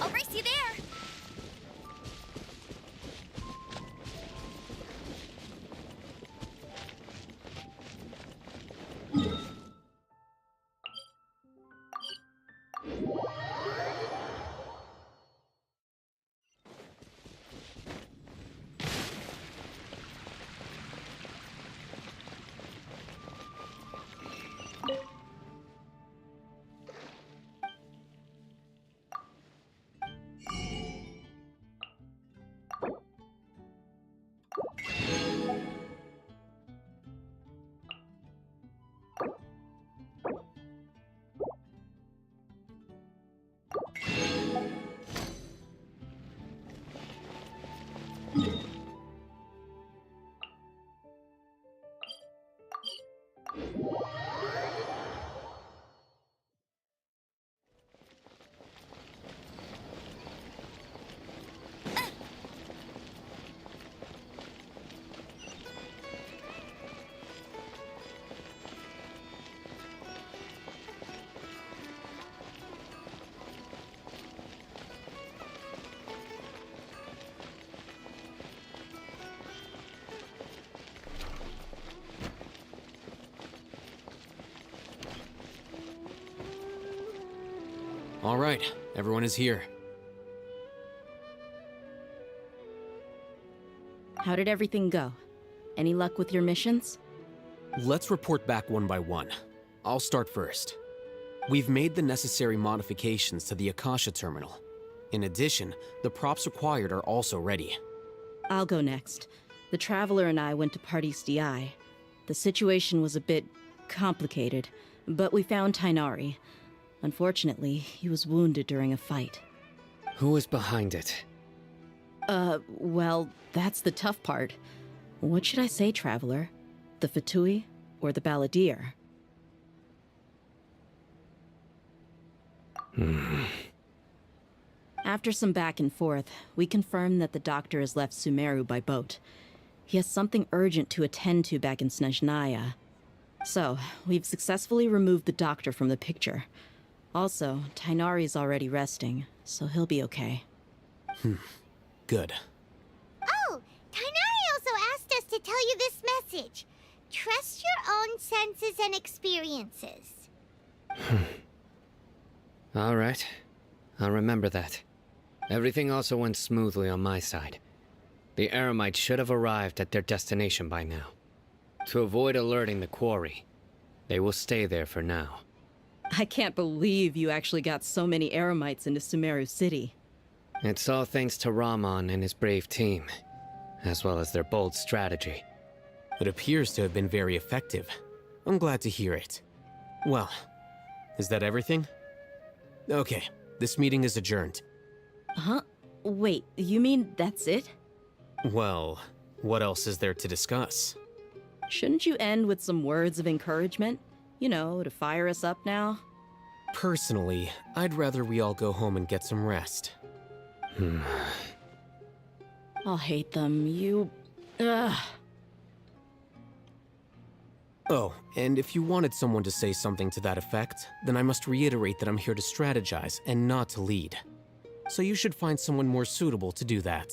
I'll race you there! All right, everyone is here. How did everything go? Any luck with your missions? Let's report back one by one. I'll start first. We've made the necessary modifications to the Akasha terminal. In addition, the props required are also ready. I'll go next. The Traveler and I went to Party's DI. The situation was a bit complicated, but we found Tainari. Unfortunately, he was wounded during a fight. Who is behind it? Well, that's the tough part. What should I say, Traveler? The Fatui or the Balladeer? After some back and forth, we confirmed that the doctor has left Sumeru by boat. He has something urgent to attend to back in Snezhnaya. So, we've successfully removed the doctor from the picture. Also, Tainari's already resting, so he'll be okay. Good. Oh, Tainari also asked us to tell you this message. Trust your own senses and experiences. All right. I'll remember that. Everything also went smoothly on my side. The Eremites should have arrived at their destination by now. To avoid alerting the quarry, they will stay there for now. I can't believe you actually got so many Eremites into Sumeru City. It's all thanks to Rahman and his brave team, as well as their bold strategy. It appears to have been very effective. I'm glad to hear it. Well, is that everything? Okay, this meeting is adjourned. Huh? Wait, you mean that's it? Well, what else is there to discuss? Shouldn't you end with some words of encouragement? You know, to fire us up now? Personally, I'd rather we all go home and get some rest. I'll hate them, Ugh. Oh, and if you wanted someone to say something to that effect, then I must reiterate that I'm here to strategize and not to lead. So you should find someone more suitable to do that.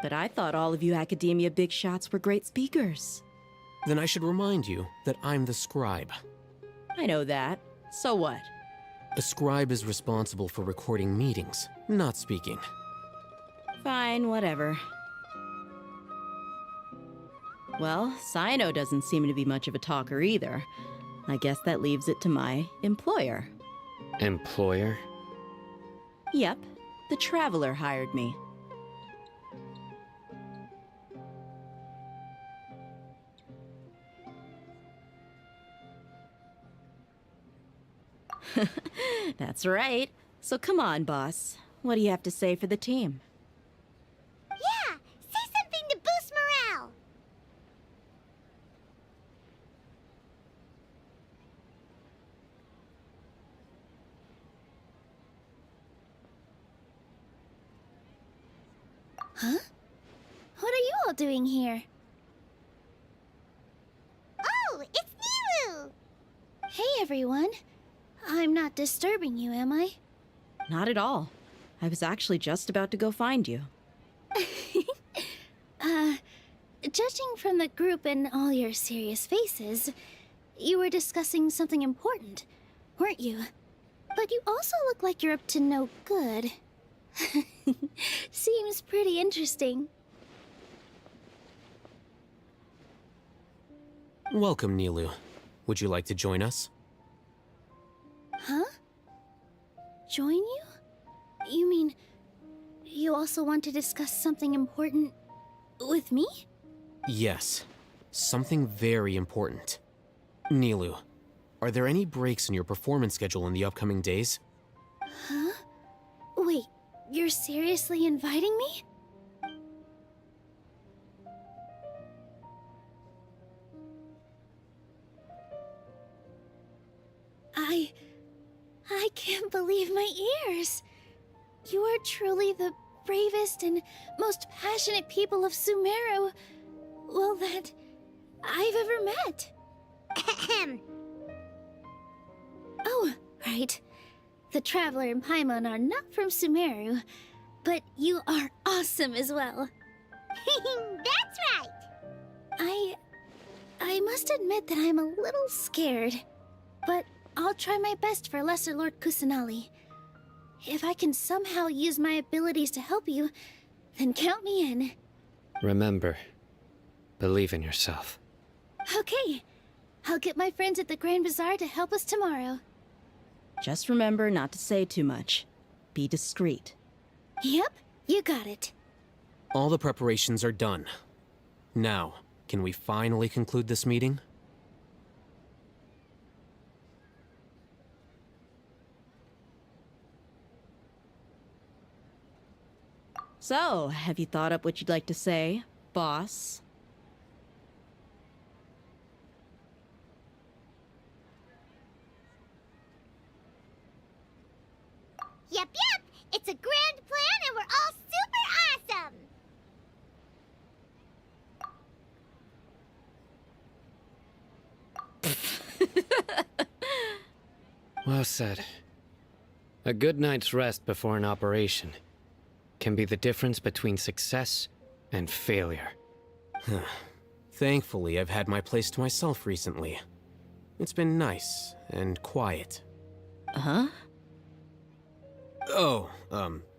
But I thought all of you academia big shots were great speakers. Then I should remind you that I'm the scribe. I know that. So what? A scribe is responsible for recording meetings, not speaking. Fine, whatever. Well, Sino doesn't seem to be much of a talker either. I guess that leaves it to my employer. Employer? Yep, the Traveler hired me. That's right. So come on, boss. What do you have to say for the team? Yeah, say something to boost morale. Huh? What are you all doing here? Oh, it's Nilu! Hey, everyone. I'm not disturbing you, am I? Not at all. I was actually just about to go find you. Judging from the group and all your serious faces, you were discussing something important, weren't you? But you also look like you're up to no good. Seems pretty interesting. Welcome, Nilu. Would you like to join us? Huh? Join you? You mean you also want to discuss something important with me? Yes. Something very important. Nilu, are there any breaks in your performance schedule in the upcoming days? Huh? Wait, you're seriously inviting me? I can't believe my ears. You are truly the bravest and most passionate people of Sumeru, well, that I've ever met. Ahem. Oh, right. The Traveler and Paimon are not from Sumeru, but you are awesome as well. That's right. I must admit that I'm a little scared, but I'll try my best for Lesser Lord Kusanali. If I can somehow use my abilities to help you, then count me in. Remember, believe in yourself. Okay, I'll get my friends at the Grand Bazaar to help us tomorrow. Just remember not to say too much. Be discreet. Yep, you got it. All the preparations are done. Now, can we finally conclude this meeting? So, have you thought up what you'd like to say, boss? Yep. It's a grand plan and we're all super awesome. Well said. A good night's rest before an operation can be the difference between success and failure. Thankfully, I've had my place to myself recently. It's been nice and quiet. Huh? Oh,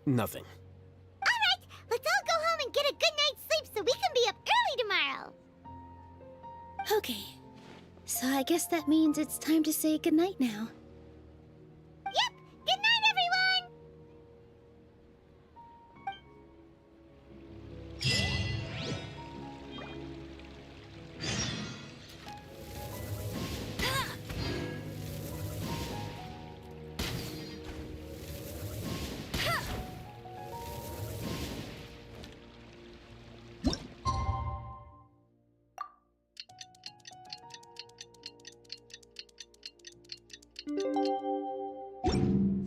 nothing. Alright, let's all go home and get a good night's sleep so we can be up early tomorrow. Okay, so I guess that means it's time to say goodnight now. Yep, good night, everyone!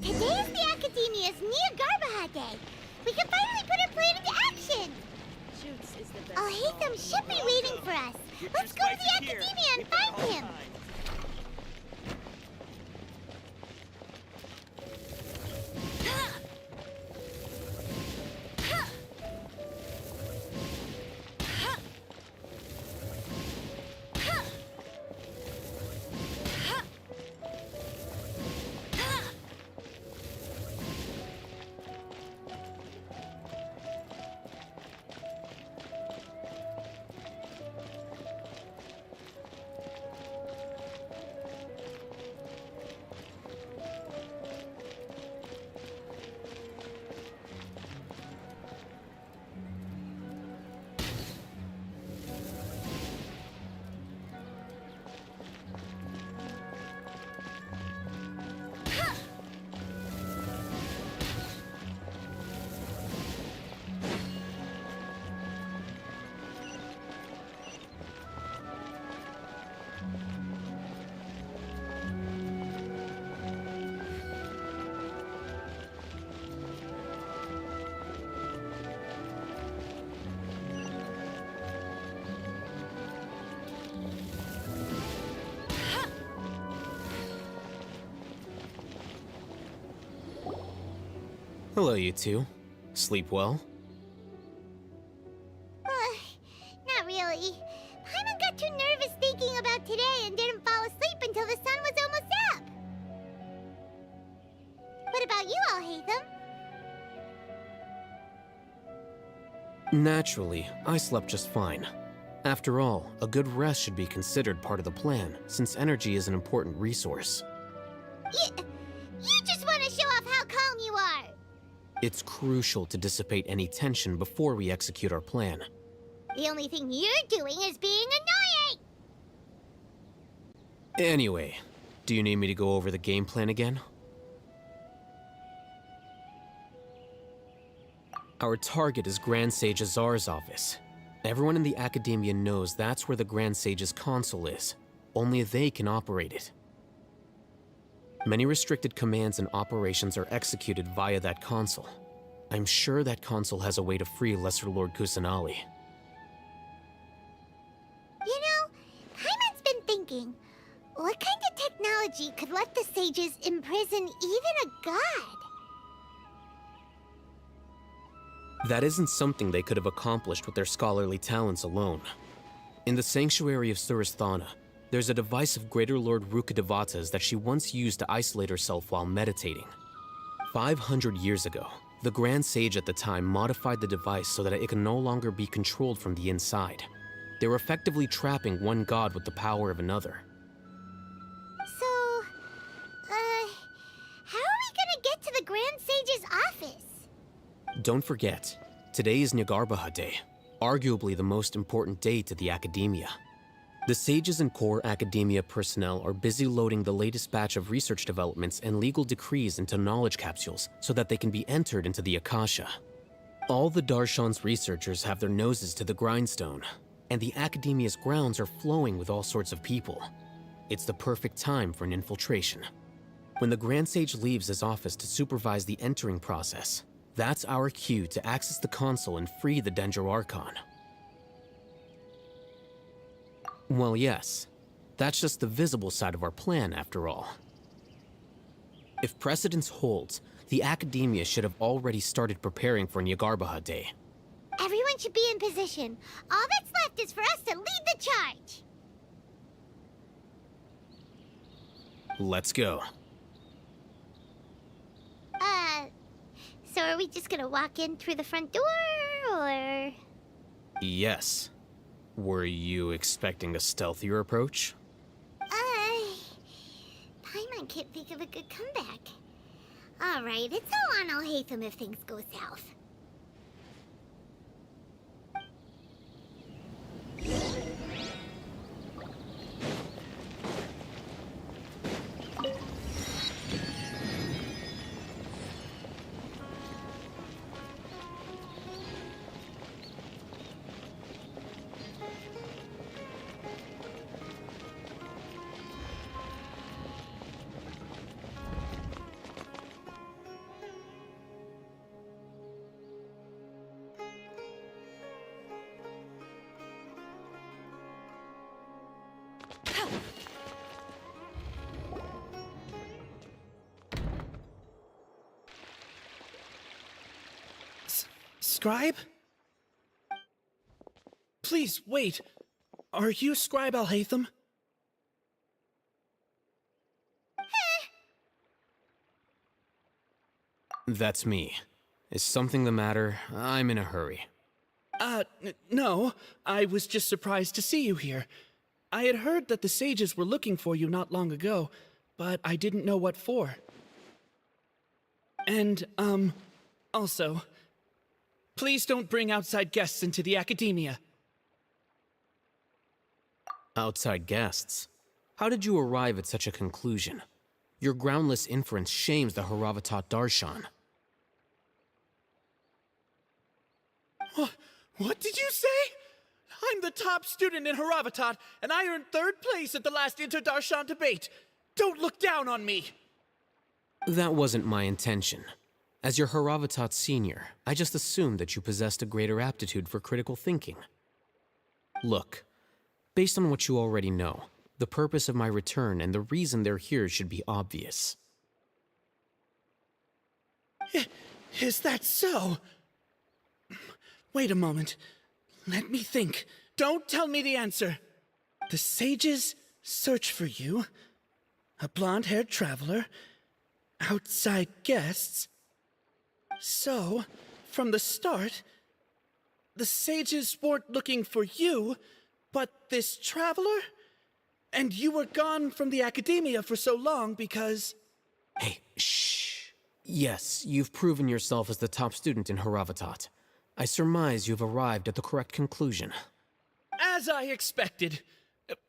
Today is the Academia's Nia Garbaha Day. We can finally put our plan into action. Oh, Hatham should be waiting for us. Let's go to the Academia and find him. Hello, you two. Sleep well? Not really. Paimon got too nervous thinking about today and didn't fall asleep until the sun was almost up. What about you, Alhaitham? Naturally, I slept just fine. After all, a good rest should be considered part of the plan, since energy is an important resource. You just want to show off how calm you are. It's crucial to dissipate any tension before we execute our plan. The only thing you're doing is being annoying. Anyway, do you need me to go over the game plan again? Our target is Grand Sage Azar's office. Everyone in the Academia knows that's where the Grand Sage's console is. Only they can operate it. Many restricted commands and operations are executed via that console. I'm sure that console has a way to free Lesser Lord Kusanali. You know, Paimon's been thinking, what kind of technology could let the sages imprison even a god? That isn't something they could have accomplished with their scholarly talents alone. In the Sanctuary of Surasthana, there's a device of Greater Lord Rukkhadevata's that she once used to isolate herself while meditating. 500 years ago, the Grand Sage at the time modified the device so that it can no longer be controlled from the inside. They were effectively trapping one god with the power of another. So, how are we gonna get to the Grand Sage's office? Don't forget, today is Nyagarbha Day, arguably the most important day to the Academia. The sages and core Academia personnel are busy loading the latest batch of research developments and legal decrees into knowledge capsules so that they can be entered into the Akasha. All the Darshan's researchers have their noses to the grindstone, and the Academia's grounds are flowing with all sorts of people. It's the perfect time for an infiltration. When the Grand Sage leaves his office to supervise the entering process, that's our cue to access the console and free the Dendro Archon. Well, yes. That's just the visible side of our plan, after all. If precedence holds, the Academia should have already started preparing for Nyagarbha Day. Everyone should be in position. All that's left is for us to lead the charge. Let's go. So are we just gonna walk in through the front door, or...? Yes. Were you expecting a stealthier approach? Paimon can't think of a good comeback. Alright, it's all on Alhaitham if things go south. Scribe? Please, wait. Are you Scribe Alhaitham? That's me. Is something the matter? I'm in a hurry. No. I was just surprised to see you here. I had heard that the sages were looking for you not long ago, but I didn't know what for. And, also, please don't bring outside guests into the Academia. Outside guests? How did you arrive at such a conclusion? Your groundless inference shames the Haravatat Darshan. What did you say? I'm the top student in Haravatat, and I earned 3rd place at the last Inter-Darshan debate. Don't look down on me! That wasn't my intention. As your Haravatat senior, I just assumed that you possessed a greater aptitude for critical thinking. Look, based on what you already know, the purpose of my return and the reason they're here should be obvious. Is that so? Wait a moment. Let me think. Don't tell me the answer. The sages search for you. A blonde-haired traveler. Outside guests. So, from the start, the sages weren't looking for you, but this traveler? And you were gone from the academia for so long because... Hey, shh. Yes, you've proven yourself as the top student in Haravatat. I surmise you've arrived at the correct conclusion. As I expected.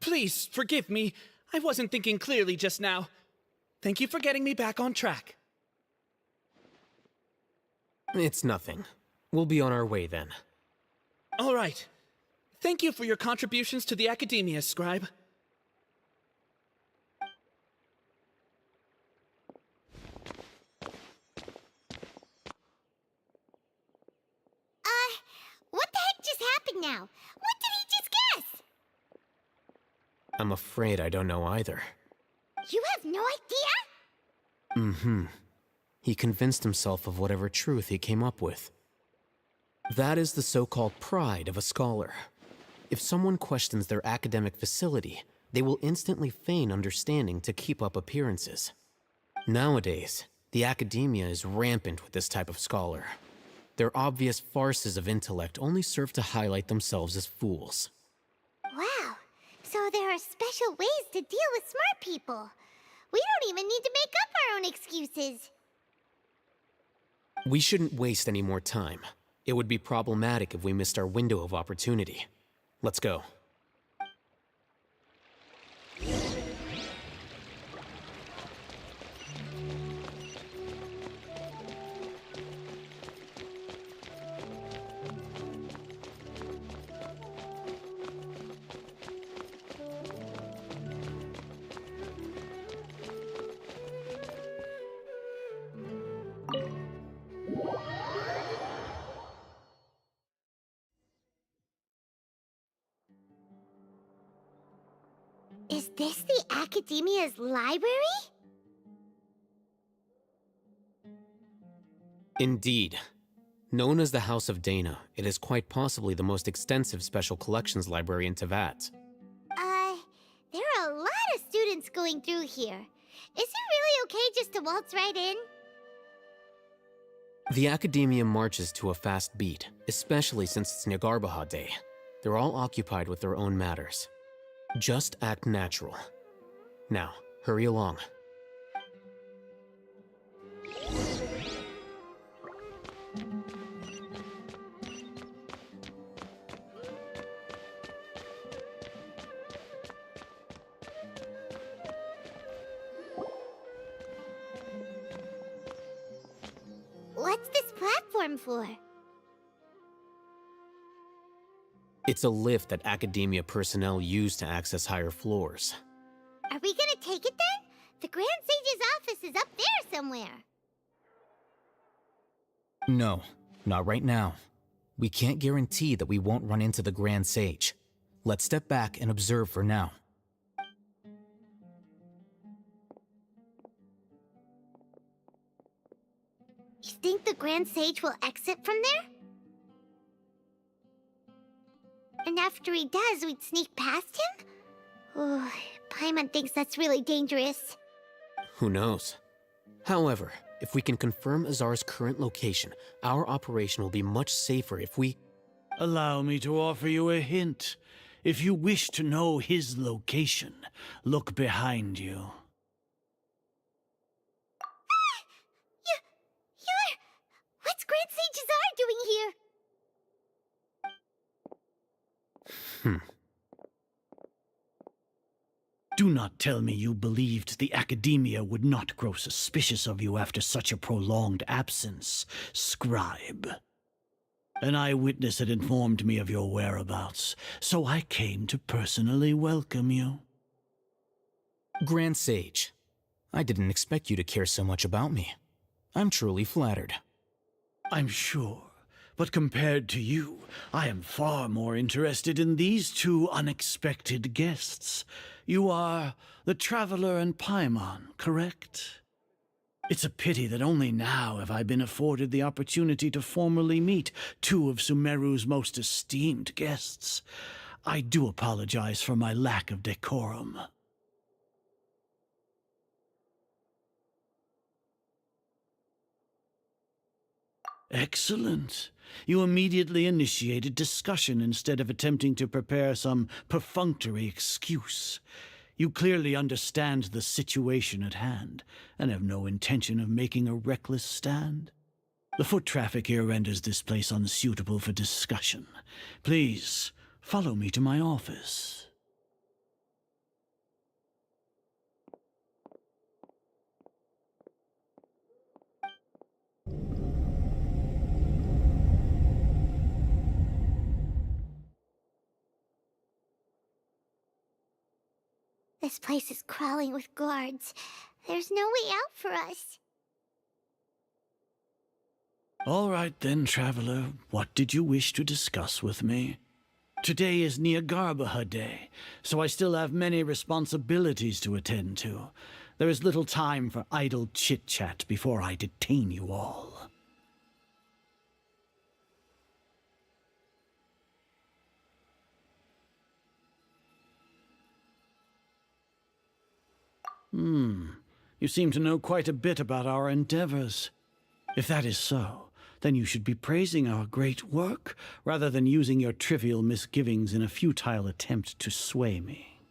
Please, forgive me. I wasn't thinking clearly just now. Thank you for getting me back on track. It's nothing. We'll be on our way then. All right. Thank you for your contributions to the academia, Scribe. What the heck just happened now? What did he just guess? I'm afraid I don't know either. You have no idea? Mm-hmm. He convinced himself of whatever truth he came up with. That is the so-called pride of a scholar. If someone questions their academic facility, they will instantly feign understanding to keep up appearances. Nowadays, the academia is rampant with this type of scholar. Their obvious farces of intellect only serve to highlight themselves as fools. Wow. So there are special ways to deal with smart people. We don't even need to make up our own excuses. We shouldn't waste any more time. It would be problematic if we missed our window of opportunity. Let's go. Is this the Academia's library? Indeed. Known as the House of Dana, it is quite possibly the most extensive special collections library in Teyvat. There are a lot of students going through here. Is it really okay just to waltz right in? The Academia marches to a fast beat, especially since it's Nagarbaha Day. They're all occupied with their own matters. Just act natural. Now, hurry along. What's this platform for? It's a lift that Academia personnel use to access higher floors. Are we gonna take it then? The Grand Sage's office is up there somewhere. No, not right now. We can't guarantee that we won't run into the Grand Sage. Let's step back and observe for now. You think the Grand Sage will exit from there? And after he does, we'd sneak past him? Oh, Paimon thinks that's really dangerous. Who knows? However, if we can confirm Azar's current location, our operation will be much safer if we... Allow me to offer you a hint. If you wish to know his location, look behind you. What's Grand Sage Azar doing here? Do not tell me you believed the Academia would not grow suspicious of you after such a prolonged absence, Scribe. An eyewitness had informed me of your whereabouts, so I came to personally welcome you. Grand Sage, I didn't expect you to care so much about me. I'm truly flattered. I'm sure, but compared to you, I am far more interested in these two unexpected guests. You are the Traveler and Paimon, correct? It's a pity that only now have I been afforded the opportunity to formally meet two of Sumeru's most esteemed guests. I do apologize for my lack of decorum. Excellent. You immediately initiated discussion instead of attempting to prepare some perfunctory excuse. You clearly understand the situation at hand, and have no intention of making a reckless stand. The foot traffic here renders this place unsuitable for discussion. Please, follow me to my office. This place is crawling with guards. There's no way out for us. All right then, traveler. What did you wish to discuss with me? Today is Niagarbaha Day, so I still have many responsibilities to attend to. There is little time for idle chit-chat before I detain you all. You seem to know quite a bit about our endeavors. If that is so, then you should be praising our great work, rather than using your trivial misgivings in a futile attempt to sway me.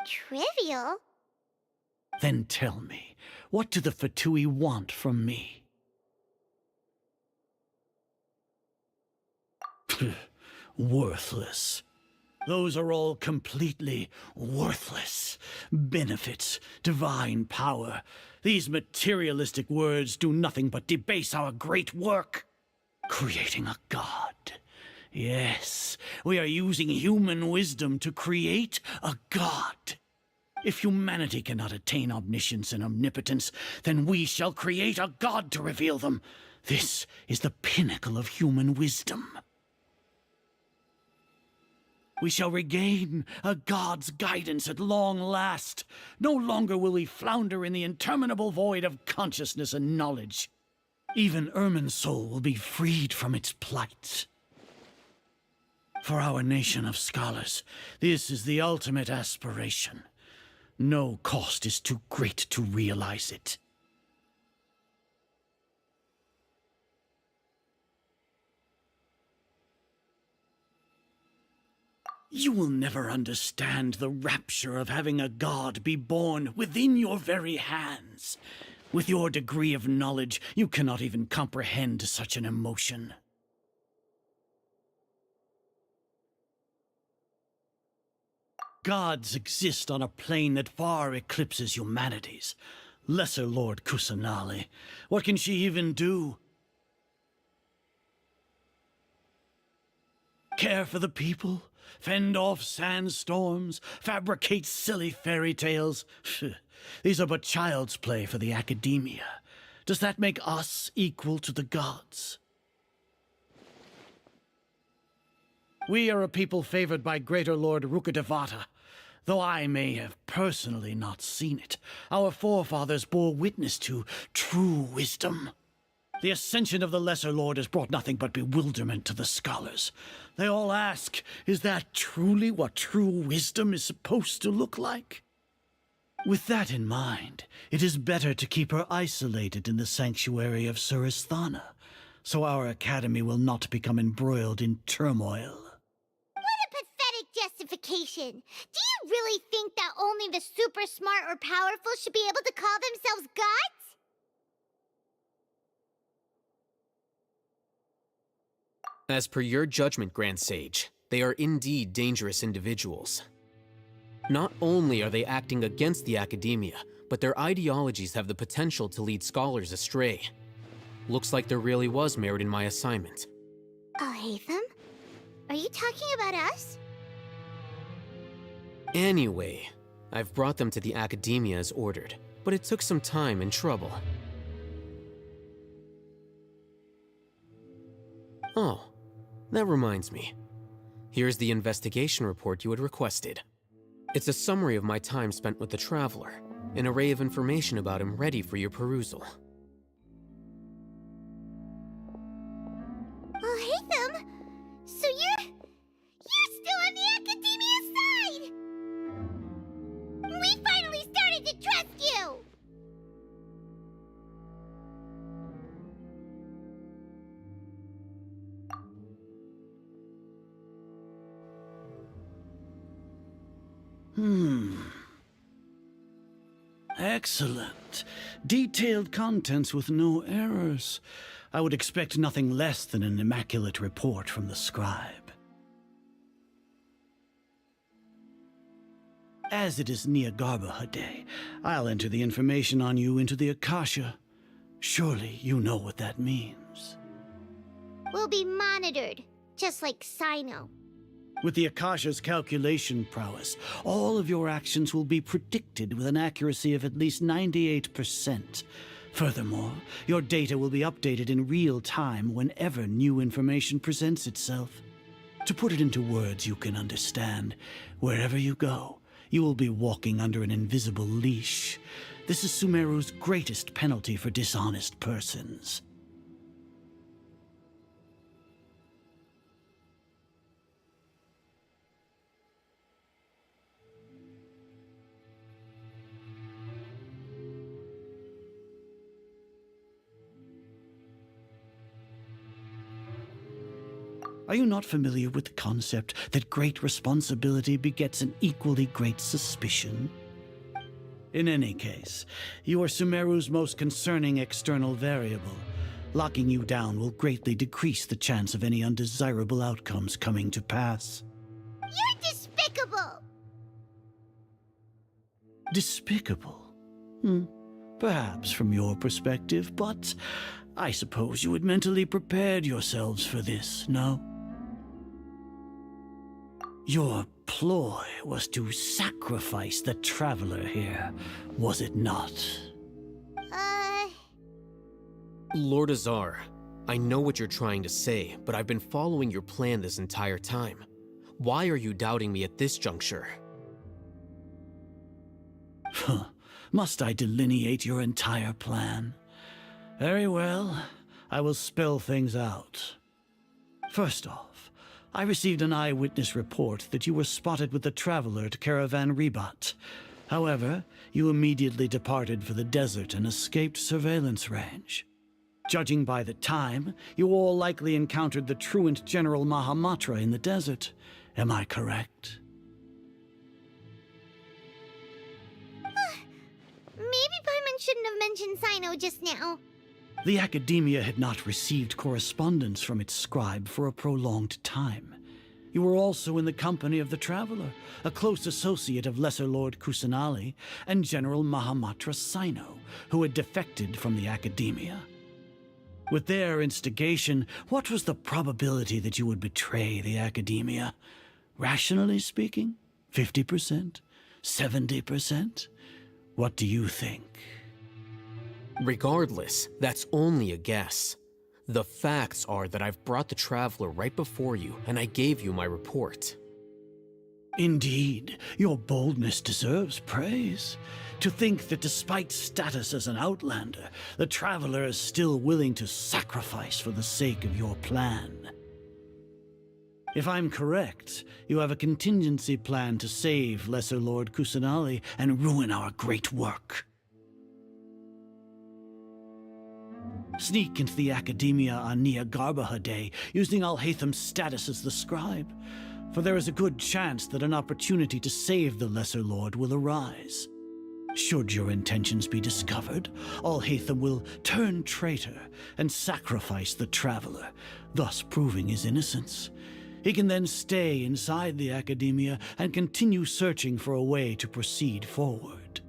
Trivial? Then tell me, what do the Fatui want from me? Worthless. Those are all completely worthless. Benefits, divine power. These materialistic words do nothing but debase our great work. Creating a god. Yes, we are using human wisdom to create a god. If humanity cannot attain omniscience and omnipotence, then we shall create a god to reveal them. This is the pinnacle of human wisdom. We shall regain a god's guidance at long last. No longer will we flounder in the interminable void of consciousness and knowledge. Even Irminsul will be freed from its plight. For our nation of scholars, this is the ultimate aspiration. No cost is too great to realize it. You will never understand the rapture of having a god be born within your very hands. With your degree of knowledge, you cannot even comprehend such an emotion. Gods exist on a plane that far eclipses humanity's. Lesser Lord Kusanali, what can she even do? Care for the people? Fend off sandstorms? Fabricate silly fairy tales? These are but child's play for the academia. Does that make us equal to the gods? We are a people favored by Greater Lord Rukadevata. Though I may have personally not seen it, our forefathers bore witness to true wisdom. The ascension of the Lesser Lord has brought nothing but bewilderment to the scholars. They all ask, is that truly what true wisdom is supposed to look like? With that in mind, it is better to keep her isolated in the sanctuary of Suristhana, so our academy will not become embroiled in turmoil. What a pathetic justification! Do you really think that only the super smart or powerful should be able to call themselves gods? As per your judgment, Grand Sage, they are indeed dangerous individuals. Not only are they acting against the academia, but their ideologies have the potential to lead scholars astray. Looks like there really was merit in my assignment. Alhaitham? Are you talking about us? Anyway, I've brought them to the academia as ordered, but it took some time and trouble. Oh, that reminds me. Here's the investigation report you had requested. It's a summary of my time spent with the Traveler, an array of information about him ready for your perusal. Oh, Haytham! So you're still on the Academia side! We finally started to trust you! Excellent. Detailed contents with no errors. I would expect nothing less than an immaculate report from the scribe. As it is Niagarbaha Day, I'll enter the information on you into the Akasha. Surely you know what that means. We'll be monitored, just like Sino. With the Akasha's calculation prowess, all of your actions will be predicted with an accuracy of at least 98%. Furthermore, your data will be updated in real time whenever new information presents itself. To put it into words you can understand, wherever you go, you will be walking under an invisible leash. This is Sumeru's greatest penalty for dishonest persons. Are you not familiar with the concept that great responsibility begets an equally great suspicion? In any case, you are Sumeru's most concerning external variable. Locking you down will greatly decrease the chance of any undesirable outcomes coming to pass. You're despicable! Despicable? Perhaps from your perspective, but I suppose you had mentally prepared yourselves for this, no? Your ploy was to sacrifice the traveler here, was it not? Lord Azar, I know what you're trying to say, but I've been following your plan this entire time. Why are you doubting me at this juncture? Must I delineate your entire plan? Very well, I will spell things out. First off, I received an eyewitness report that you were spotted with the traveler at Caravan Ribat. However, you immediately departed for the desert and escaped surveillance range. Judging by the time, you all likely encountered the truant General Mahamatra in the desert. Am I correct? Maybe Paimon shouldn't have mentioned Sino just now. The Academia had not received correspondence from its scribe for a prolonged time. You were also in the company of the Traveler, a close associate of Lesser Lord Kusanali and General Mahamatra Sino, who had defected from the Academia. With their instigation, what was the probability that you would betray the Academia? Rationally speaking, 50%? 70%? What do you think? Regardless, that's only a guess. The facts are that I've brought the Traveler right before you, and I gave you my report. Indeed, your boldness deserves praise. To think that despite status as an outlander, the Traveler is still willing to sacrifice for the sake of your plan. If I'm correct, you have a contingency plan to save Lesser Lord Kusanali and ruin our great work. Sneak into the Academia on Niagarbaha Day, using Alhaitham's status as the scribe, for there is a good chance that an opportunity to save the Lesser Lord will arise. Should your intentions be discovered, Alhaitham will turn traitor and sacrifice the Traveler, thus proving his innocence. He can then stay inside the Academia and continue searching for a way to proceed forward.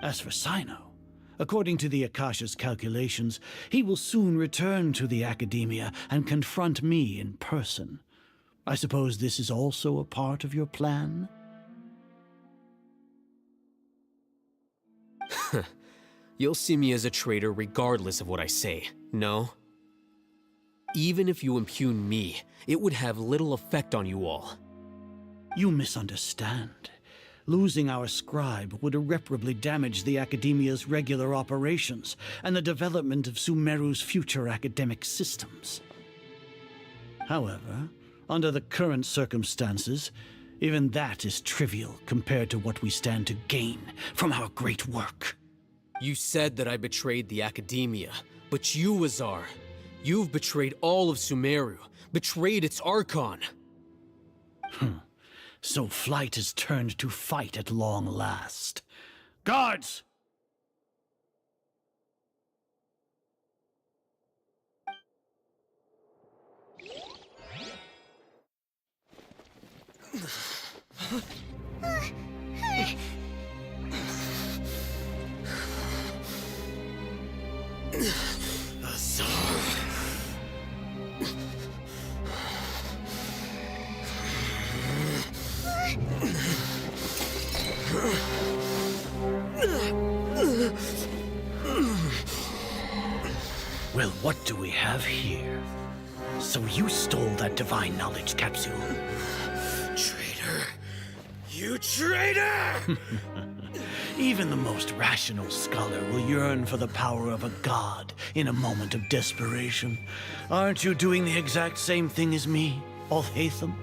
As for Sino, according to the Akasha's calculations, he will soon return to the Academia and confront me in person. I suppose this is also a part of your plan? You'll see me as a traitor regardless of what I say, no? Even if you impugn me, it would have little effect on you all. You misunderstand. Losing our scribe would irreparably damage the Academia's regular operations and the development of Sumeru's future academic systems. However, under the current circumstances, even that is trivial compared to what we stand to gain from our great work. You said that I betrayed the Academia, but you, Azar, you've betrayed all of Sumeru, betrayed its Archon. So flight has turned to fight at long last. Guards! Well, what do we have here? So you stole that divine knowledge capsule. Traitor! You traitor! Even the most rational scholar will yearn for the power of a god in a moment of desperation. Aren't you doing the exact same thing as me, Alhaitham?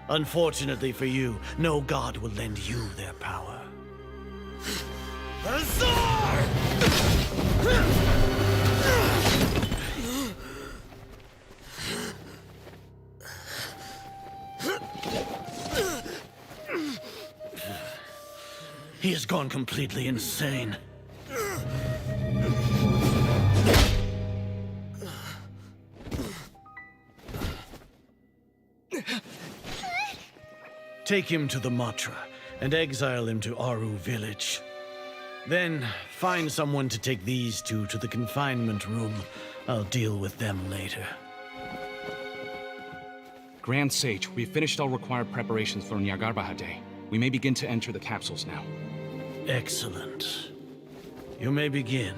Unfortunately for you, no god will lend you their power. Azar! He has gone completely insane. Take him to the Matra and exile him to Aru village. Then find someone to take these two to the confinement room. I'll deal with them later. Grand Sage, we've finished all required preparations for Nyagarbahar Day. We may begin to enter the capsules now. Excellent. You may begin.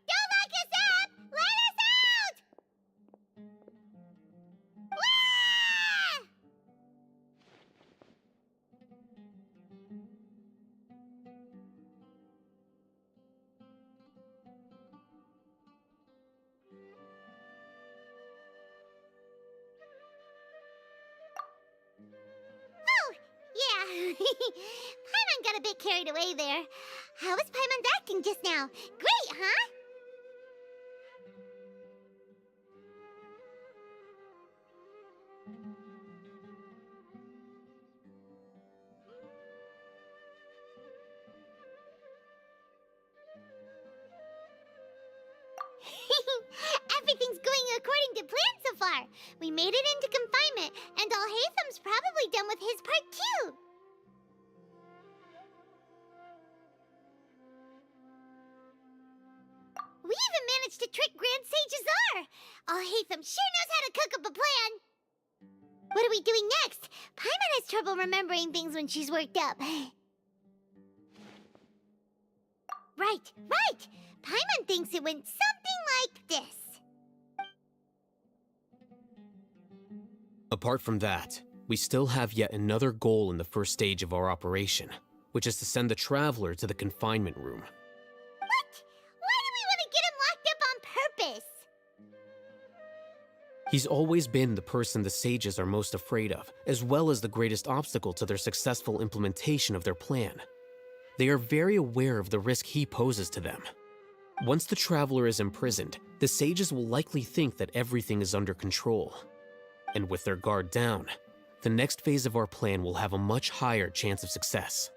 Don't lock us up! Let us out! Ah! Oh, yeah. Paimon got a bit carried away there. How was Paimon acting just now? Great, huh? Everything's going according to plan so far. We made it into confinement, and Alhaitham's probably done with his part too. We even managed to trick Grand Sage Azar. Alhaitham sure knows how to cook up a plan. What are we doing next? Paimon has trouble remembering things when she's worked up. Right. Paimon thinks it went something like this. Apart from that, we still have yet another goal in the first stage of our operation, which is to send the Traveler to the confinement room. What? Why do we want to get him locked up on purpose? He's always been the person the sages are most afraid of, as well as the greatest obstacle to their successful implementation of their plan. They are very aware of the risk he poses to them. Once the Traveler is imprisoned, the sages will likely think that everything is under control. And with their guard down, the next phase of our plan will have a much higher chance of success.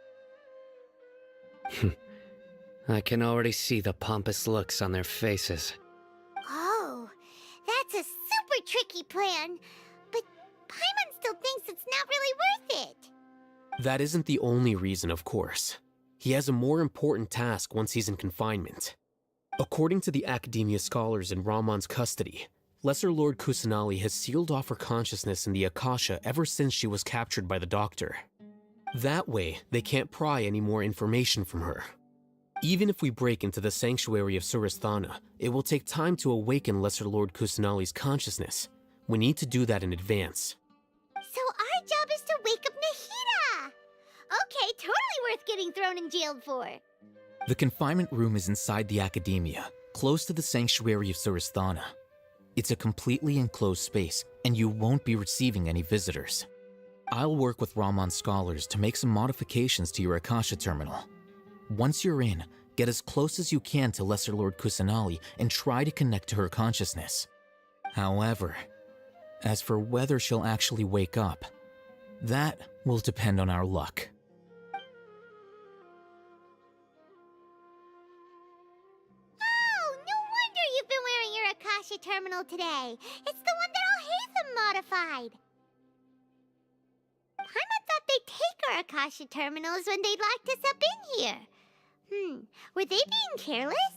I can already see the pompous looks on their faces. Oh, that's a super tricky plan. But Paimon still thinks it's not really worth it. That isn't the only reason, of course. He has a more important task once he's in confinement. According to the Academia scholars in Ramon's custody, Lesser Lord Kusanali has sealed off her consciousness in the Akasha ever since she was captured by the Doctor. That way, they can't pry any more information from her. Even if we break into the sanctuary of Suristhana, it will take time to awaken Lesser Lord Kusanali's consciousness. We need to do that in advance. So our job is to wake up Nahida! Okay, totally worth getting thrown in jail for. The confinement room is inside the Academia, close to the sanctuary of Suristhana. It's a completely enclosed space, and you won't be receiving any visitors. I'll work with Ramon's scholars to make some modifications to your Akasha terminal. Once you're in, get as close as you can to Lesser Lord Kusanali and try to connect to her consciousness. However, as for whether she'll actually wake up, that will depend on our luck. Oh, no wonder you've been wearing your Akasha terminal today. It's the one that Al-Haytham modified. Paimon thought they'd take our Akasha terminals when they'd locked us up in here. Were they being careless?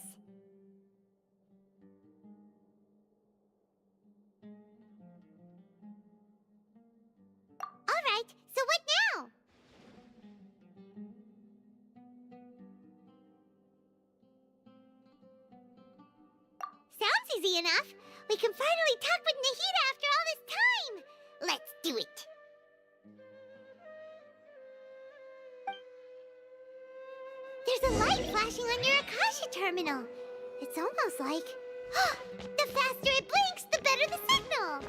Alright, so what now? Sounds easy enough. We can finally talk with Nahida after all this time. Let's do it. There's a light flashing on your Akasha terminal. It's almost like... the faster it blinks, the better the signal.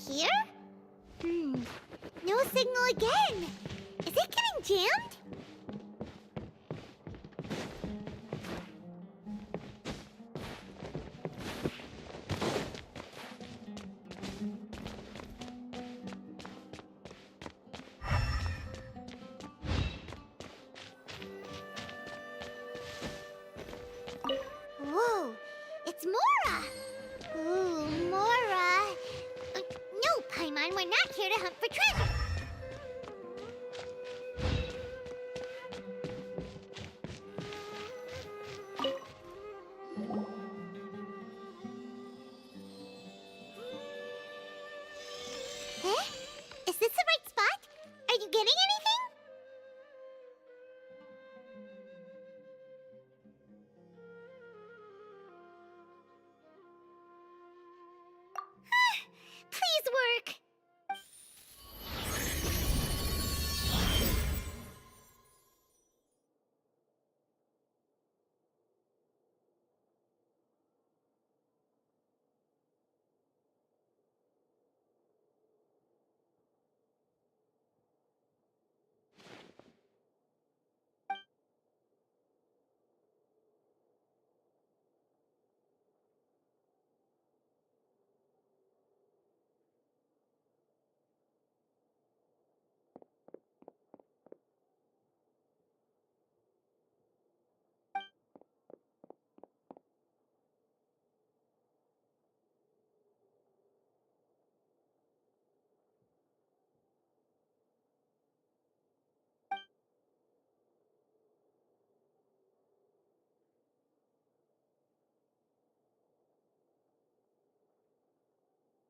Here? No signal again. Is it getting jammed? Whoa, it's Mora! Ooh, Mora! No, Paimon, we're not here to hunt for treasure! Eh? Is this the right spot? Are you getting anything? Please work!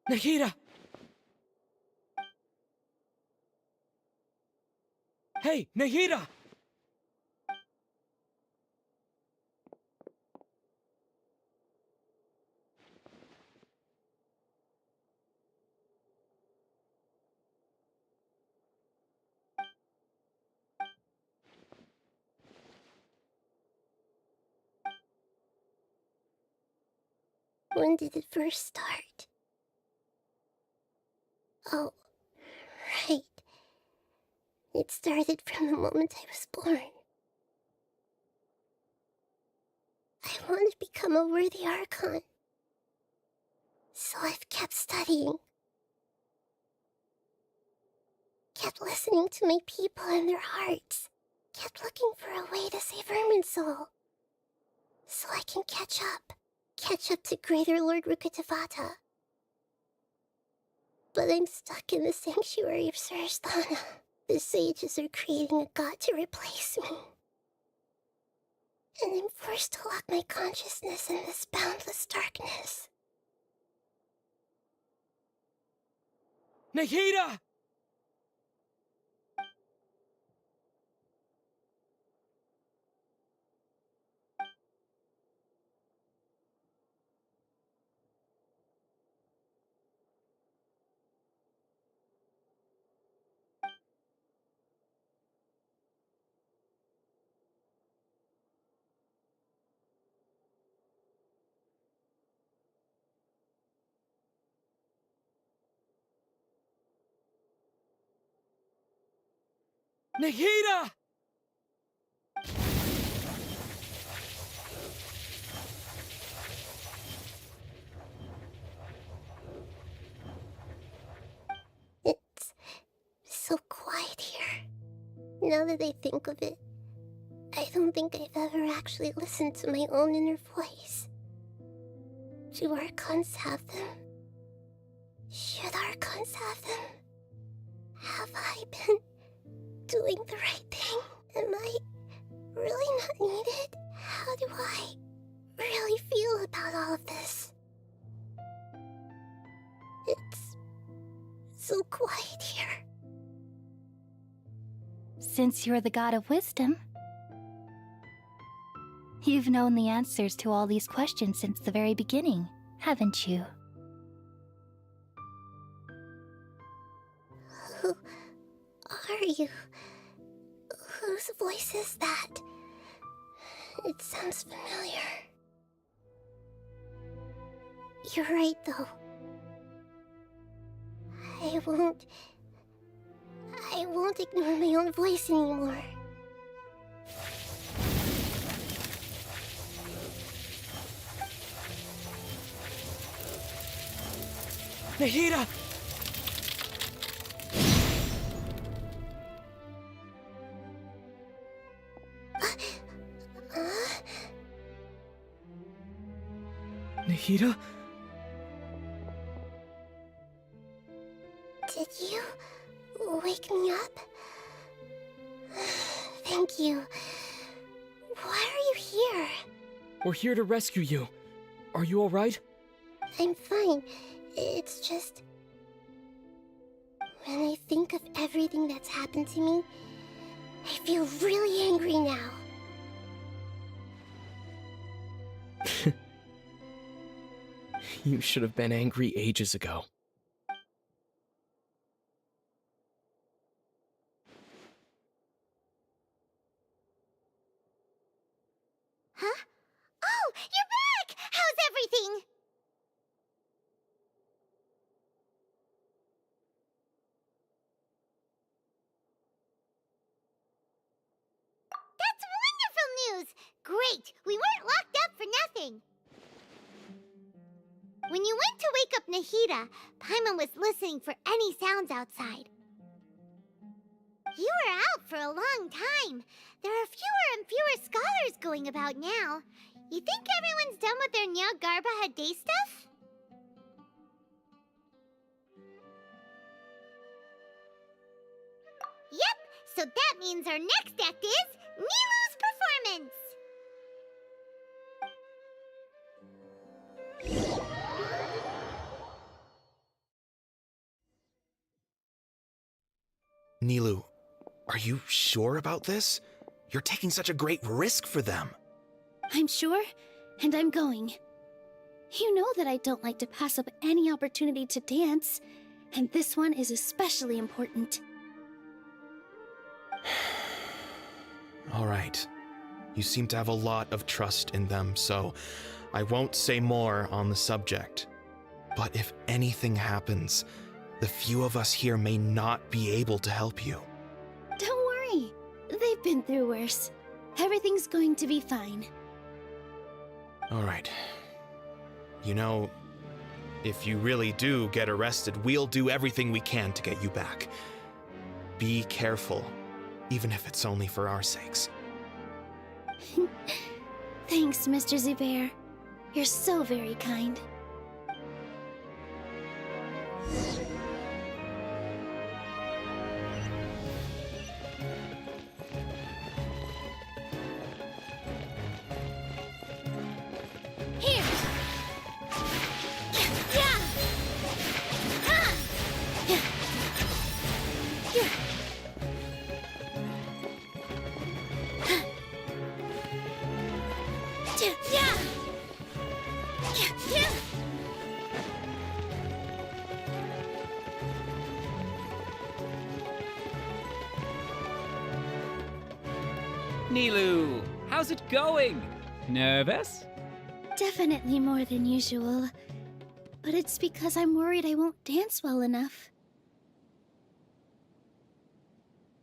Nahida! Hey, Nahida! When did it first start? Oh, right. It started from the moment I was born. I want to become a worthy Archon. So I've kept studying. Kept listening to my people and their hearts. Kept looking for a way to save Irminsul. So I can catch up. Catch up to Greater Lord Rukkhadevata. But I'm stuck in the sanctuary of Surasthana. The sages are creating a god to replace me. And I'm forced to lock my consciousness in this boundless darkness. Nahida! Nahida! It's so quiet here. Now that I think of it, I don't think I've ever actually listened to my own inner voice. Do Archons have them? Should Archons have them? Have I been doing the right thing? Am I really not needed? How do I really feel about all of this? It's so quiet here. Since you're the god of wisdom, you've known the answers to all these questions since the very beginning, haven't you? Who are you? Whose voice is that? It sounds familiar. You're right, though. I won't ignore my own voice anymore. Nahida! Nahida? Did you wake me up? Thank you. Why are you here? We're here to rescue you. Are you alright? I'm fine. It's just... when I think of everything that's happened to me, I feel really angry now. You should have been angry ages ago. Huh? Oh, you're back! How's everything? That's wonderful news! Great! We weren't locked up for nothing! When you went to wake up Nahida, Paimon was listening for any sounds outside. You were out for a long time. There are fewer and fewer scholars going about now. You think everyone's done with their Nyargarba Day stuff? Yep, so that means our next act is Nilou's performance! Nilou, are you sure about this? You're taking such a great risk for them. I'm sure, and I'm going. You know that I don't like to pass up any opportunity to dance, and this one is especially important. All right. You seem to have a lot of trust in them, so I won't say more on the subject. But if anything happens, the few of us here may not be able to help you. Don't worry. They've been through worse. Everything's going to be fine. All right. You know, if you really do get arrested, we'll do everything we can to get you back. Be careful, even if it's only for our sakes. Thanks, Mr. Zubair. You're so very kind. Here! Yeah! Ah! Yeah! Here! Yeah! Yeah! Nilu, how's it going? Nervous? Definitely more than usual. But it's because I'm worried I won't dance well enough.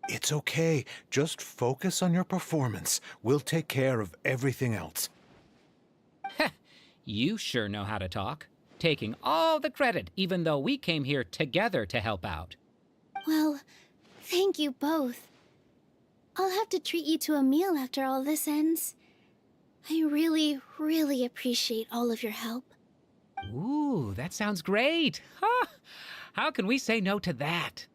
It's okay. Just focus on your performance. We'll take care of everything else. You sure know how to talk. Taking all the credit, even though we came here together to help out. Well, thank you both. I'll have to treat you to a meal after all this ends. I really, really appreciate all of your help. Ooh, that sounds great. Huh? How can we say no to that?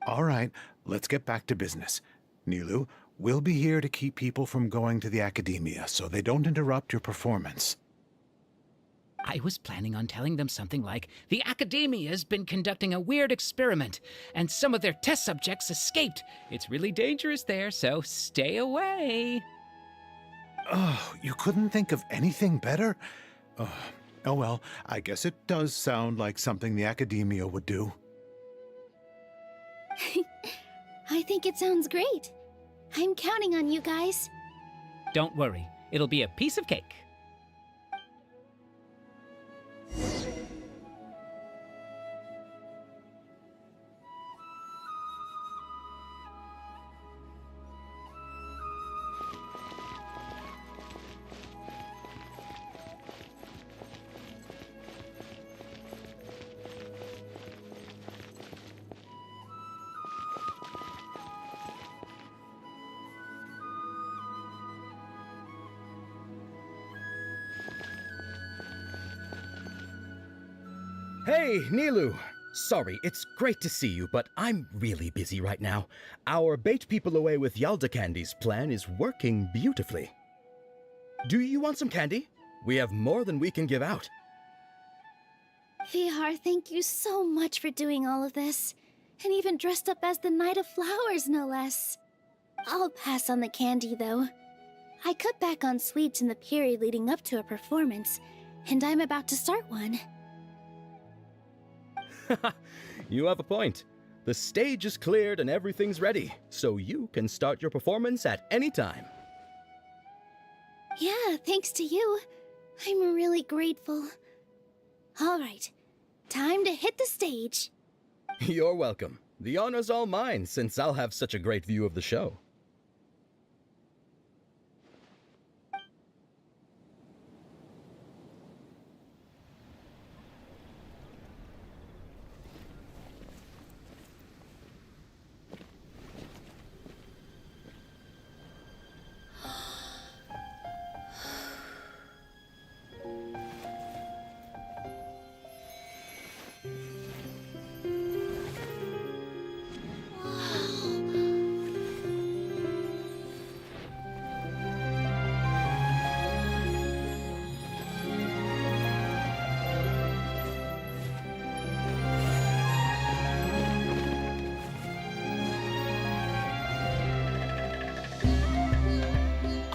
All right, let's get back to business. Nilu, we'll be here to keep people from going to the academia so they don't interrupt your performance. I was planning on telling them something like, the academia's been conducting a weird experiment, and some of their test subjects escaped. It's really dangerous there, so stay away. Oh, you couldn't think of anything better? Oh well, I guess it does sound like something the academia would do. I think it sounds great. I'm counting on you guys. Don't worry, it'll be a piece of cake. Hey, Nilu! Sorry, it's great to see you, but I'm really busy right now. Our Bait People Away with Yalda Candies plan is working beautifully. Do you want some candy? We have more than we can give out. Vihar, thank you so much for doing all of this. And even dressed up as the Knight of Flowers, no less. I'll pass on the candy, though. I cut back on sweets in the period leading up to a performance, and I'm about to start one. You have a point. The stage is cleared and everything's ready, so you can start your performance at any time. Yeah, thanks to you. I'm really grateful. All right, time to hit the stage. You're welcome. The honor's all mine, since I'll have such a great view of the show.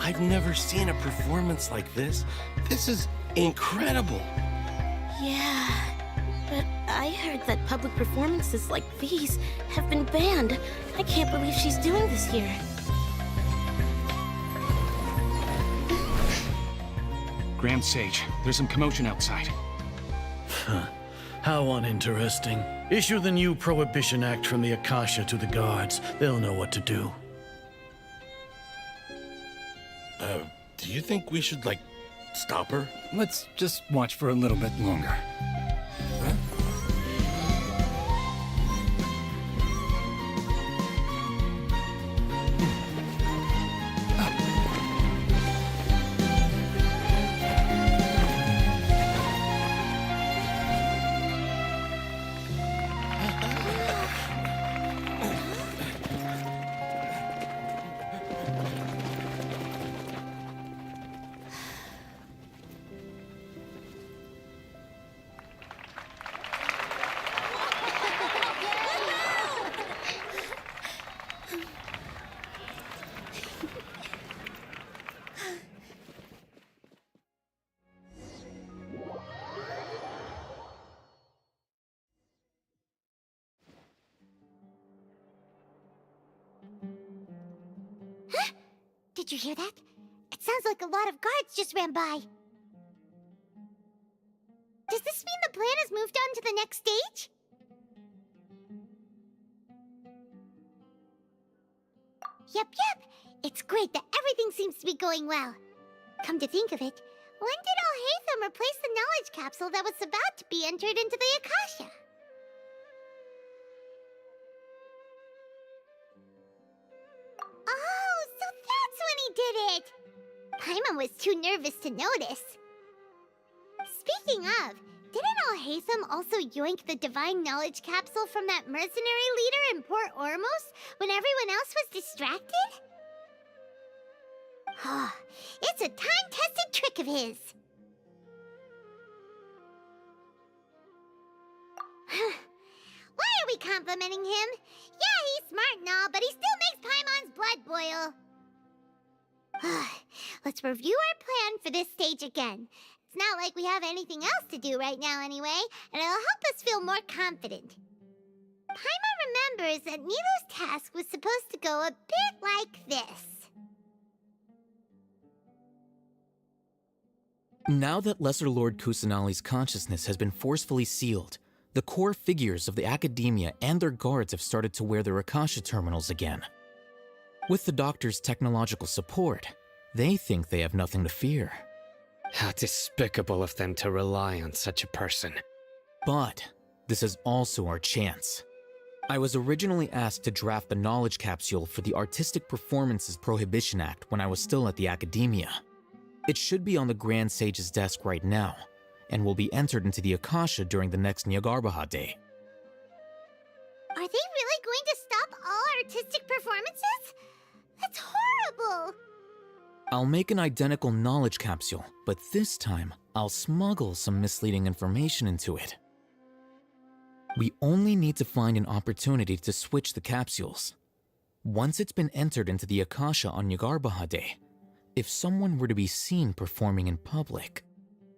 I've never seen a performance like this. This is incredible. Yeah, but I heard that public performances like these have been banned. I can't believe she's doing this here. Grand Sage, there's some commotion outside. How uninteresting. Issue the new Prohibition Act from the Akasha to the guards. They'll know what to do. Do you think we should, like, stop her? Let's just watch for a little bit longer. Did you hear that? It sounds like a lot of guards just ran by. Does this mean the plan has moved on to the next stage? Yep. It's great that everything seems to be going well. Come to think of it, when did Alhaitham replace the knowledge capsule that was about to be entered into the Akasha? Oh, so that's when he did it! Paimon was too nervous to notice. Speaking of, didn't Alhaitham also yoink the divine knowledge capsule from that mercenary leader in Port Ormos when everyone else was distracted? Oh, it's a time-tested trick of his. Why are we complimenting him? Yeah, he's smart and all, but he still makes Paimon's blood boil. Let's review our plan for this stage again. It's not like we have anything else to do right now anyway, and it'll help us feel more confident. Paimon remembers that Nilou's task was supposed to go a bit like this. Now that Lesser Lord Kusanali's consciousness has been forcefully sealed, the core figures of the Academia and their guards have started to wear their Akasha terminals again. With the Doctor's technological support, they think they have nothing to fear. How despicable of them to rely on such a person. But this is also our chance. I was originally asked to draft the knowledge capsule for the Artistic Performances Prohibition Act when I was still at the Academia. It should be on the Grand Sage's desk right now, and will be entered into the Akasha during the next Nyargarbaha Day. Are they really going to stop all artistic performances? That's horrible! I'll make an identical knowledge capsule, but this time, I'll smuggle some misleading information into it. We only need to find an opportunity to switch the capsules. Once it's been entered into the Akasha on Nyargarbaha Day, if someone were to be seen performing in public,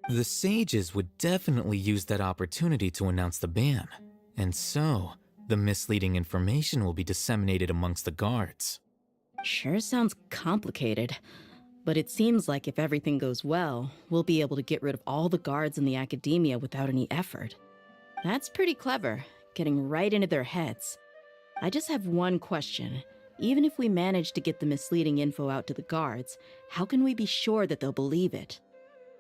the sages would definitely use that opportunity to announce the ban, and so the misleading information will be disseminated amongst the guards. Sure sounds complicated, but it seems like if everything goes well, we'll be able to get rid of all the guards in the Academia without any effort. That's pretty clever, getting right into their heads. I just have one question. Even if we manage to get the misleading info out to the guards, how can we be sure that they'll believe it?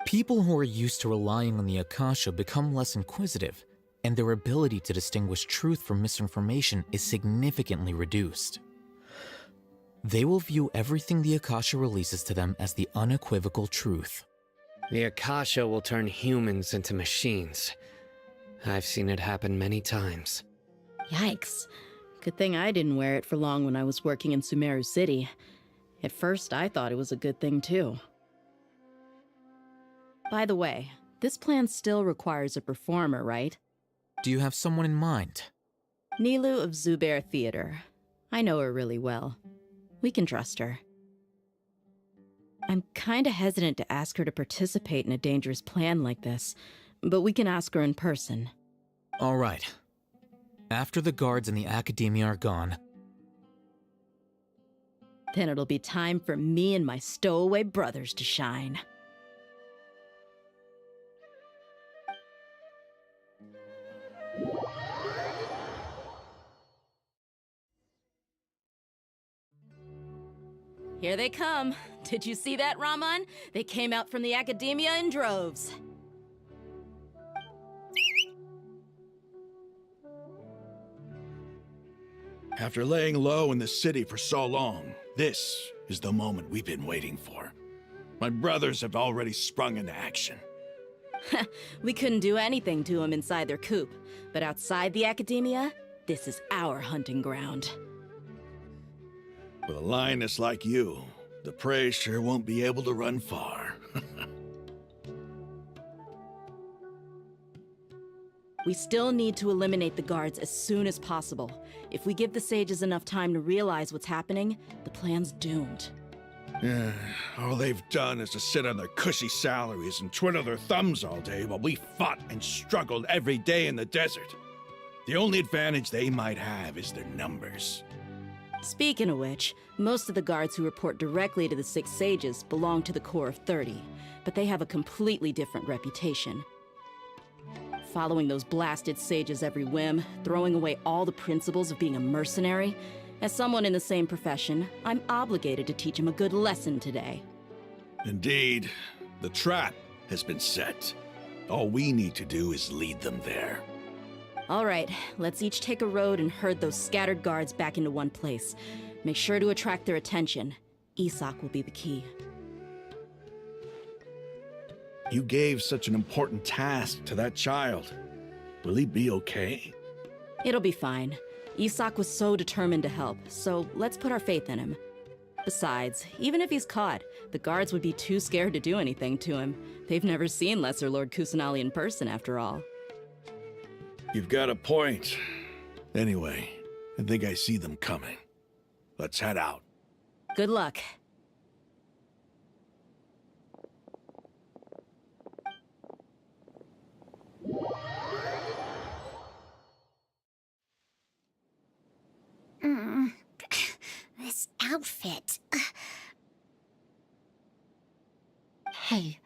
People who are used to relying on the Akasha become less inquisitive, and their ability to distinguish truth from misinformation is significantly reduced. They will view everything the Akasha releases to them as the unequivocal truth. The Akasha will turn humans into machines. I've seen it happen many times. Yikes. Good thing I didn't wear it for long when I was working in Sumeru City. At first, I thought it was a good thing too. By the way, this plan still requires a performer, right? Do you have someone in mind? Nilou of Zubair Theater. I know her really well. We can trust her. I'm kinda hesitant to ask her to participate in a dangerous plan like this, but we can ask her in person. All right. After the guards and the Academia are gone, then it'll be time for me and my stowaway brothers to shine. Here they come. Did you see that, Raman? They came out from the Academia in droves. After laying low in the city for so long, this is the moment we've been waiting for. My brothers have already sprung into action. We couldn't do anything to them inside their coop, but outside the Academia, this is our hunting ground. With a lioness like you, the prey sure won't be able to run far. We still need to eliminate the guards as soon as possible. If we give the sages enough time to realize what's happening, the plan's doomed. All they've done is to sit on their cushy salaries and twiddle their thumbs all day while we fought and struggled every day in the desert. The only advantage they might have is their numbers. Speaking of which, most of the guards who report directly to the Six Sages belong to the Corps of 30, but they have a completely different reputation. Following those blasted sages every whim, throwing away all the principles of being a mercenary. As someone in the same profession, I'm obligated to teach them a good lesson today. Indeed, the trap has been set. All we need to do is lead them there. All right, let's each take a road and herd those scattered guards back into one place. Make sure to attract their attention. Isak will be the key. You gave such an important task to that child. Will he be okay? It'll be fine. Isak was so determined to help, so let's put our faith in him. Besides, even if he's caught, the guards would be too scared to do anything to him. They've never seen Lesser Lord Kusanali in person, after all. You've got a point. Anyway, I think I see them coming. Let's head out. Good luck. This outfit. Hey,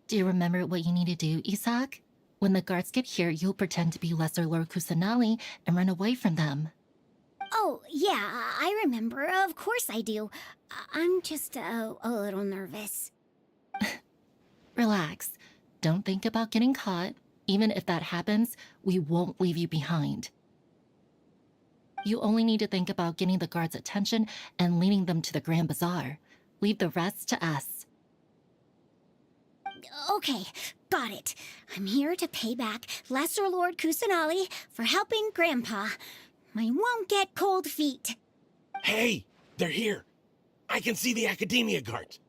do you remember what you need to do, Isak? When the guards get here, you'll pretend to be Lesser Lord Kusanali and run away from them. Oh, yeah, I remember. Of course I do. I'm just a little nervous. Relax. Don't think about getting caught. Even if that happens, we won't leave you behind. You only need to think about getting the guards' attention and leading them to the Grand Bazaar. Leave the rest to us. Okay, got it. I'm here to pay back Lesser Lord Kusanali for helping Grandpa. I won't get cold feet. Hey, they're here. I can see the Academia guards.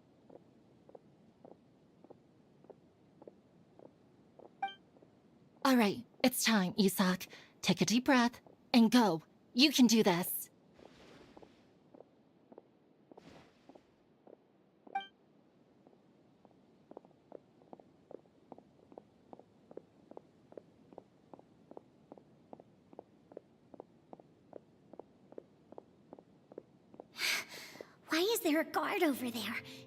All right, it's time, Isak. Take a deep breath and go. You can do this. Why is there a guard over there?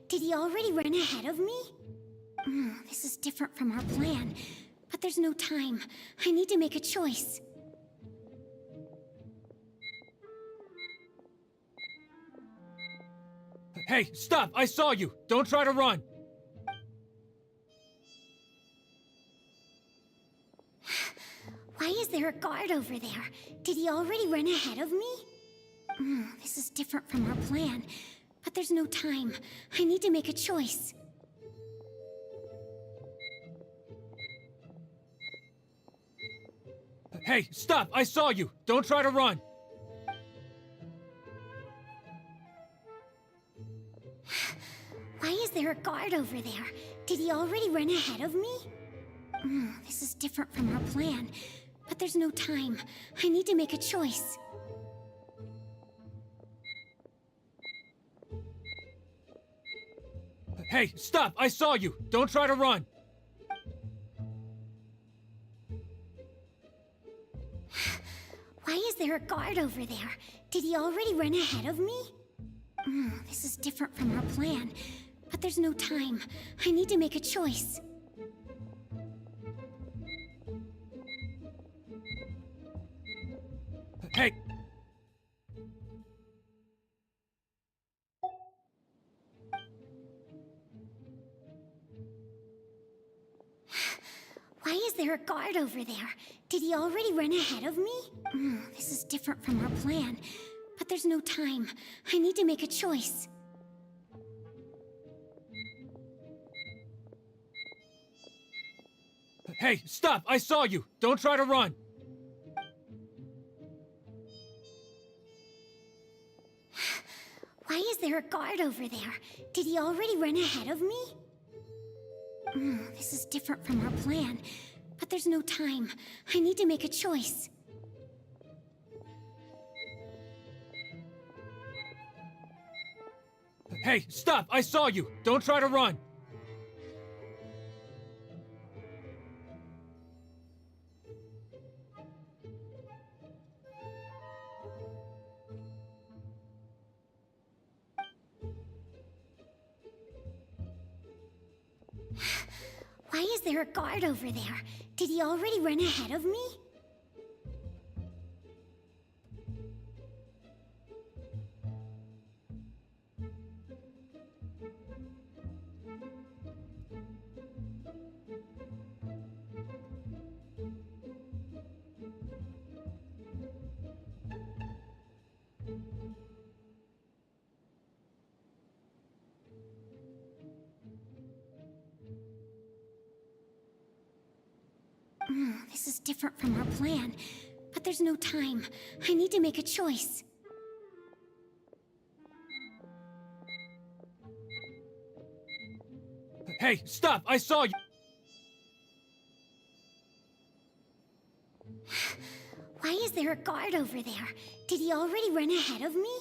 Did he already run ahead of me? This is different from our plan. But there's no time. I need to make a choice. Hey, stop! I saw you! Don't try to run! Why is there a guard over there? Did he already run ahead of me? This is different from our plan. But there's no time. I need to make a choice. Hey, stop! I saw you! Don't try to run! Why is there a guard over there? Did he already run ahead of me? This is different from our plan. But there's no time. I need to make a choice. Hey, stop! I saw you! Don't try to run! Why is there a guard over there? Did he already run ahead of me? This is different from our plan. But there's no time. I need to make a choice. Hey! is there a guard over there? Did he already run ahead of me? This is different from our plan. But there's no time. I need to make a choice. Hey, stop! I saw you! Don't try to run! Why is there a guard over there? Did he already run ahead of me? This is different from our plan. But there's no time. I need to make a choice. Hey, stop! I saw you! Don't try to run! Why is there a guard over there? Did he already run ahead of me? This is different from our plan. But there's no time. I need to make a choice. Hey, stop! I saw you! Why is there a guard over there? Did he already run ahead of me?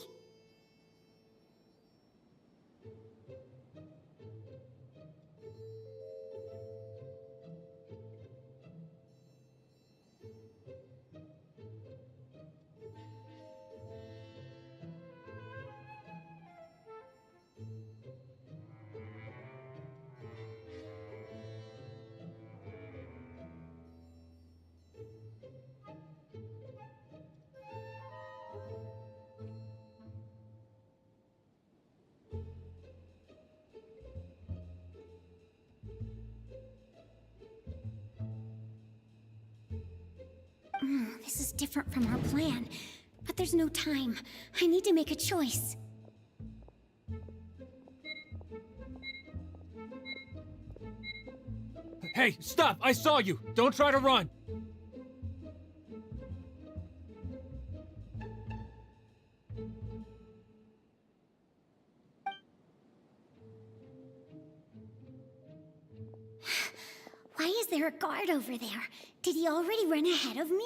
This is different from our plan. But there's no time. I need to make a choice. Hey, stop! I saw you! Don't try to run! Why is there a guard over there? Did he already run ahead of me?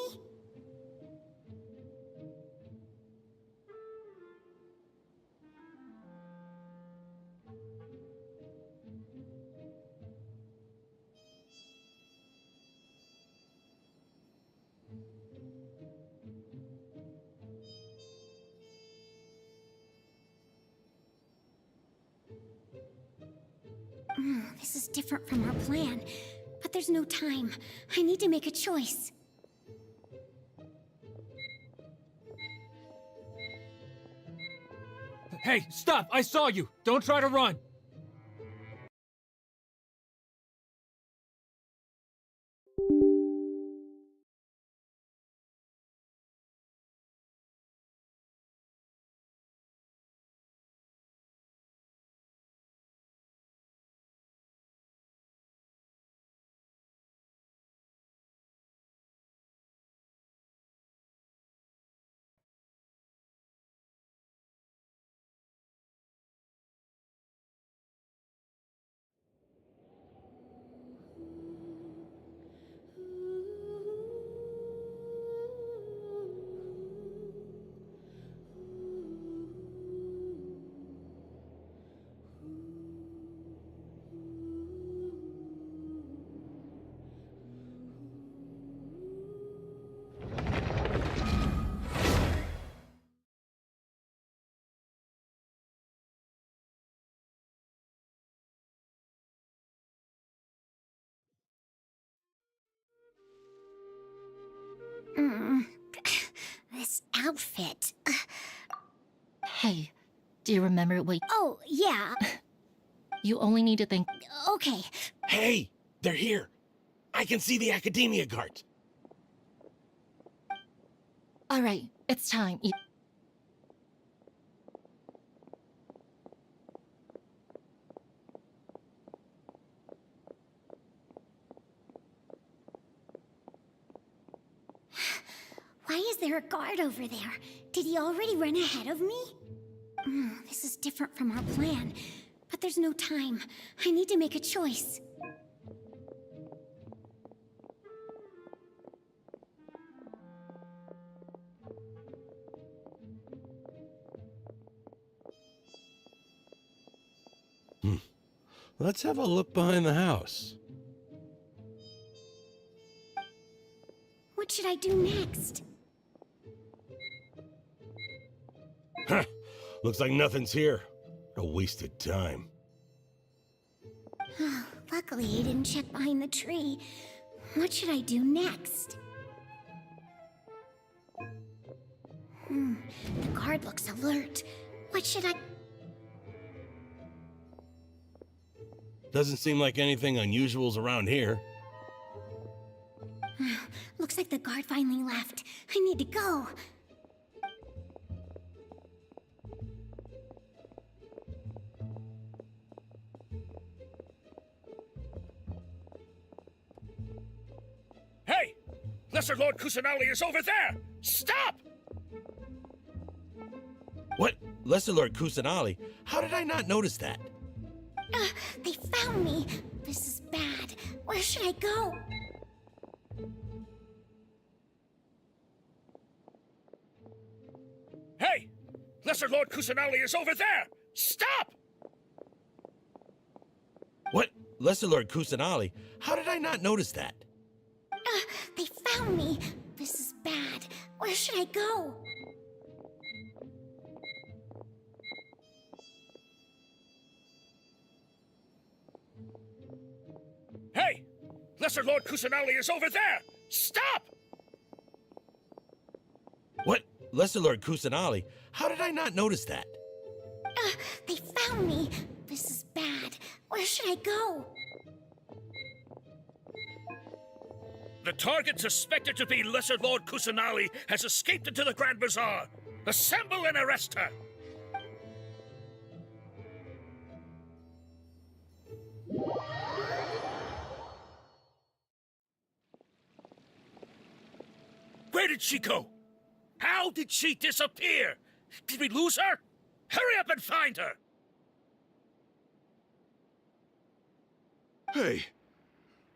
This is different from our plan. But there's no time. I need to make a choice. Hey, stop! I saw you! Don't try to run! This outfit. Hey, do you remember what... Oh, yeah. You only need to think... Okay. Hey, they're here. I can see the Academia guard. All right, it's time. Why is there a guard over there? Did he already run ahead of me? This is different from our plan. But there's no time. I need to make a choice. Let's have a look behind the house. What should I do next? Huh. Looks like nothing's here. A wasted time. Luckily, he didn't check behind the tree. What should I do next? The guard looks alert. What should I... Doesn't seem like anything unusual's around here. Looks like the guard finally left. I need to go. Hey! Lesser Lord Kusanali is over there! Stop! What? Lesser Lord Kusanali? How did I not notice that? They found me. This is bad. Where should I go? Hey! Lesser Lord Kusanali is over there! Stop! What? Lesser Lord Kusanali? How did I not notice that? They found me. This is bad. Where should I go? Hey! Lesser Lord Kusanali is over there! Stop! What? Lesser Lord Kusanali? How did I not notice that? They found me. This is bad. Where should I go? The target suspected to be Lesser Lord Kusanali has escaped into the Grand Bazaar. Assemble and arrest her! Where did she go? How did she disappear? Did we lose her? Hurry up and find her! Hey,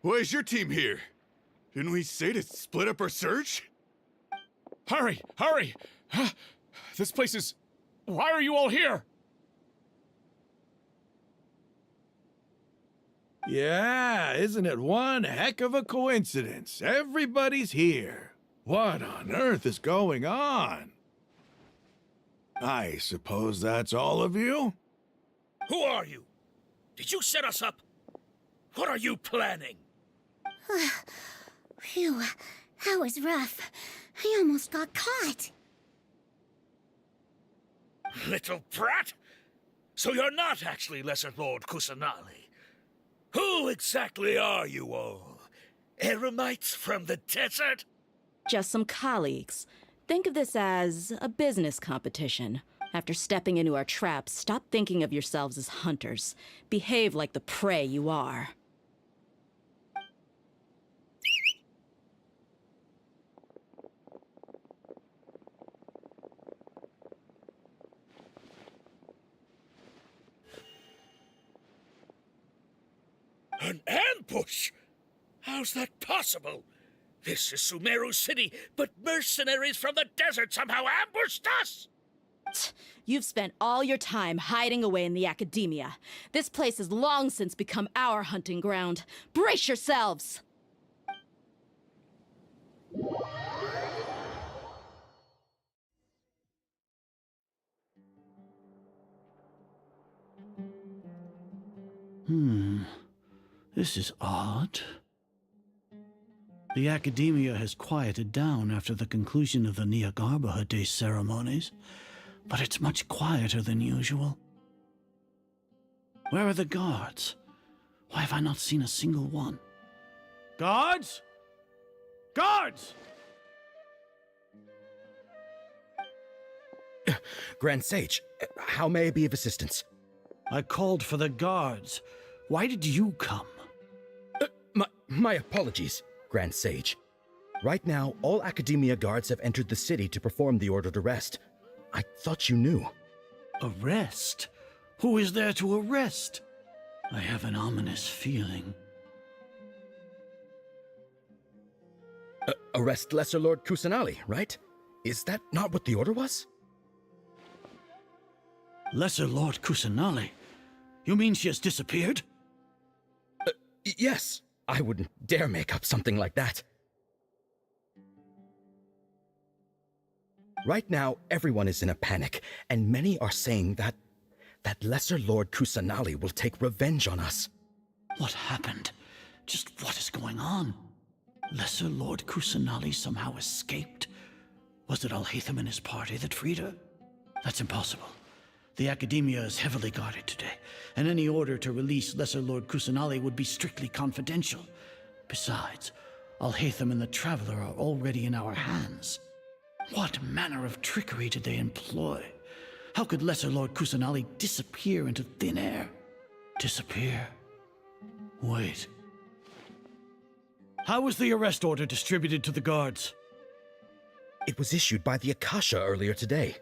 why is your team here? Didn't we say to split up our search? Hurry! Hurry! This place is... Why are you all here? Yeah, isn't it one heck of a coincidence? Everybody's here. What on earth is going on? I suppose that's all of you? Who are you? Did you set us up? What are you planning? Phew, that was rough. I almost got caught. Little brat! So you're not actually Lesser Lord Kusanali. Who exactly are you all? Eremites from the desert? Just some colleagues. Think of this as a business competition. After stepping into our traps, stop thinking of yourselves as hunters. Behave like the prey you are. An ambush? How's that possible? This is Sumeru City, but mercenaries from the desert somehow ambushed us! You've spent all your time hiding away in the academia. This place has long since become our hunting ground. Brace yourselves! This is odd. The academia has quieted down after the conclusion of the Nyagarbha Day ceremonies, but it's much quieter than usual. Where are the guards? Why have I not seen a single one? Guards? Guards! Grand Sage, how may I be of assistance? I called for the guards. Why did you come? My apologies, Grand Sage. Right now, all Academia guards have entered the city to perform the ordered arrest. I thought you knew. Arrest? Who is there to arrest? I have an ominous feeling. Arrest Lesser Lord Kusanali, right? Is that not what the order was? Lesser Lord Kusanali? You mean she has disappeared? Yes. I wouldn't dare make up something like that. Right now, everyone is in a panic, and many are saying that Lesser Lord Kusanali will take revenge on us. What happened? Just what is going on? Lesser Lord Kusanali somehow escaped? Was it Alhaitham and his party that freed her? That's impossible. The Academia is heavily guarded today, and any order to release Lesser Lord Kusanali would be strictly confidential. Besides, Alhaitham and the Traveler are already in our hands. What manner of trickery did they employ? How could Lesser Lord Kusanali disappear into thin air? Disappear? Wait. How was the arrest order distributed to the guards? It was issued by the Akasha earlier today.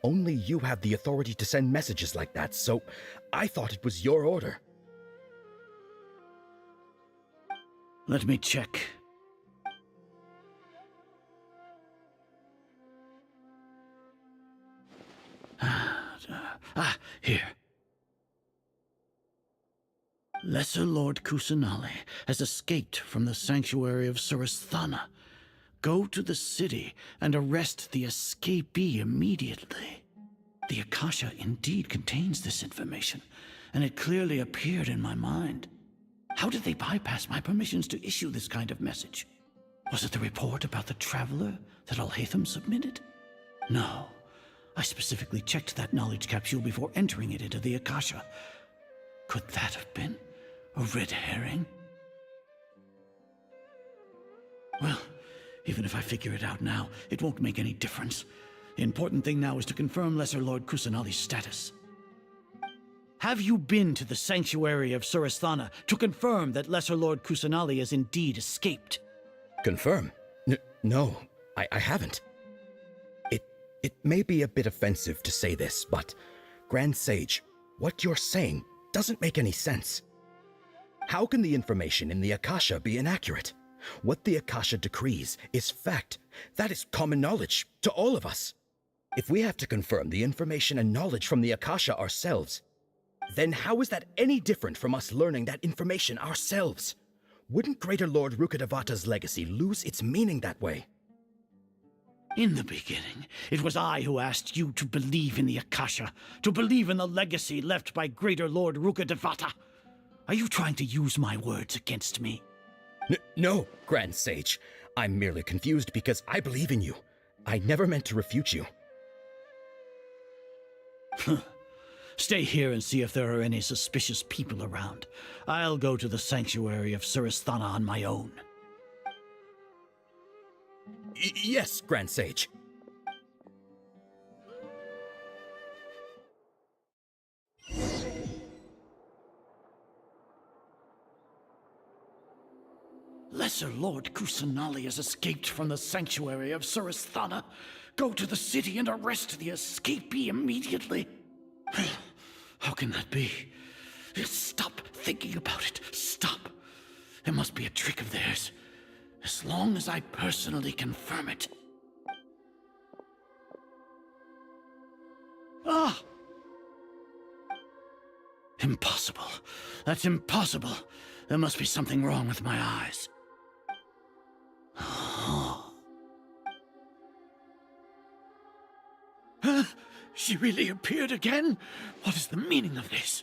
Only you have the authority to send messages like that, so I thought it was your order. Let me check. Here. Lesser Lord Kusanali has escaped from the sanctuary of Surasthana. Go to the city and arrest the escapee immediately. The Akasha indeed contains this information, and it clearly appeared in my mind. How did they bypass my permissions to issue this kind of message? Was it the report about the Traveler that Alhaitham submitted? No. I specifically checked that knowledge capsule before entering it into the Akasha. Could that have been a red herring? Well, even if I figure it out now, it won't make any difference. The important thing now is to confirm Lesser Lord Kusanali's status. Have you been to the sanctuary of Surasthana to confirm that Lesser Lord Kusanali has indeed escaped? Confirm? No, I haven't. It may be a bit offensive to say this, but Grand Sage, what you're saying doesn't make any sense. How can the information in the Akasha be inaccurate? What the Akasha decrees is fact. That is common knowledge to all of us. If we have to confirm the information and knowledge from the Akasha ourselves, then how is that any different from us learning that information ourselves? Wouldn't Greater Lord Rukkhadevata's legacy lose its meaning that way? In the beginning, it was I who asked you to believe in the Akasha, to believe in the legacy left by Greater Lord Rukkhadevata. Are you trying to use my words against me? No, Grand Sage. I'm merely confused because I believe in you. I never meant to refute you. Stay here and see if there are any suspicious people around. I'll go to the sanctuary of Surasthana on my own. Yes, Grand Sage. Lesser Lord Kusanali has escaped from the sanctuary of Surasthana. Go to the city and arrest the escapee immediately. How can that be? Stop thinking about it. Stop. It must be a trick of theirs. As long as I personally confirm it. Ah! Impossible. That's impossible. There must be something wrong with my eyes. She really appeared again? What is the meaning of this?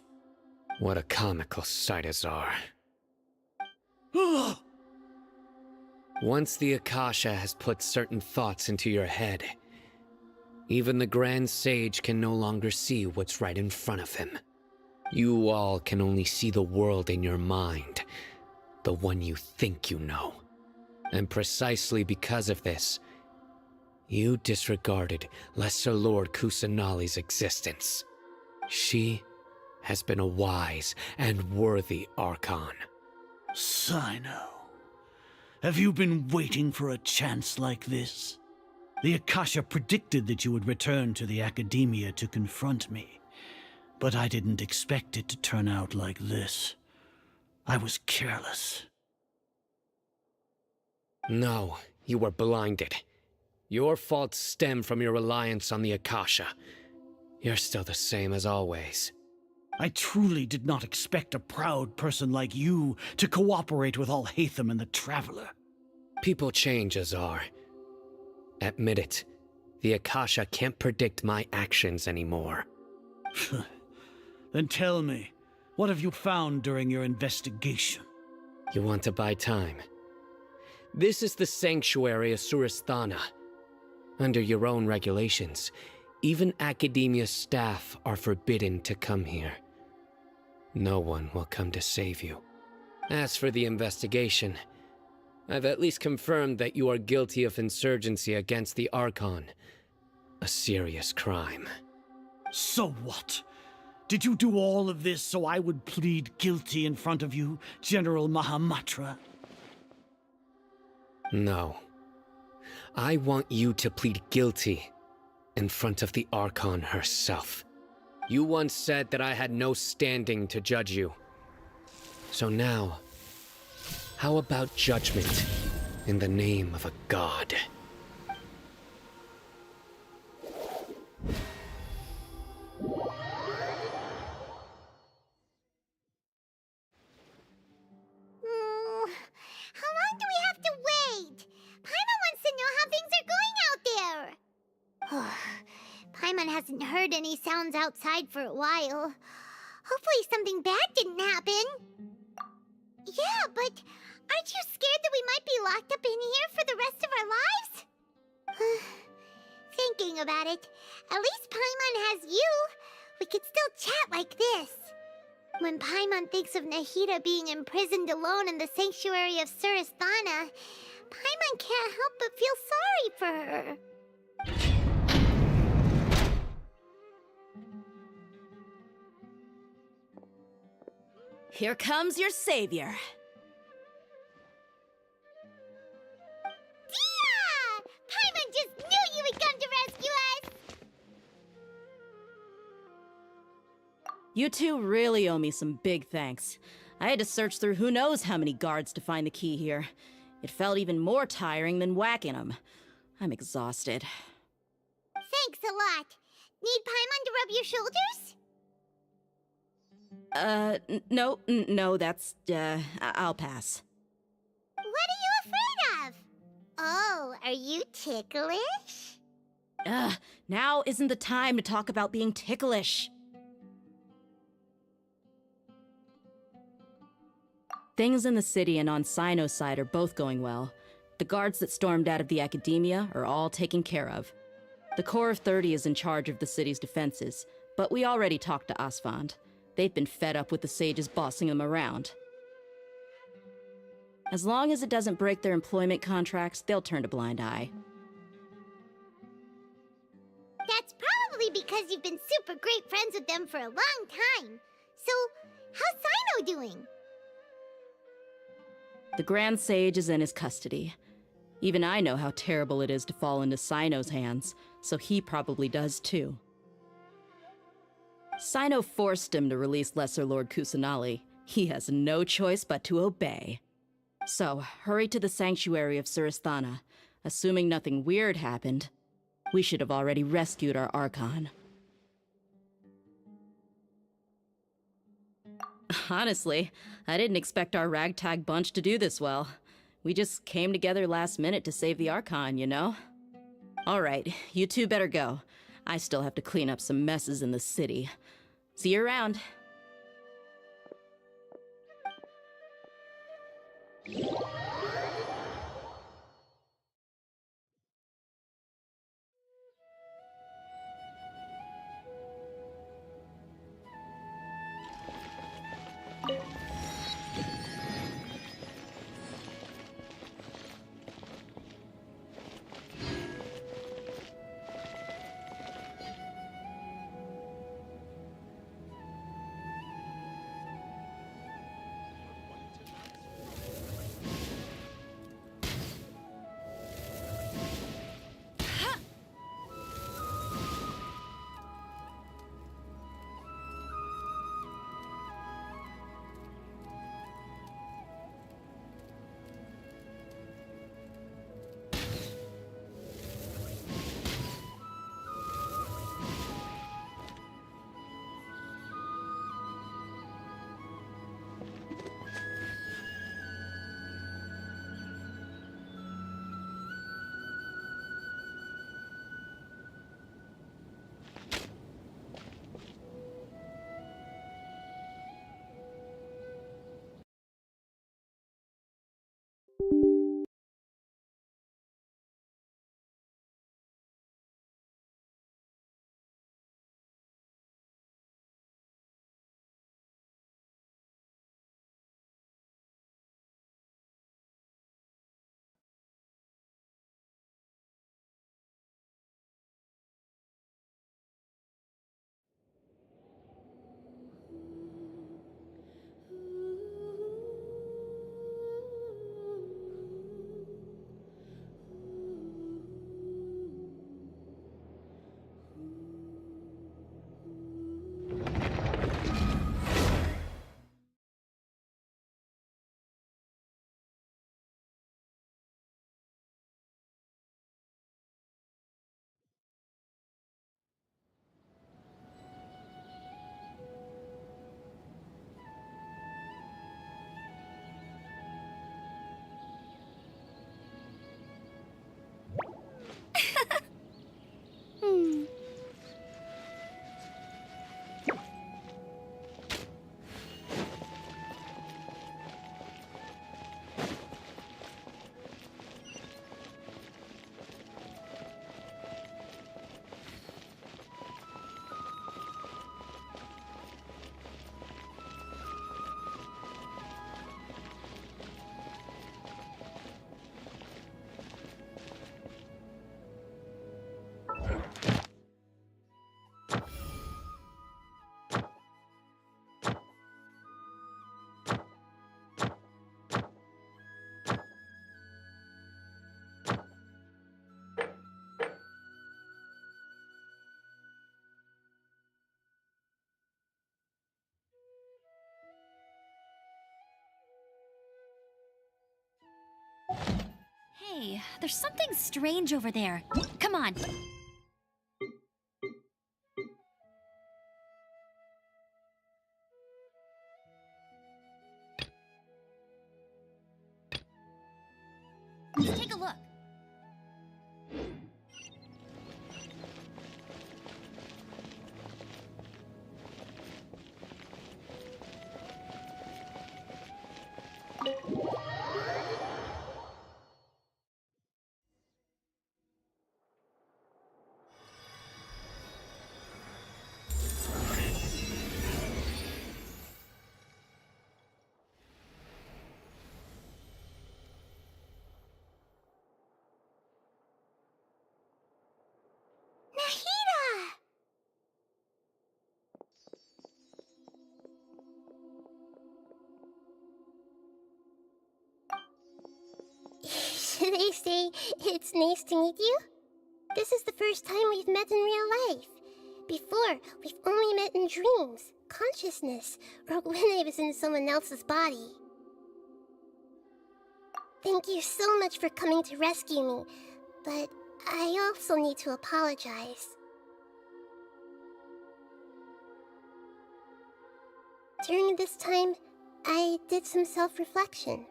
What a comical sight as are. Once the Akasha has put certain thoughts into your head, even the Grand Sage can no longer see what's right in front of him. You all can only see the world in your mind, the one you think you know. And precisely because of this, you disregarded Lesser Lord Kusanali's existence. She has been a wise and worthy Archon. Sino, have you been waiting for a chance like this? The Akasha predicted that you would return to the Academia to confront me, but I didn't expect it to turn out like this. I was careless. No, you were blinded. Your faults stem from your reliance on the Akasha. You're still the same as always. I truly did not expect a proud person like you to cooperate with Alhaitham and the Traveler. People change, Azar. Admit it. The Akasha can't predict my actions anymore. Then tell me, what have you found during your investigation? You want to buy time? This is the sanctuary of Surasthana. Under your own regulations, even Academia staff are forbidden to come here. No one will come to save you. As for the investigation, I've at least confirmed that you are guilty of insurgency against the Archon. A serious crime. So what? Did you do all of this so I would plead guilty in front of you, General Mahamatra? No. I want you to plead guilty in front of the Archon herself. You once said that I had no standing to judge you. So now, how about judgment in the name of a god? How long do we have to wait? Paimon wants to know how things are going out there. Paimon hasn't heard any sounds outside for a while. Hopefully something bad didn't happen. Yeah, but aren't you scared that we might be locked up in here for the rest of our lives? Thinking about it, at least Paimon has you. We could still chat like this. When Paimon thinks of Nahida being imprisoned alone in the sanctuary of Surasthana, Paimon can't help but feel sorry for her. Here comes your savior. Dia! Paimon just knew you would come to rescue us! You two really owe me some big thanks. I had to search through who knows how many guards to find the key here. It felt even more tiring than whacking them. I'm exhausted. Thanks a lot. Need Paimon to rub your shoulders? No, that's, I'll pass. What are you afraid of? Oh, are you ticklish? Now isn't the time to talk about being ticklish. Things in the city and on Sino's side are both going well. The guards that stormed out of the Academia are all taken care of. The Corps of 30 is in charge of the city's defenses, but we already talked to Asfand. They've been fed up with the sages bossing them around. As long as it doesn't break their employment contracts, they'll turn a blind eye. That's probably because you've been super great friends with them for a long time. So, how's Sino doing? The Grand Sage is in his custody. Even I know how terrible it is to fall into Sino's hands, so he probably does too. Sino forced him to release Lesser Lord Kusanali. He has no choice but to obey. So, hurry to the sanctuary of Surasthana. Assuming nothing weird happened, we should have already rescued our Archon. Honestly, I didn't expect our ragtag bunch to do this well. We just came together last minute to save the Archon, you know? Alright, you two better go. I still have to clean up some messes in the city. See you around. Hey, there's something strange over there. Come on. Let's take a look. Nahida! Should I say it's nice to meet you? This is the first time we've met in real life. Before, we've only met in dreams, consciousness, or when I was in someone else's body. Thank you so much for coming to rescue me, but I also need to apologize. During this time, I did some self-reflection.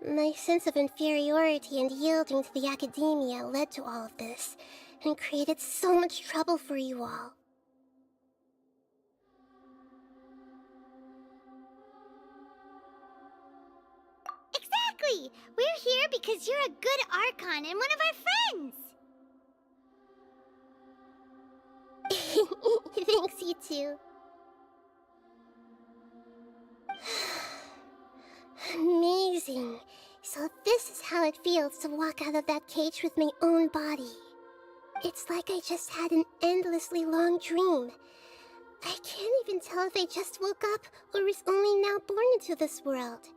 My sense of inferiority and yielding to the academia led to all of this, and created so much trouble for you all. Exactly! We're here because you're a good Archon and one of our friends! Thanks, you too. Amazing. So this is how it feels to walk out of that cage with my own body. It's like I just had an endlessly long dream. I can't even tell if I just woke up or was only now born into this world.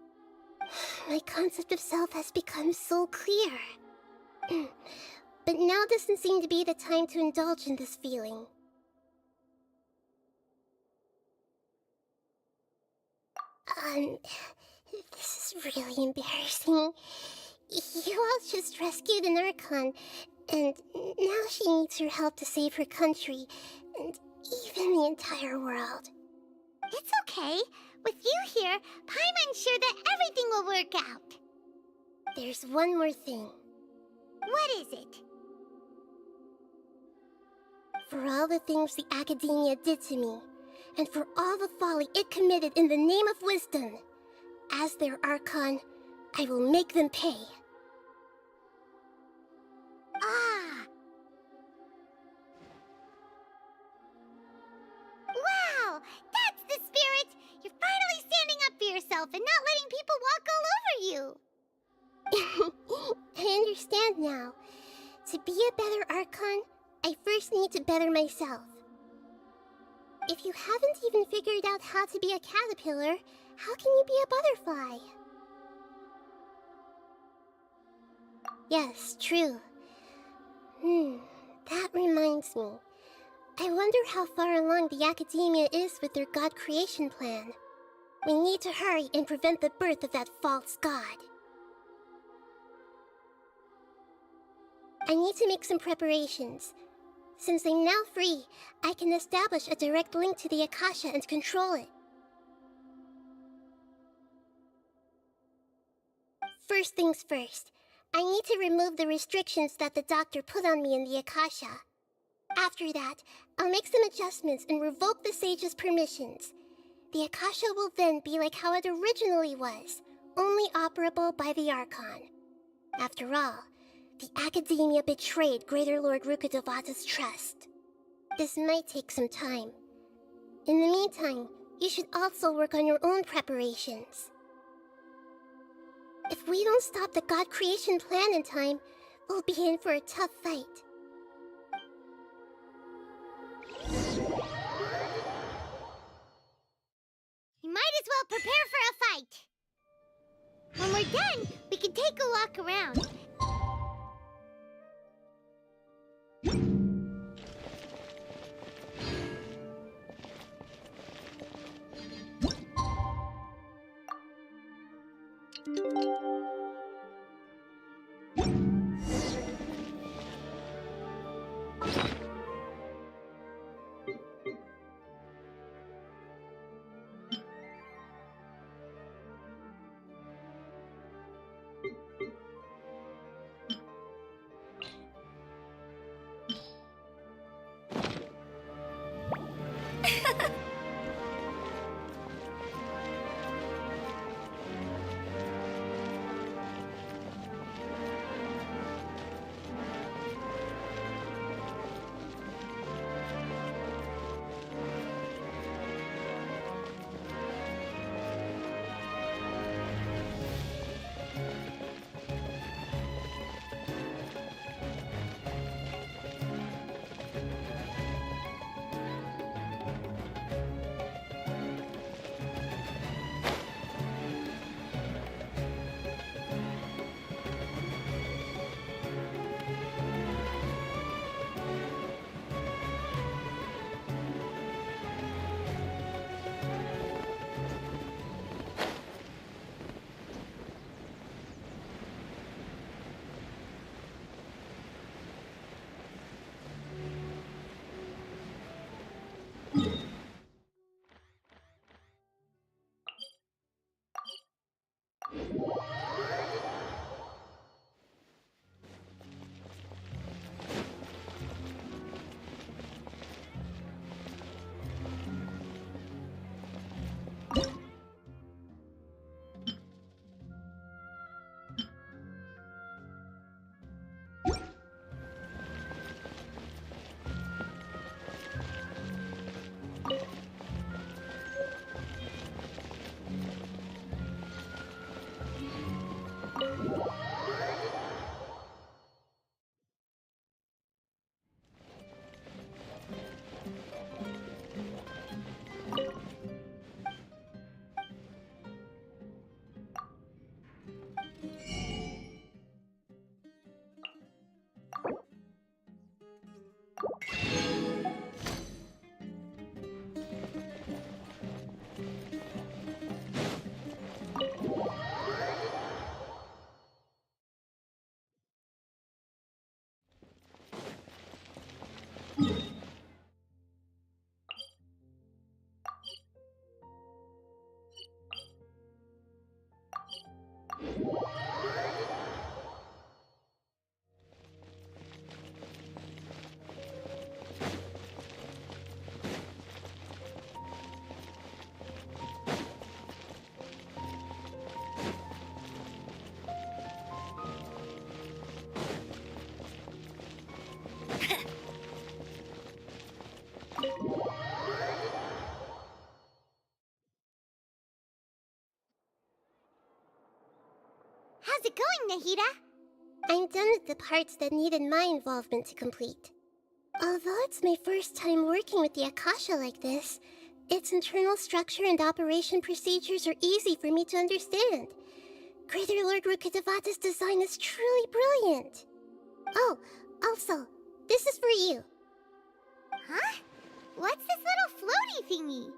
My concept of self has become so clear. But now doesn't seem to be the time to indulge in this feeling. This is really embarrassing. You all just rescued an Archon, and now she needs your help to save her country, and even the entire world. It's okay. With you here, Paimon's sure that everything will work out. There's one more thing. What is it? For all the things the Academia did to me, and for all the folly it committed in the name of wisdom, as their Archon, I will make them pay. Ah! Wow! That's the spirit! You're finally standing up for yourself and not letting people walk all over you! I understand now. To be a better Archon, I first need to better myself. If you haven't even figured out how to be a caterpillar, how can you be a butterfly? Yes, true. That reminds me. I wonder how far along the Academia is with their god creation plan. We need to hurry and prevent the birth of that false god. I need to make some preparations. Since I'm now free, I can establish a direct link to the Akasha and control it. First things first, I need to remove the restrictions that the doctor put on me in the Akasha. After that, I'll make some adjustments and revoke the sage's permissions. The Akasha will then be like how it originally was, only operable by the Archon. After all, the Academia betrayed Greater Lord Rukkhadevata's trust. This might take some time. In the meantime, you should also work on your own preparations. If we don't stop the god creation plan in time, we'll be in for a tough fight. You might as well prepare for a fight. When we're done, we can take a walk around. How's it going, Nahida? I'm done with the parts that needed my involvement to complete. Although it's my first time working with the Akasha like this, its internal structure and operation procedures are easy for me to understand. Greater Lord Rukkhadevata's design is truly brilliant. Oh, also, this is for you. Huh? What's this little floaty thingy?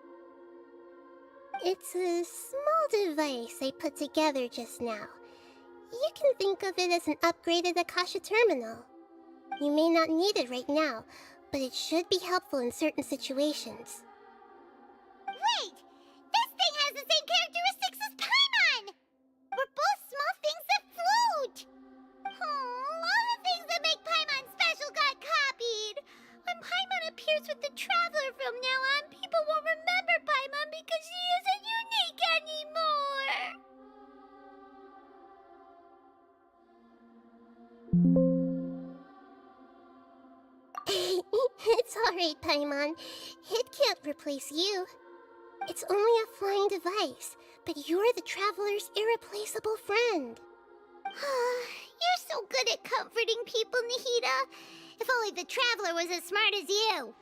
It's a small device I put together just now. You can think of it as an upgraded Akasha terminal. You may not need it right now, but it should be helpful in certain situations. Wait! This thing has the same characteristics as Paimon! We're both small things that float! Oh, all the things that make Paimon special got copied! When Paimon appears with the Traveler from now on, people won't remember Paimon because she isn't unique anymore! It's alright, Paimon. It can't replace you. It's only a flying device, but you're the Traveler's irreplaceable friend. You're so good at comforting people, Nahida. If only the Traveler was as smart as you.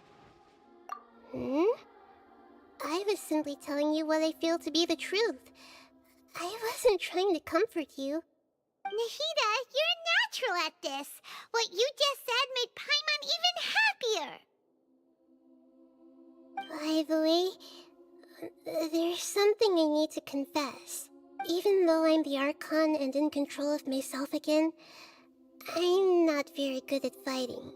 I was simply telling you what I feel to be the truth. I wasn't trying to comfort you. Nahida, you're natural at this. What you just said made Paimon even happier. By the way, there's something I need to confess. Even though I'm the Archon and in control of myself again, I'm not very good at fighting.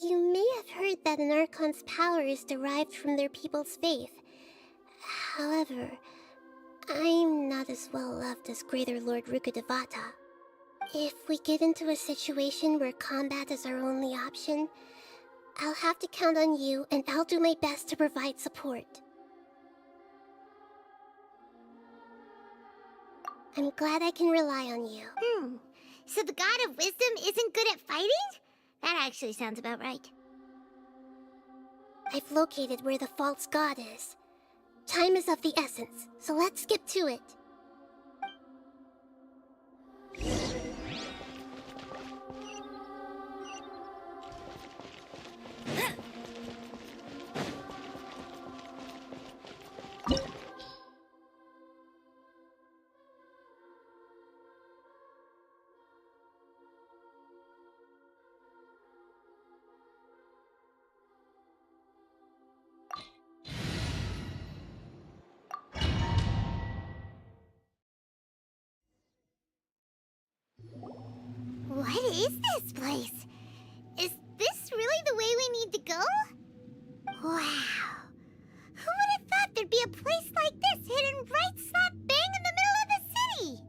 You may have heard that an Archon's power is derived from their people's faith. However, I'm not as well loved as Greater Lord Rukkhadevata. If we get into a situation where combat is our only option, I'll have to count on you, and I'll do my best to provide support. I'm glad I can rely on you. So the God of Wisdom isn't good at fighting? That actually sounds about right. I've located where the false god is. Time is of the essence, so let's skip to it. What is this place? Is this really the way we need to go? Wow. Who would have thought there'd be a place like this hidden right slap bang in the middle of the city?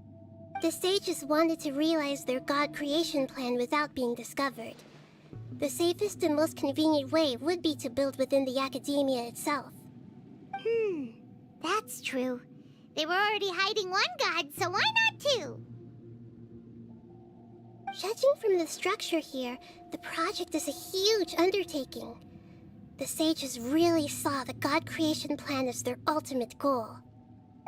The sages wanted to realize their god creation plan without being discovered. The safest and most convenient way would be to build within the academia itself. That's true. They were already hiding one god, so why not two? Judging from the structure here, the project is a huge undertaking. The sages really saw the god creation plan as their ultimate goal.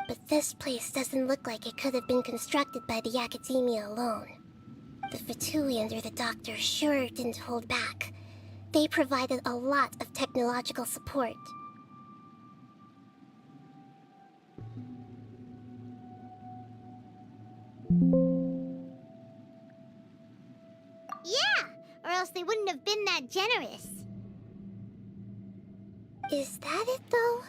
But this place doesn't look like it could have been constructed by the academia alone. The Fatui under the Doctor sure didn't hold back. They provided a lot of technological support. Yeah, or else they wouldn't have been that generous. Is that it, though?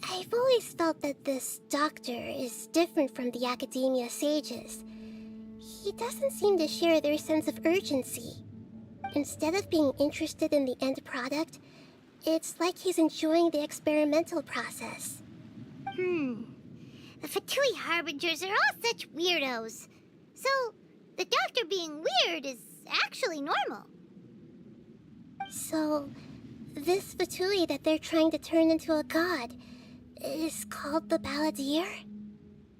I've always felt that this doctor is different from the academia sages. He doesn't seem to share their sense of urgency. Instead of being interested in the end product, it's like he's enjoying the experimental process. The Fatui Harbingers are all such weirdos. So, the doctor being weird is actually normal. So, this Fatui that they're trying to turn into a god is called the Balladeer?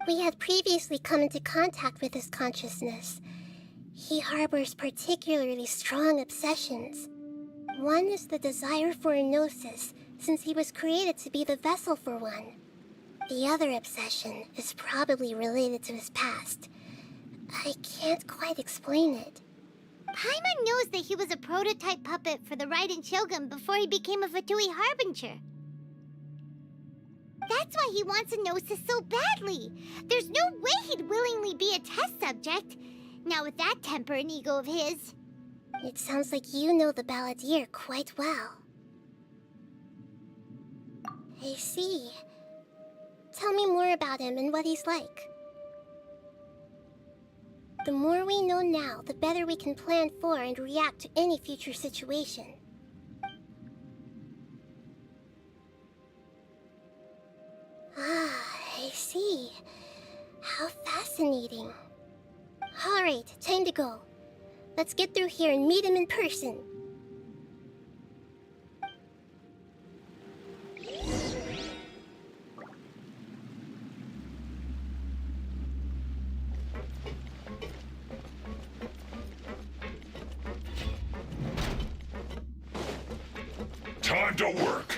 We had previously come into contact with his consciousness. He harbors particularly strong obsessions. One is the desire for a gnosis, since he was created to be the vessel for one. The other obsession is probably related to his past. I can't quite explain it. Paimon knows that he was a prototype puppet for the Raiden Shogun before he became a Fatui Harbinger. That's why he wants a Gnosis so badly. There's no way he'd willingly be a test subject. Not with that temper and ego of his. It sounds like you know the Balladeer quite well. I see. Tell me more about him and what he's like. The more we know now, the better we can plan for and react to any future situation. Ah, I see. How fascinating. Alright, time to go. Let's get through here and meet him in person. Time to work!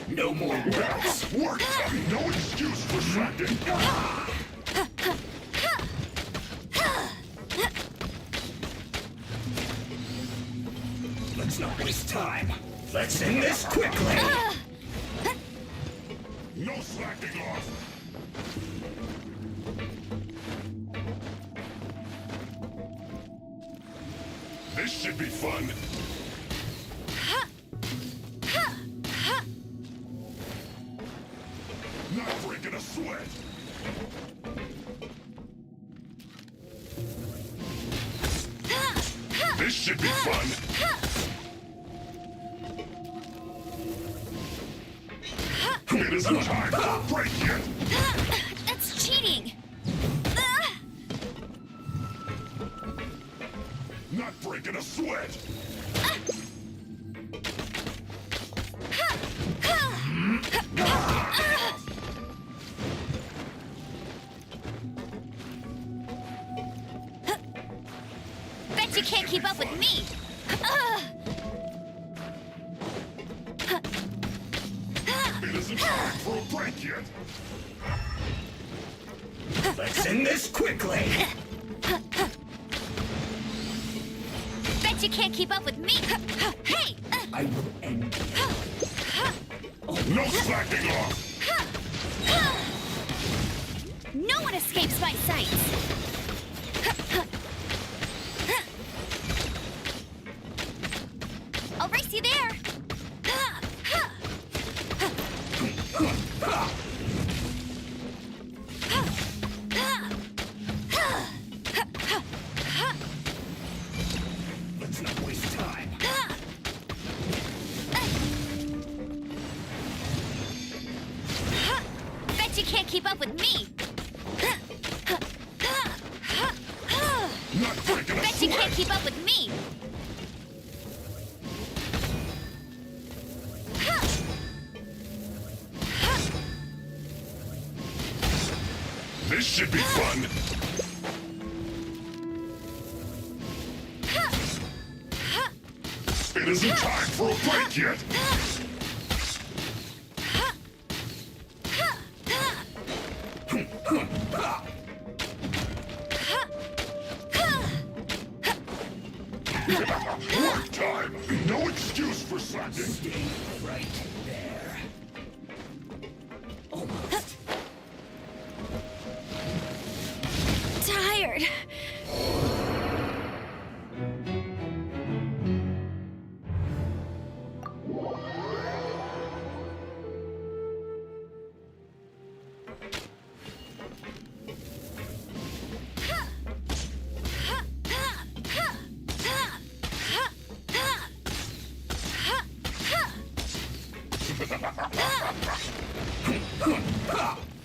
No more works! Work time! No excuse for slacking! Let's not waste time. Let's end this quickly. No slacking off! This should be fun. Not breaking a sweat. This should be fun. It isn't time for a break yet. That's cheating. Not breaking a sweat. Bet you can't keep up with me. It isn't time for a break yet. Let's end this quickly. Bet you can't keep up with me. Hey! I will end No slacking off. No one escapes my sights. I'll race you there. Let's not waste time. Bet you can't keep up with me. Not breaking a Bet you sweat. can't keep up with me. This should be fun. It isn't time for a break yet. Work time. No excuse for slacking. Stay right there. Almost. Tired.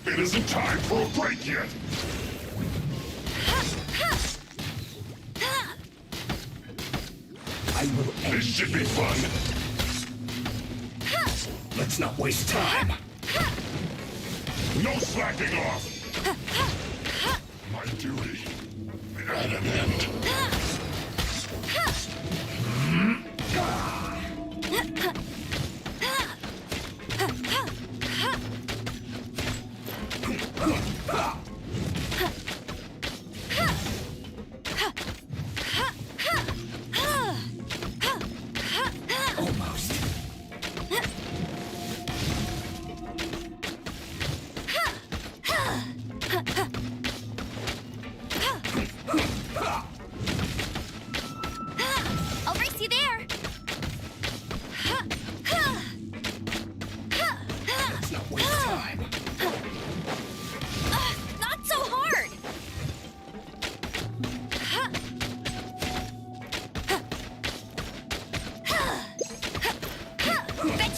It isn't time for a break yet. I will end This should be fun. Let's not waste time. No slacking off. My duty at an end.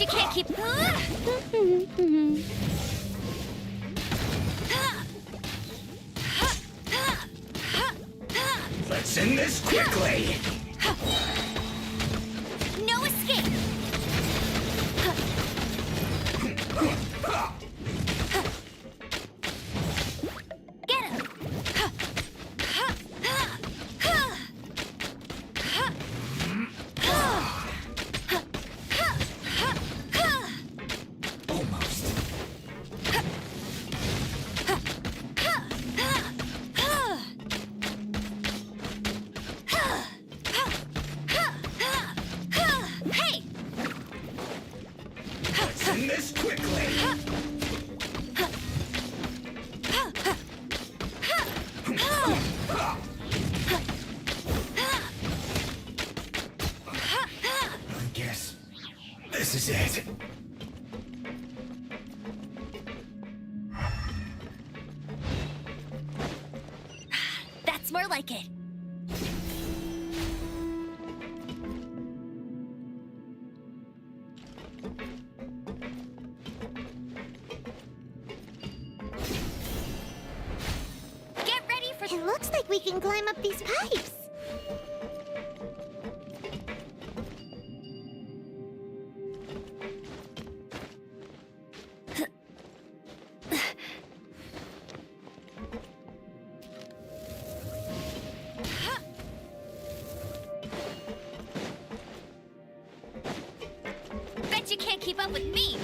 you can't keep. Let's end this quickly! No escape! Get him! Hey! Let's end this quickly! I guess this is it. That's more like it. Get ready for. It looks like we can climb up these pipes. Bet you can't keep up with me.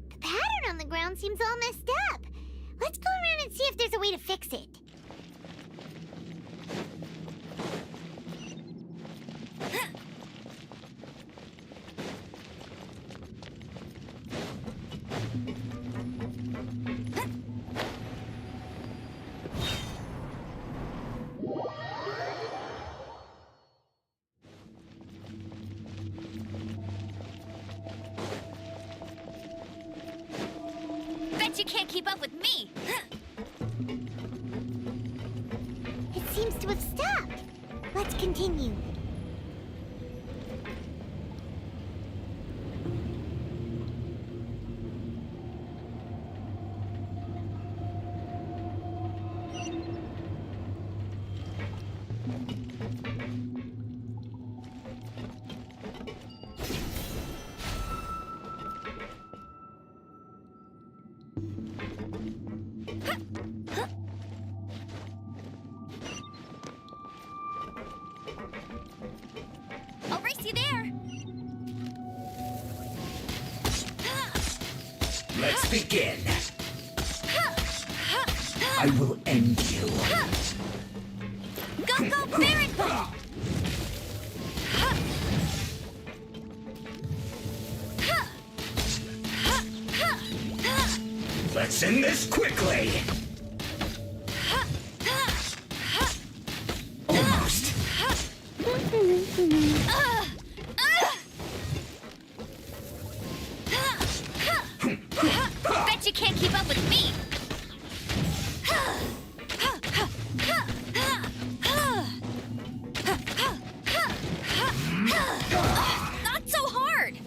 The pattern on the ground seems all messed up. Let's go around and see if there's a way to fix it. Bet you can't keep up with me. It seems to have stopped. Let's continue. I'll race you there. Let's begin. I will end you. Go, go, Baron! Let's end this quickly. Almost. Bet you can't keep up with me. Not so hard.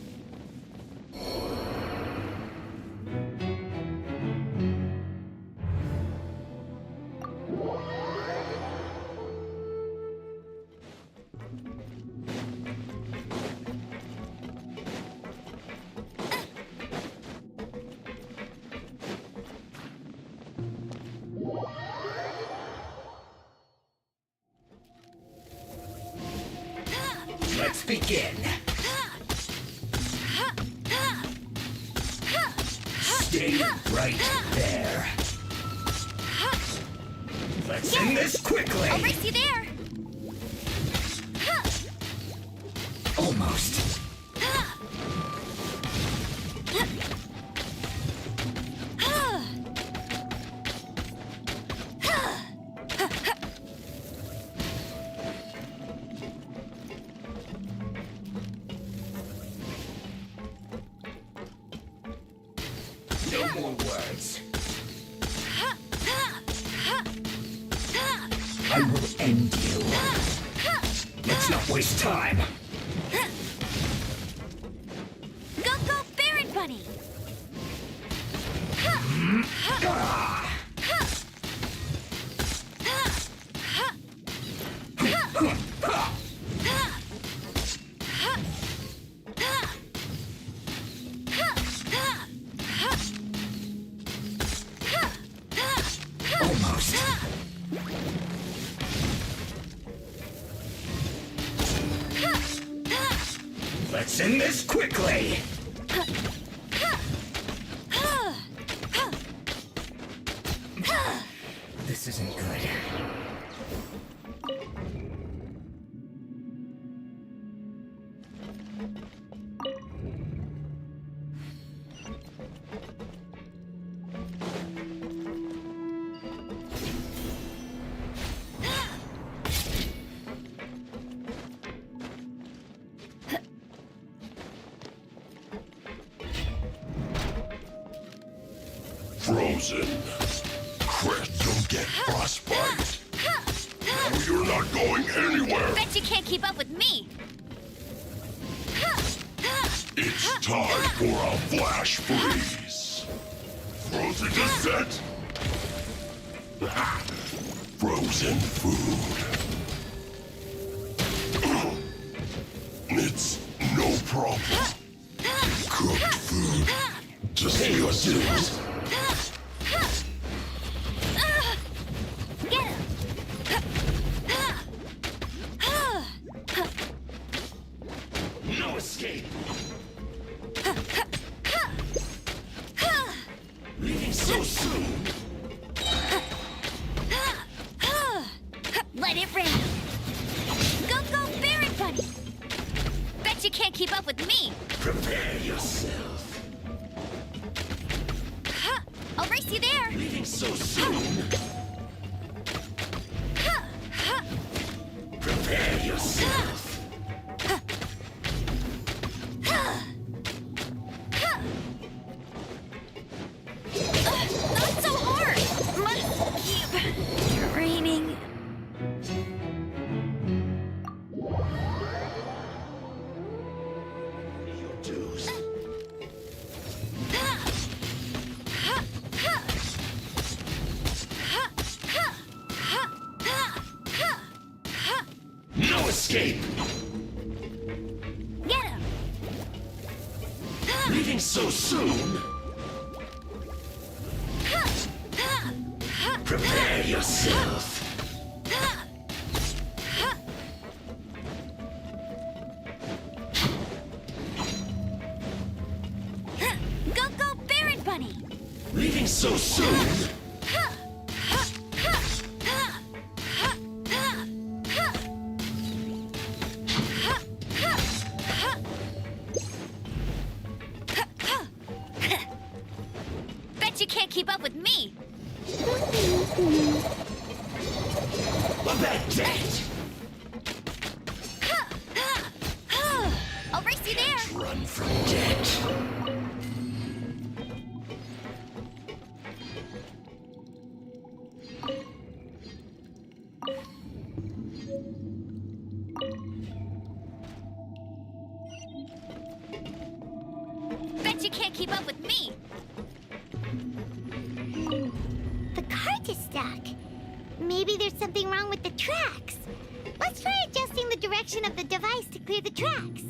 Let's begin. Stay right there. Let's end this quickly. I'll race you there. Almost. No more words. I will end you. Let's not waste time. Go, go, Baron Bunny! Almost. Let's end this quickly. This isn't good. Frozen. Crit, don't get frostbite. No, you're not going anywhere. Bet you can't keep up with me! It's time for a flash freeze. Frozen descent. Frozen food. It's no problem. Cooked food. Just pay your dues. No escape. Leaving so soon. Let it rain! Go, go, Baron Bunny! Bet you can't keep up with me! Prepare yourself. I'll race you there! Leaving so soon. Prepare yourself. Not so hard! Must keep training. Your dues. No escape. Get him! Leaving so soon. Prepare yourself. Go, go, Baron Bunny! Leaving so soon. Bet you can't keep up with me! A bad date. I'll race you there! Run from debt. Bet you can't keep up with me! The cart is stuck. Maybe there's something wrong with the tracks. Let's try adjusting the direction of the device to clear the tracks.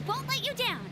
won't let you down.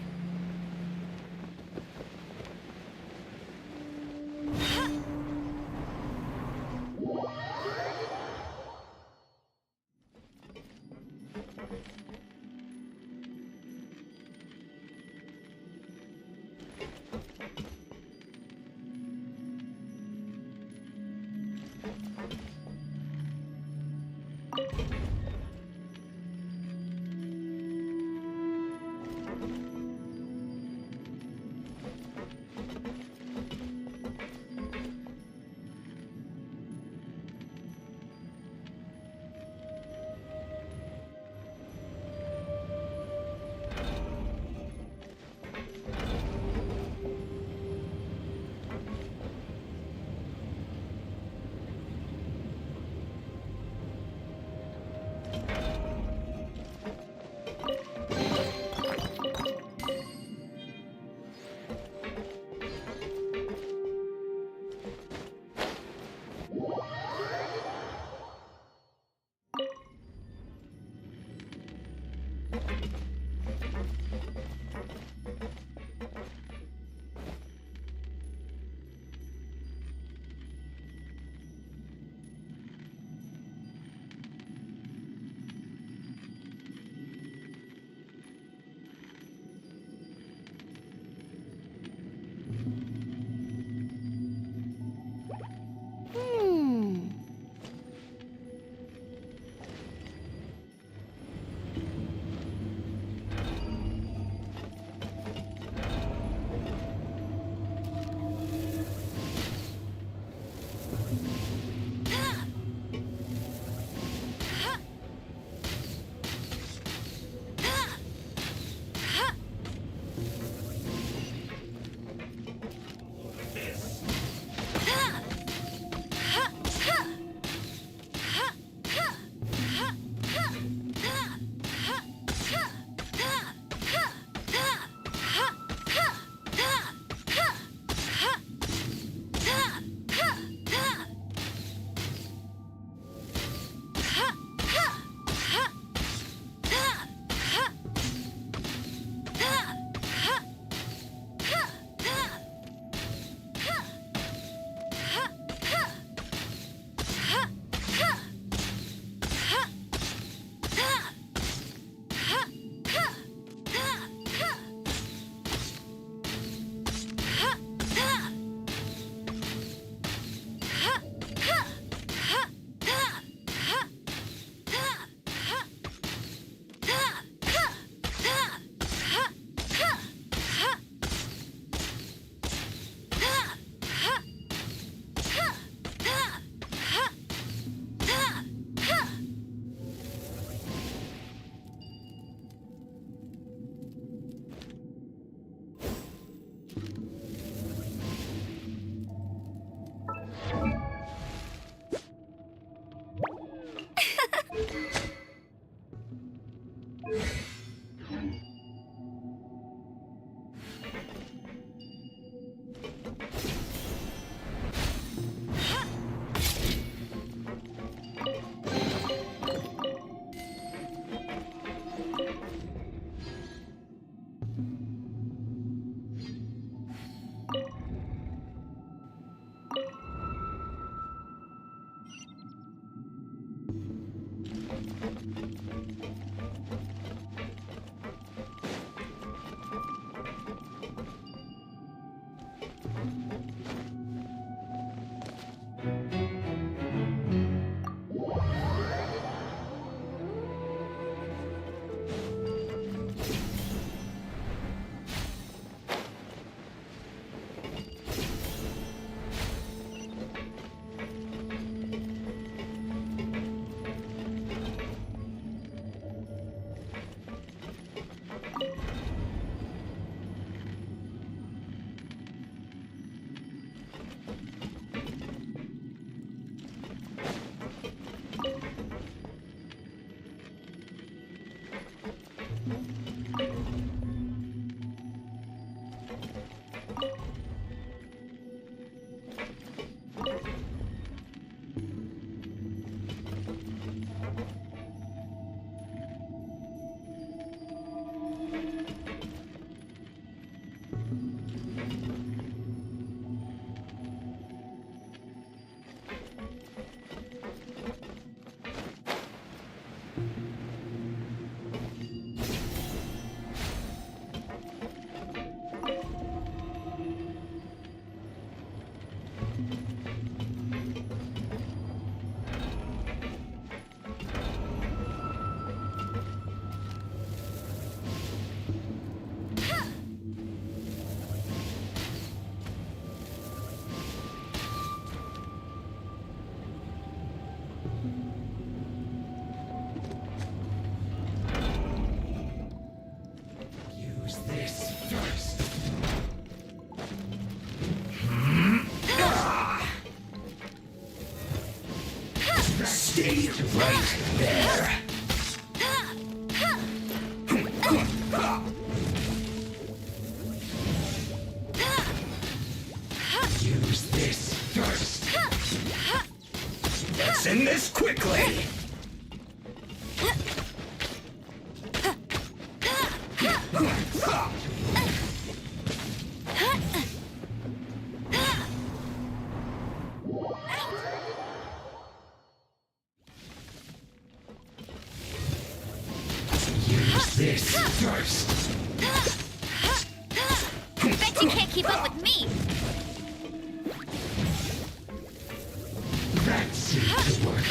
Stay right there. Use this first. Let's end this quickly. Use this first. Bet you can't keep up with me. That seems to work.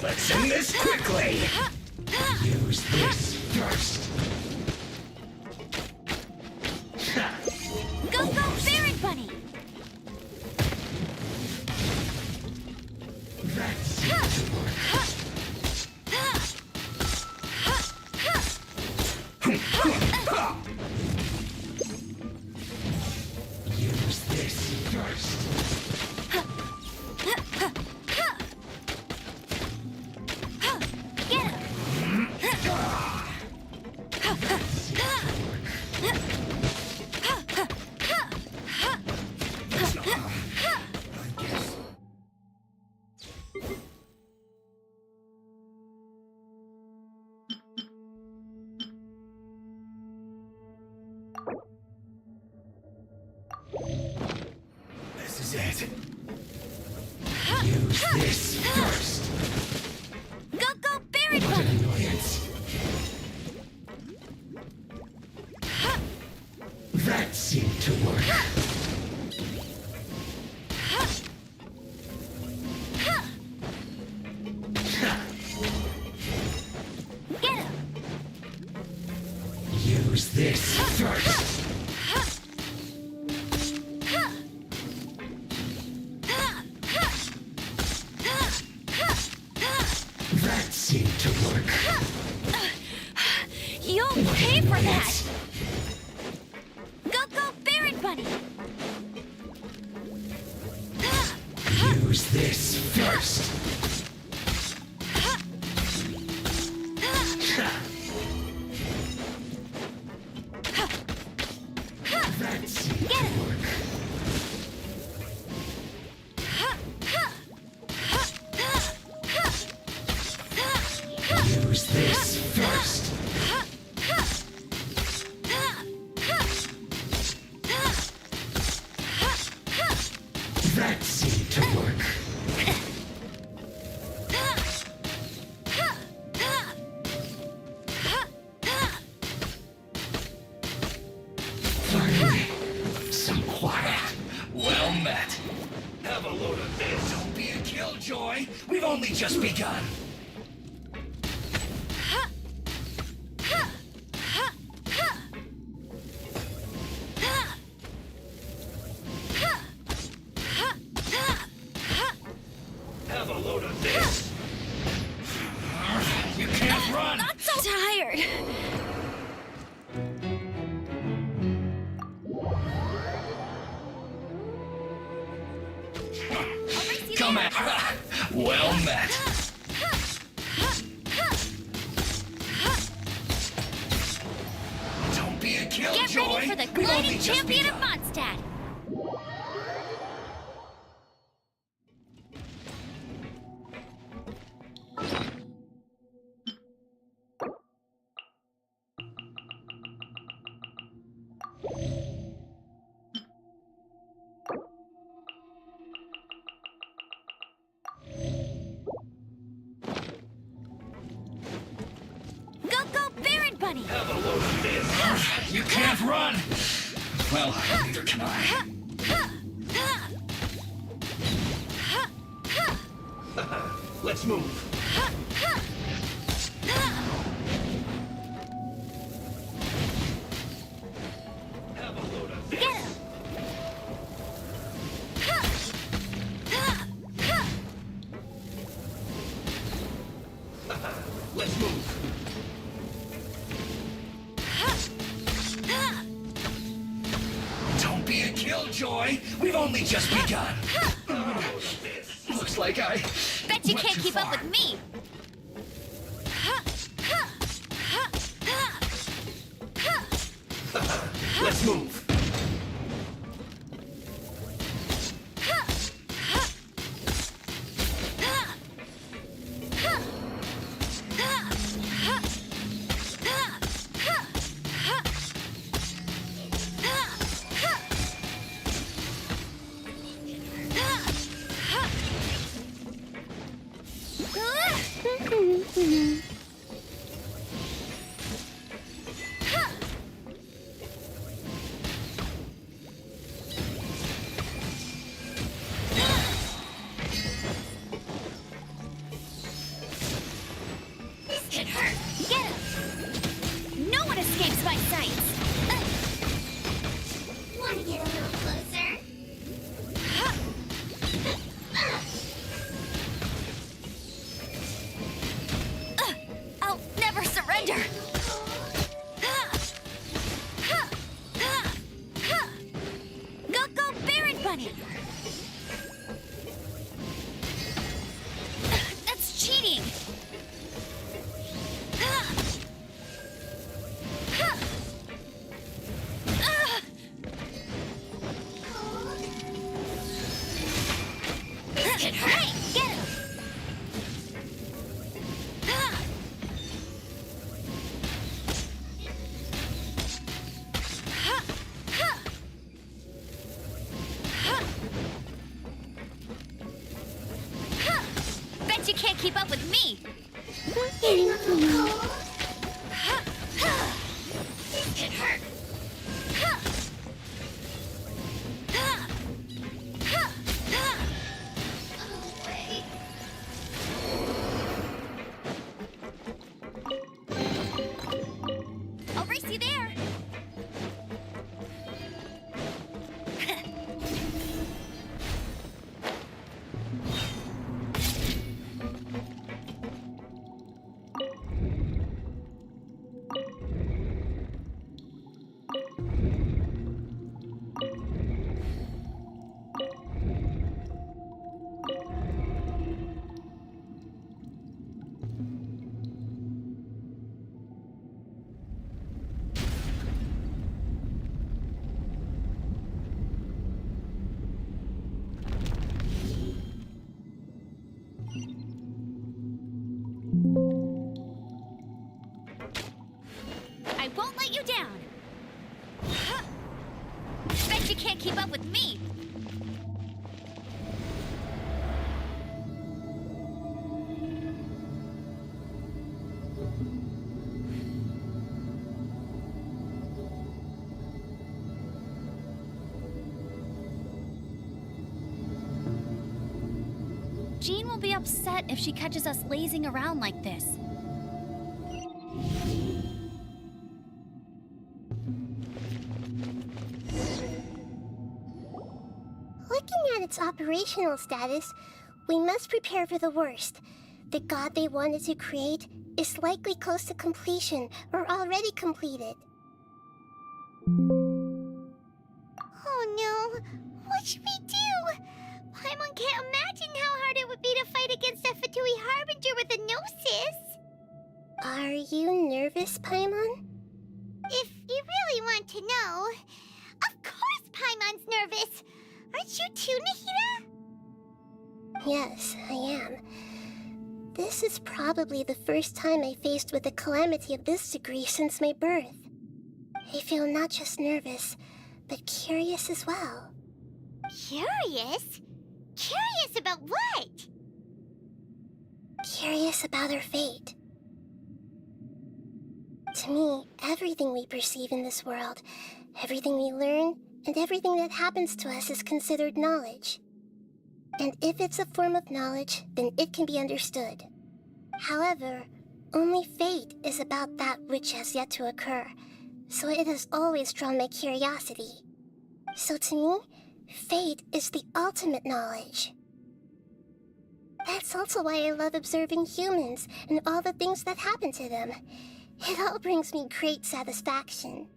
Let's end this quickly. Use this first. Go, go, Baron Bunny! That seems to work. Use this first. Get him! This is it. Use this first. Go, go, Baron What Bunny! an annoyance. That seemed to work. Get him! Use this first. That seemed to work. You'll pay for that! Go, go, Baron Bunny! Use this first. That seemed to work. Use this first. That seemed to work. Finally, some quiet. Well met. Have a load of this. Don't be a killjoy. We've only just begun. Have a load of this. You can't run. Not so tired! Come at. Well met. Don't be a killjoy. Get ready for the We've only gliding just champion of begun. Mondstadt! Go, go, Baron Bunny! Have a load of this. You can't run. Well, neither can I. Let's move. Have a load of this. Get him! Let's move. Don't Don't be a killjoy. We've only just begun. Looks like I Bet you went can't too keep far. up with me. Let's move. This can hurt. Get him. No one escapes my sights. Want to get a little closer? I'll never surrender. Go, Baron Bunny. That's cheating. This can hurt. Hey, get him. Bet you can't keep up with me. Getting a little cold. This can hurt. I'll race you there. I won't let you down. Bet you can't keep up with me. Jean will be upset if she catches us lazing around like this. Looking at its operational status, we must prepare for the worst. The god they wanted to create is likely close to completion or already completed. Oh no! What should we do? Paimon can't imagine how hard it would be to fight against a Fatui Harbinger with a Gnosis. Are you nervous, Paimon? If you really want to know, of course Paimon's nervous! Aren't you too, Nahida? Yes, I am. This is probably the first time I faced with a calamity of this degree since my birth. I feel not just nervous, but curious as well. Curious? Curious about what? Curious about our fate. To me, everything we perceive in this world, everything we learn, and everything that happens to us is considered knowledge. And if it's a form of knowledge, then it can be understood. However, only fate is about that which has yet to occur, so it has always drawn my curiosity. So to me, fate is the ultimate knowledge. That's also why I love observing humans and all the things that happen to them. It all brings me great satisfaction.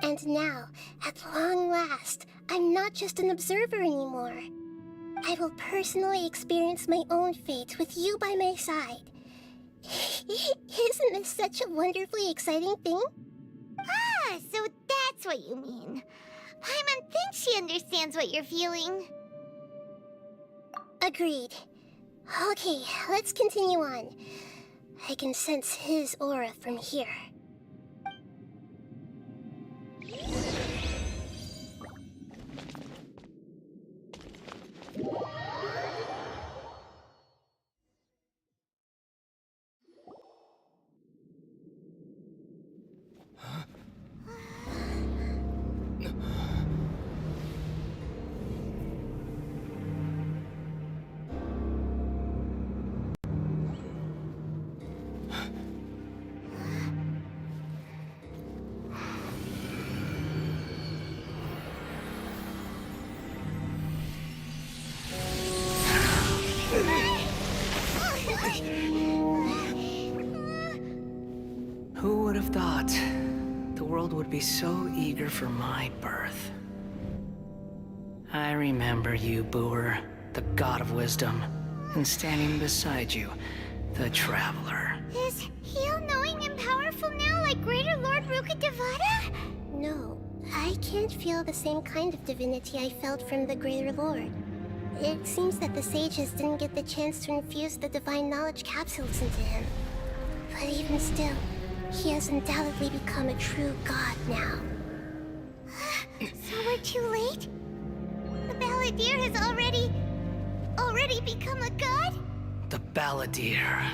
And now, at long last, I'm not just an observer anymore. I will personally experience my own fate with you by my side. Isn't this such a wonderfully exciting thing? Ah, so that's what you mean. Paimon thinks she understands what you're feeling. Agreed. Okay, let's continue on. I can sense his aura from here. Who would have thought the world would be so eager for my birth? I remember you, Booer, the god of wisdom, and standing beside you, the traveler. Is he all-knowing and powerful now like Greater Lord Rukkhadevata? No, I can't feel the same kind of divinity I felt from the Greater Lord. It seems that the sages didn't get the chance to infuse the divine knowledge capsules into him. But even still, he has undoubtedly become a true god now. So we're too late? The Balladeer has already become a god? The Balladeer.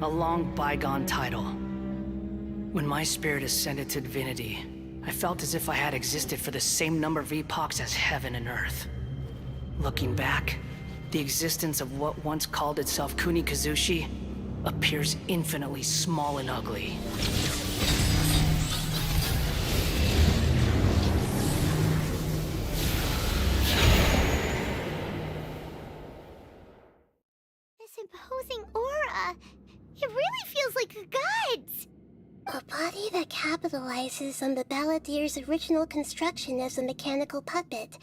A long bygone title. When my spirit ascended to divinity, I felt as if I had existed for the same number of epochs as heaven and earth. Looking back, the existence of what once called itself Kunikazushi appears infinitely small and ugly. This imposing aura, it really feels like the gods! A body that capitalizes on the Balladeer's original construction as a mechanical puppet,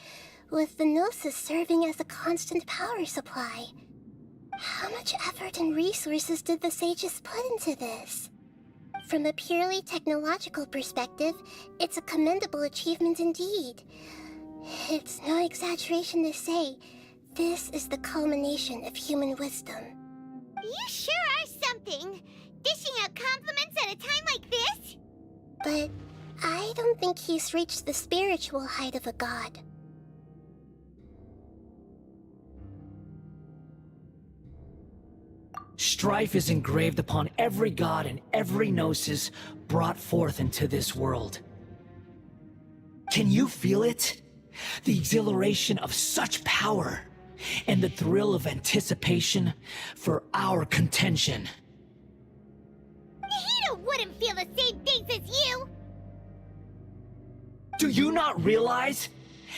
with the Gnosis serving as a constant power supply. How much effort and resources did the sages put into this? From a purely technological perspective, it's a commendable achievement indeed. It's no exaggeration to say, this is the culmination of human wisdom. You sure are something! Dishing out compliments at a time like this? But I don't think he's reached the spiritual height of a god. Strife is engraved upon every god and every gnosis brought forth into this world. Can you feel it? The exhilaration of such power, and the thrill of anticipation for our contention. Nahida wouldn't feel the same things as you! Do you not realize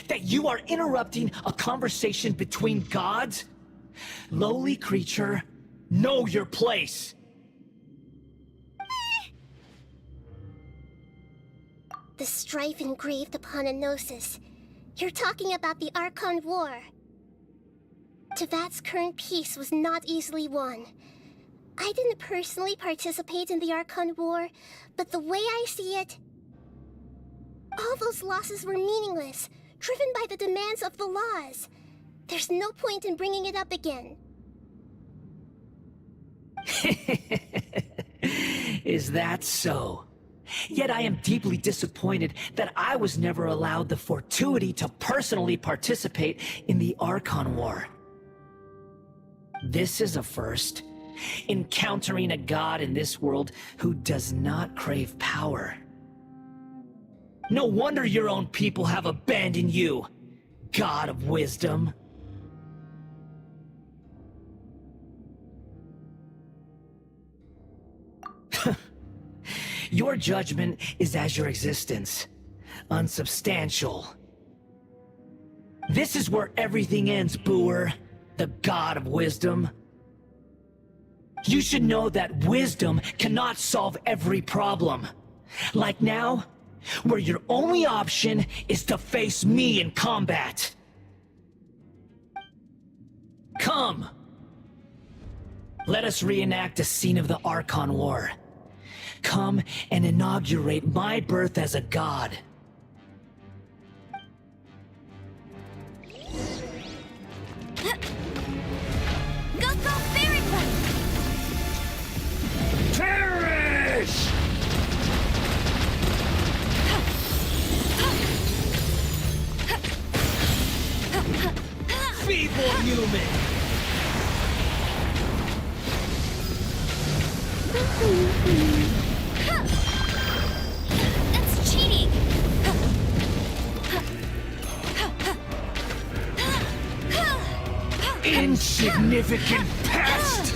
that you are interrupting a conversation between gods? Lowly creature, know your place! The strife engraved upon a gnosis. You're talking about the Archon War. Tevat's current peace was not easily won. I didn't personally participate in the Archon War, but the way I see it, all those losses were meaningless, driven by the demands of the laws. There's no point in bringing it up again. Is that so? Yet I am deeply disappointed that I was never allowed the fortuity to personally participate in the Archon War. This is a first. Encountering a god in this world who does not crave power. No wonder your own people have abandoned you, god of wisdom. Your judgment is as your existence, unsubstantial. This is where everything ends, Booer, the god of wisdom. You should know that wisdom cannot solve every problem. Like now, where your only option is to face me in combat. Come! Let us reenact a scene of the Archon War. Come and inaugurate my birth as a god. Go, go, Fairy Bunny! Perish! Feeble human! That's cheating! Insignificant pest!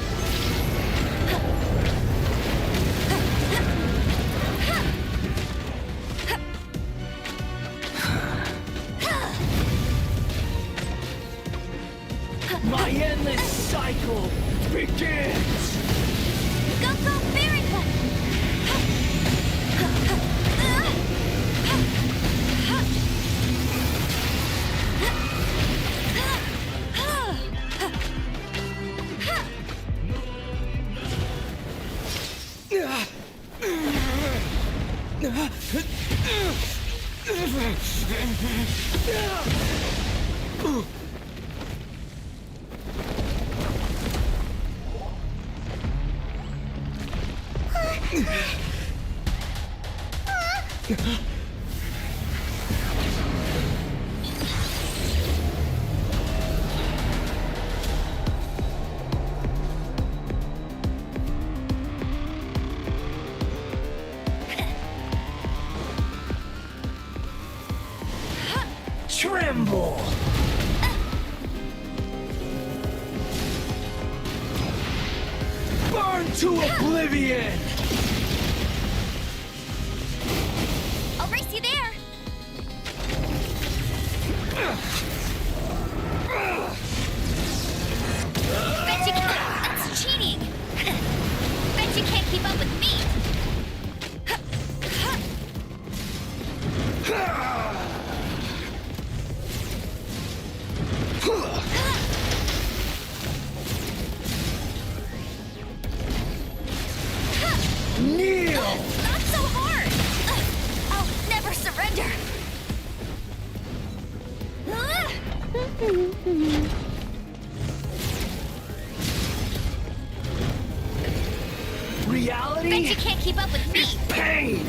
My endless cycle begins! Go, go, Fairy Bunny! Tremble! Burn to oblivion! I'll race you there! Bet you can't. That's cheating! Bet you can't keep up with me! Kneel! Not so hard! I'll never surrender! Reality? Bet you can't keep up with me! Pain!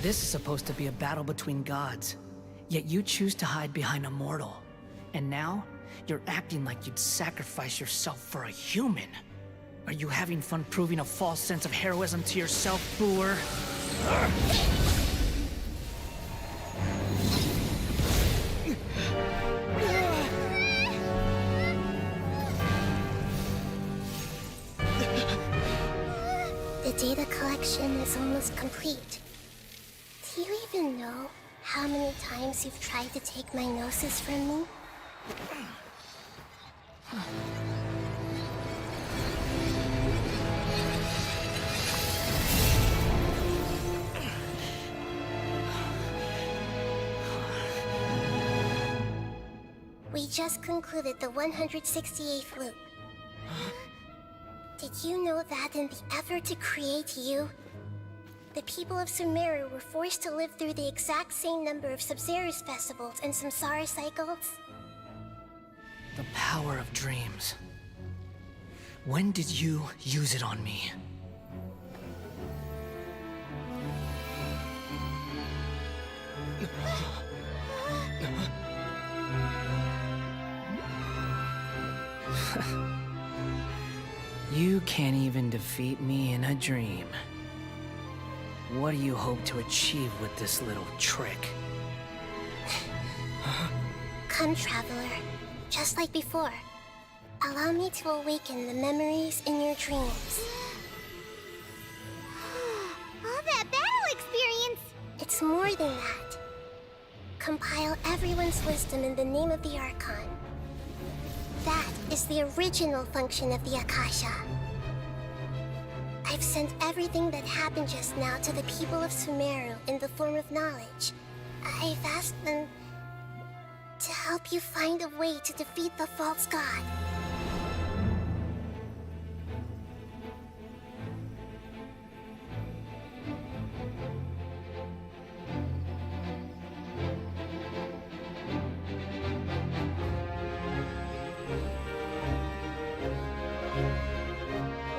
This is supposed to be a battle between gods, yet you choose to hide behind a mortal. And now, you're acting like you'd sacrifice yourself for a human. Are you having fun proving a false sense of heroism to yourself, Boor? The data collection is almost complete. Do you even know how many times you've tried to take my gnosis from me? We just concluded the 168th loop. Did you know that in the effort to create you, the people of Sumeru were forced to live through the exact same number of Sub-Zerus festivals and Samsara cycles? The power of dreams. When did you use it on me? You can't even defeat me in a dream. What do you hope to achieve with this little trick? Come, Traveler. Just like before. Allow me to awaken the memories in your dreams. All that battle experience! It's more than that. Compile everyone's wisdom in the name of the Archon. That is the original function of the Akasha. I've sent everything that happened just now to the people of Sumeru in the form of knowledge. I've asked them to help you find a way to defeat the false god.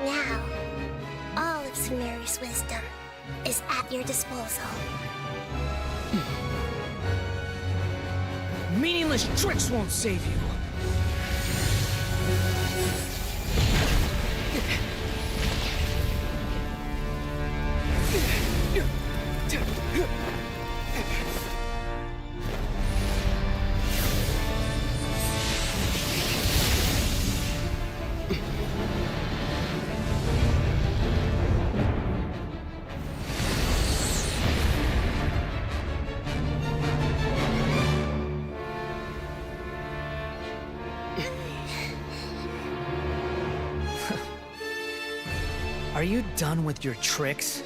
Now, all of Sumeru's wisdom is at your disposal. Meaningless tricks won't save you. Are you done with your tricks?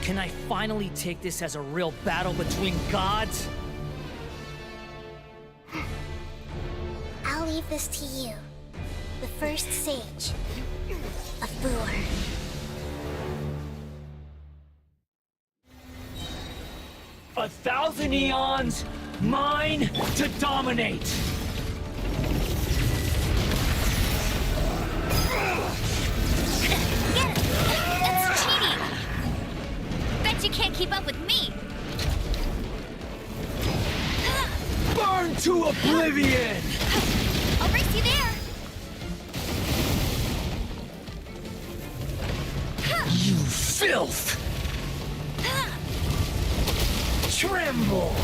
Can I finally take this as a real battle between gods? I'll leave this to you. The first sage of Boor. A thousand eons, mine to dominate! That's cheating! Bet you can't keep up with me! Burn to oblivion! I'll race you there! You filth! Tremble!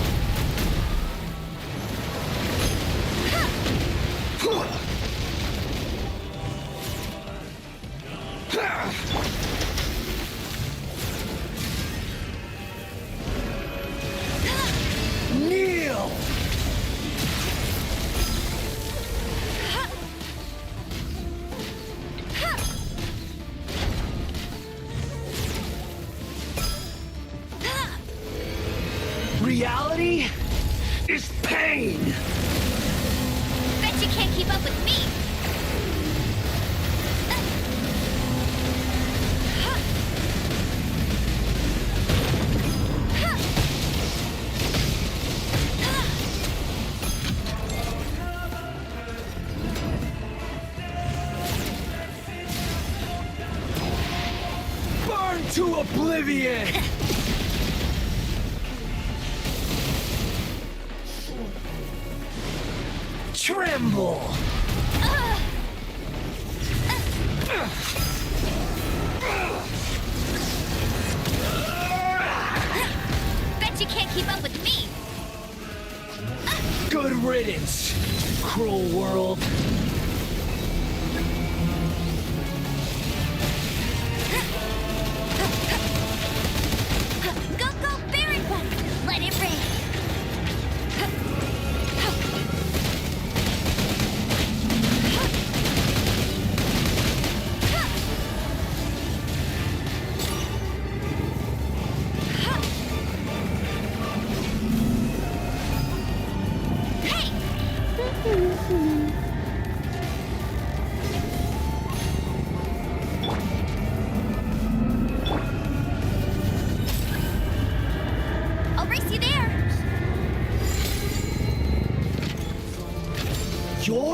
Kneel! Reality is pain! Bet you can't keep up with me! Burn to oblivion! Tremble! Bet you can't keep up with me! Good riddance, cruel world. Go, Barry Bunny! Let it rain!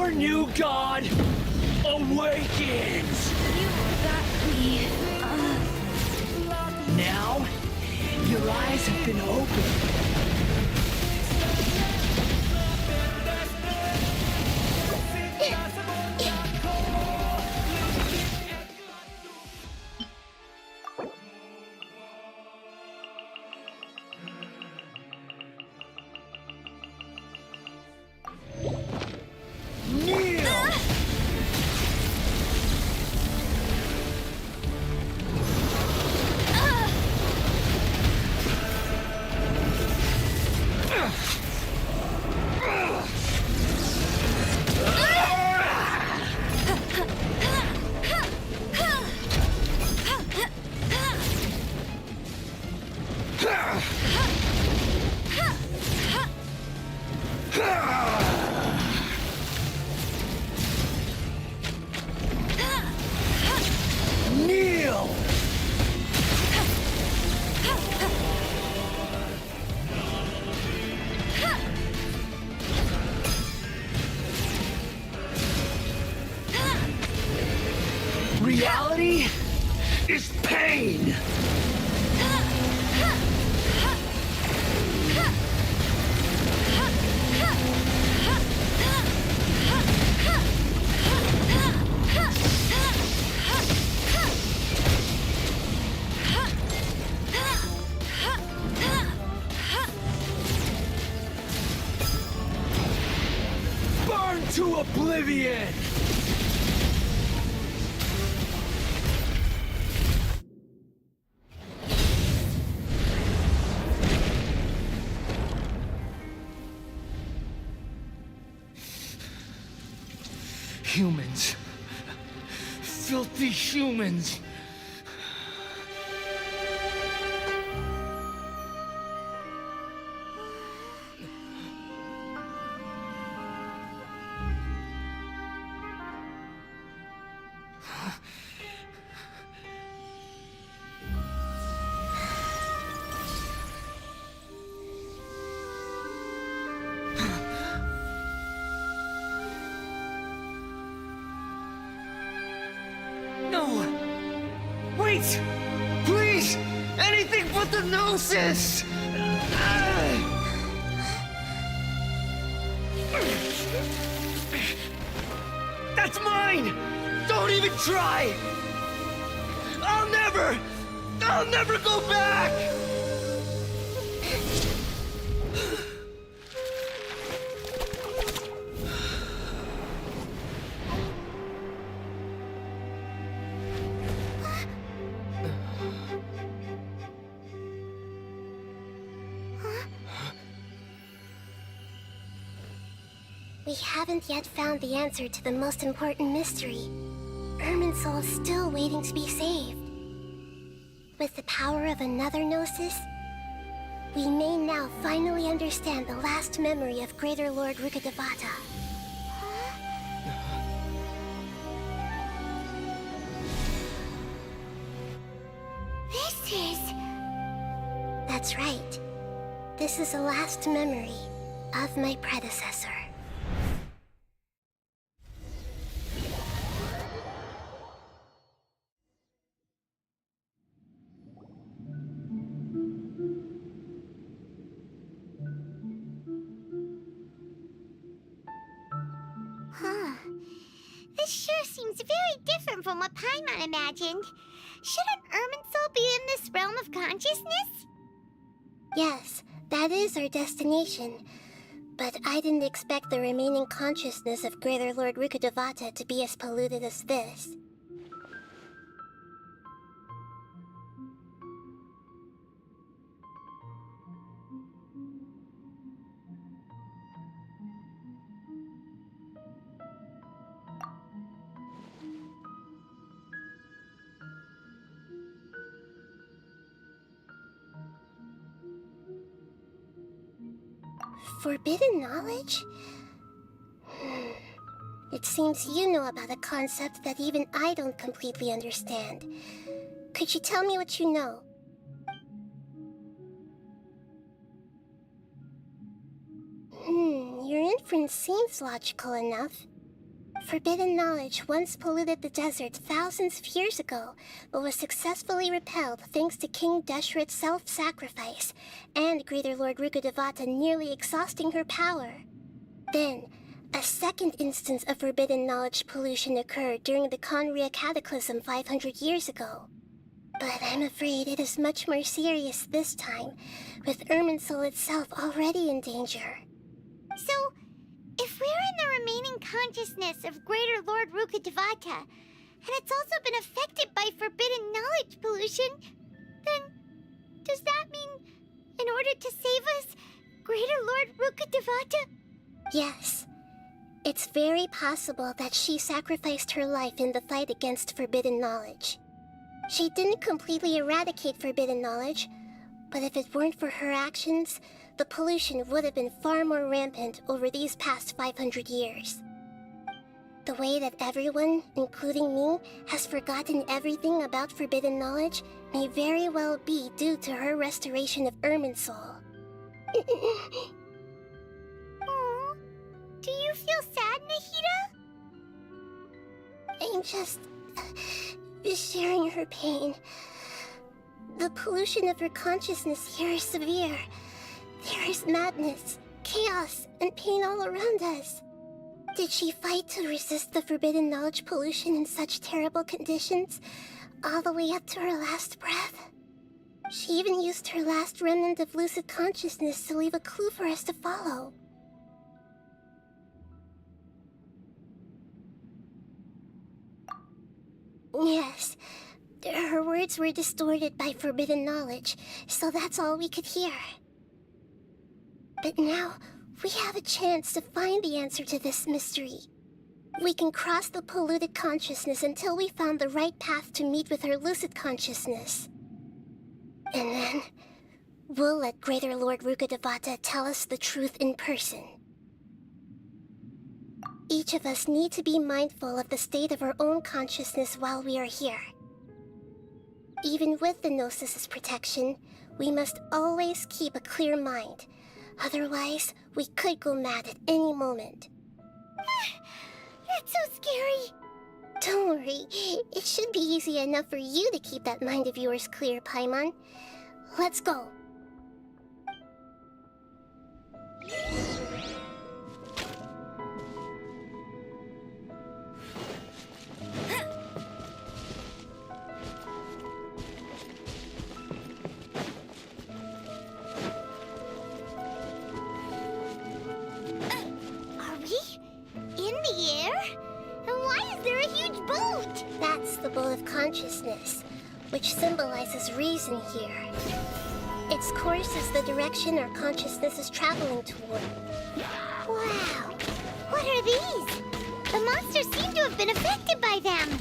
Your new god awakens! You got me. Now, your eyes have been opened. Kneel! Reality is pain! Burn to oblivion! Humans. Filthy humans. No! Wait! Please! Anything but the Gnosis! That's mine! Don't even try! I'll never go back! We haven't yet found the answer to the most important mystery. Irminsul is still waiting to be saved. With the power of another Gnosis, we may now finally understand the last memory of Greater Lord Rukkhadevata. This is... That's right. This is the last memory of my predecessor. Huh. This sure seems very different from what Paimon imagined. Shouldn't Irminsul be in this realm of consciousness? Yes, that is our destination. But I didn't expect the remaining consciousness of Greater Lord Rukkhadevata to be as polluted as this. Forbidden knowledge? It seems you know about a concept that even I don't completely understand. Could you tell me what you know? Your inference seems logical enough. Forbidden knowledge once polluted the desert thousands of years ago, but was successfully repelled thanks to King Deshret's self-sacrifice, and Greater Lord Rukkhadevata nearly exhausting her power. Then, a second instance of forbidden knowledge pollution occurred during the Conria Cataclysm 500 years ago. But I'm afraid it is much more serious this time, with Irminsul itself already in danger. So, if we're in the remaining consciousness of Greater Lord Rukkhadevata, and it's also been affected by forbidden knowledge pollution, then does that mean, in order to save us, Greater Lord Rukkhadevata? Yes. It's very possible that she sacrificed her life in the fight against forbidden knowledge. She didn't completely eradicate forbidden knowledge, but if it weren't for her actions, the pollution would have been far more rampant over these past 500 years. The way that everyone, including me, has forgotten everything about forbidden knowledge may very well be due to her restoration of Irminsul. Aww. Do you feel sad, Nahida? I'm just sharing her pain. The pollution of her consciousness here is severe. There is madness, chaos, and pain all around us. Did she fight to resist the forbidden knowledge pollution in such terrible conditions, all the way up to her last breath? She even used her last remnant of lucid consciousness to leave a clue for us to follow. Yes, her words were distorted by forbidden knowledge, so that's all we could hear. But now, we have a chance to find the answer to this mystery. We can cross the polluted consciousness until we found the right path to meet with her lucid consciousness. And then, we'll let Greater Lord Rukkhadevata tell us the truth in person. Each of us need to be mindful of the state of our own consciousness while we are here. Even with the Gnosis' protection, we must always keep a clear mind. Otherwise, we could go mad at any moment. That's so scary. Don't worry, it should be easy enough for you to keep that mind of yours clear, Paimon. Let's go. The boat of consciousness, which symbolizes reason here. Its course is the direction our consciousness is traveling toward. Wow! What are these? The monsters seem to have been affected by them!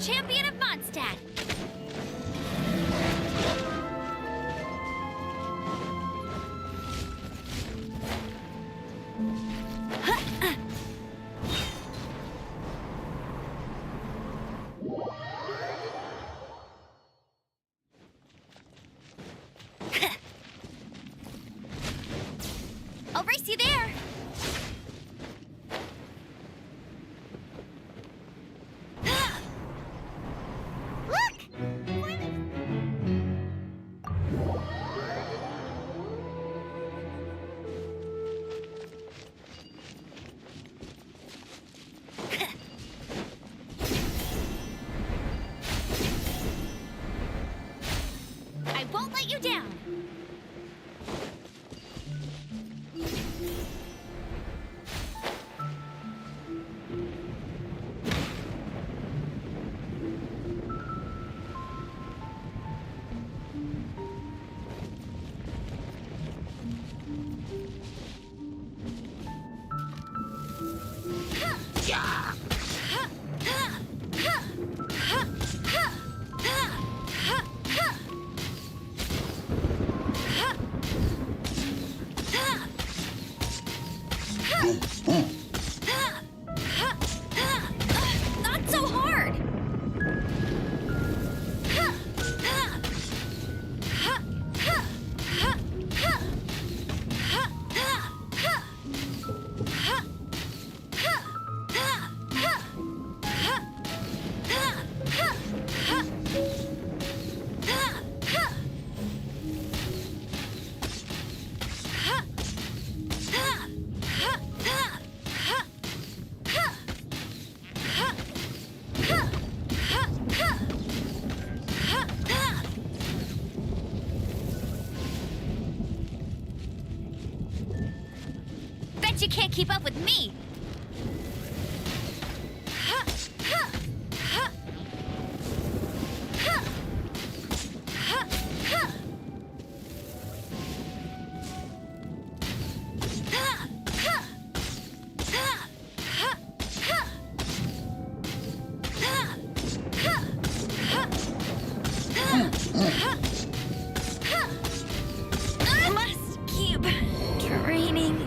champion of Mondstadt. I'll race you there. I won't let you down. Not so hard. Bet you can't keep up with me. I must keep training.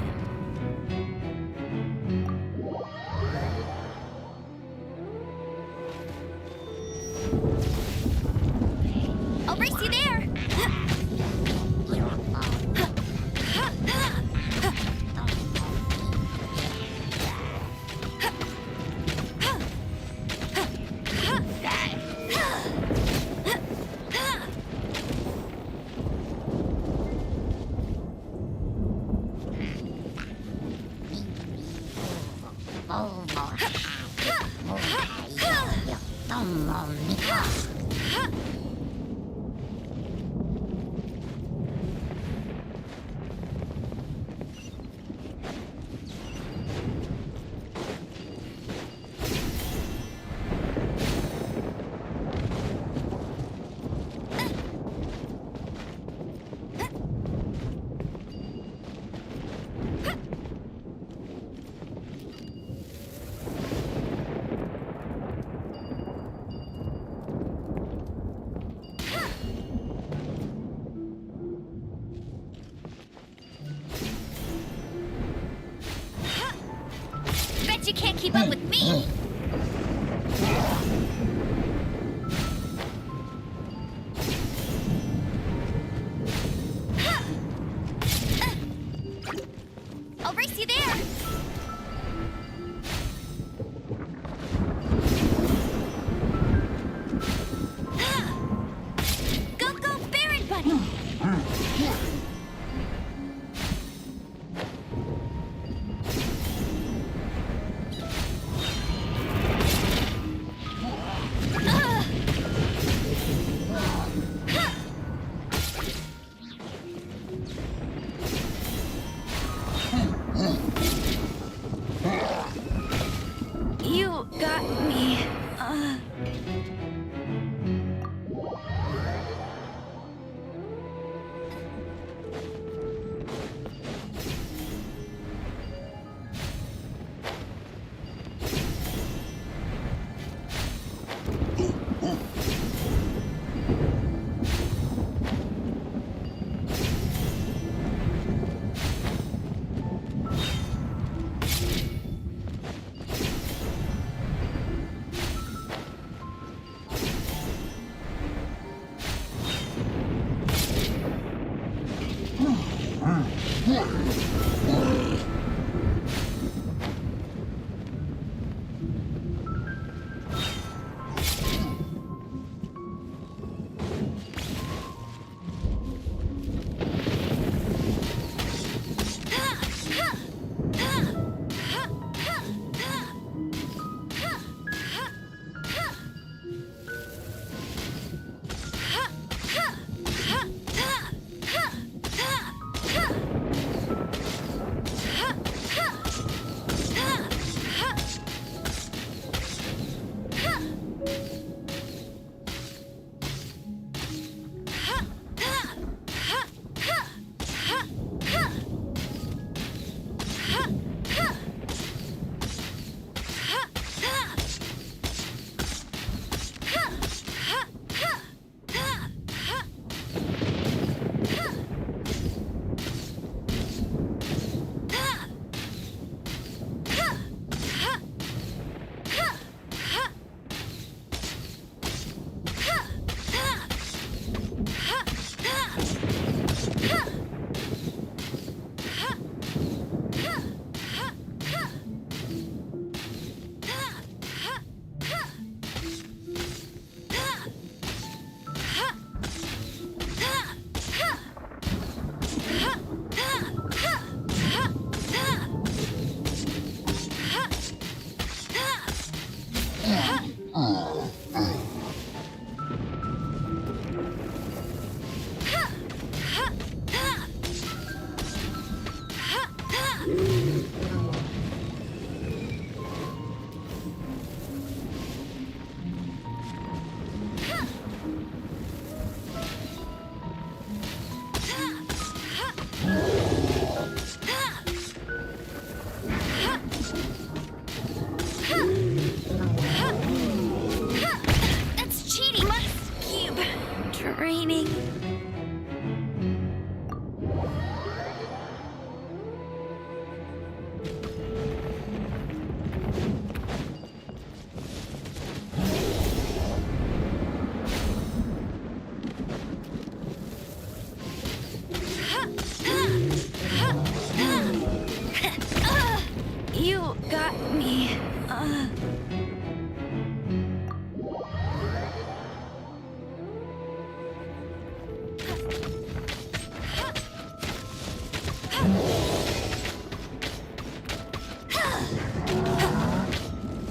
I'll race you there. Bet you can't keep up with me. I'll race you there. Go, Baron Bunny. You got me.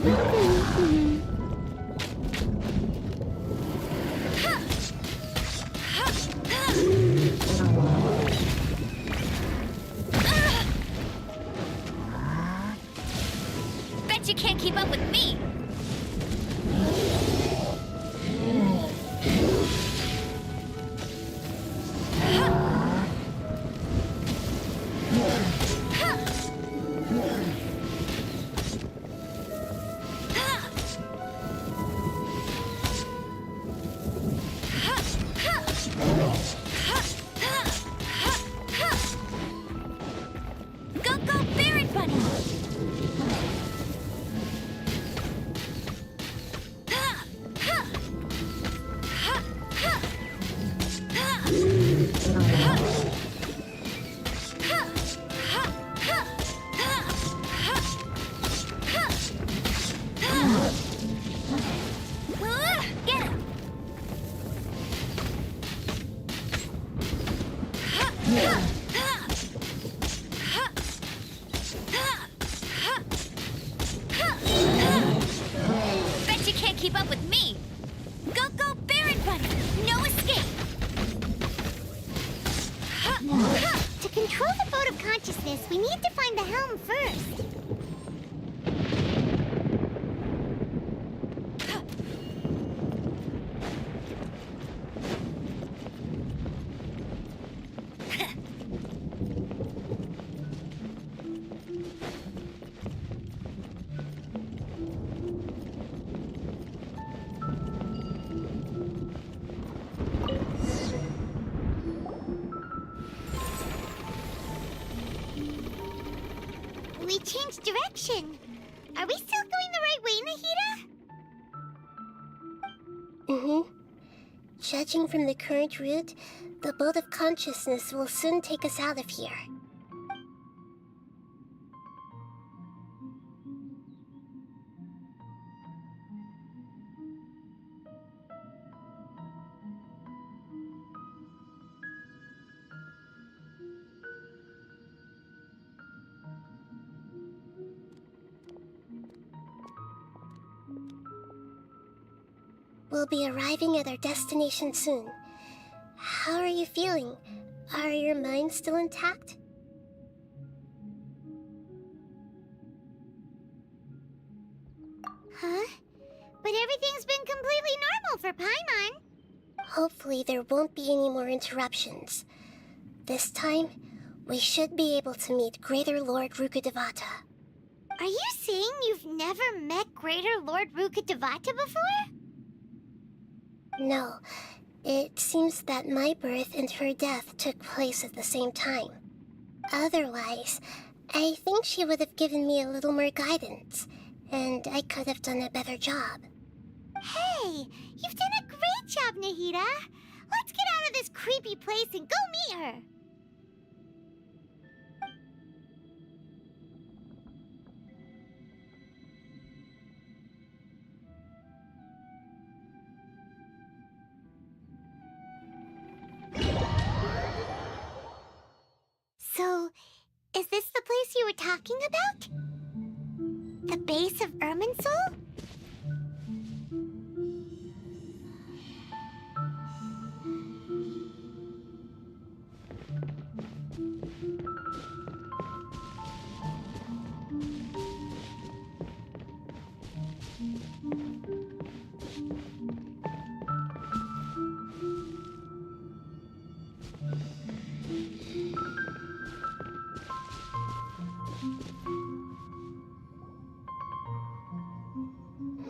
Bet you can't keep up with me! Go, Barret Bunny! Get him! Bet you can't keep up with me! Go, Barret Bunny! No escape! To control the boat of consciousness, we need to find the helm first. We changed direction. Are we still going the right way, Nahida? Mm-hmm. Judging from the current route, the boat of consciousness will soon take us out of here. We'll be arriving at our destination soon. How are you feeling? Are your minds still intact? Huh? But everything's been completely normal for Paimon. Hopefully there won't be any more interruptions. This time, we should be able to meet Greater Lord Rukkhadevata. Are you saying you've never met Greater Lord Rukkhadevata before? No, it seems that my birth and her death took place at the same time. Otherwise, I think she would have given me a little more guidance, and I could have done a better job. Hey, you've done a great job, Nahida. Let's get out of this creepy place and go meet her. So, is this the place you were talking about? The base of Irminsul?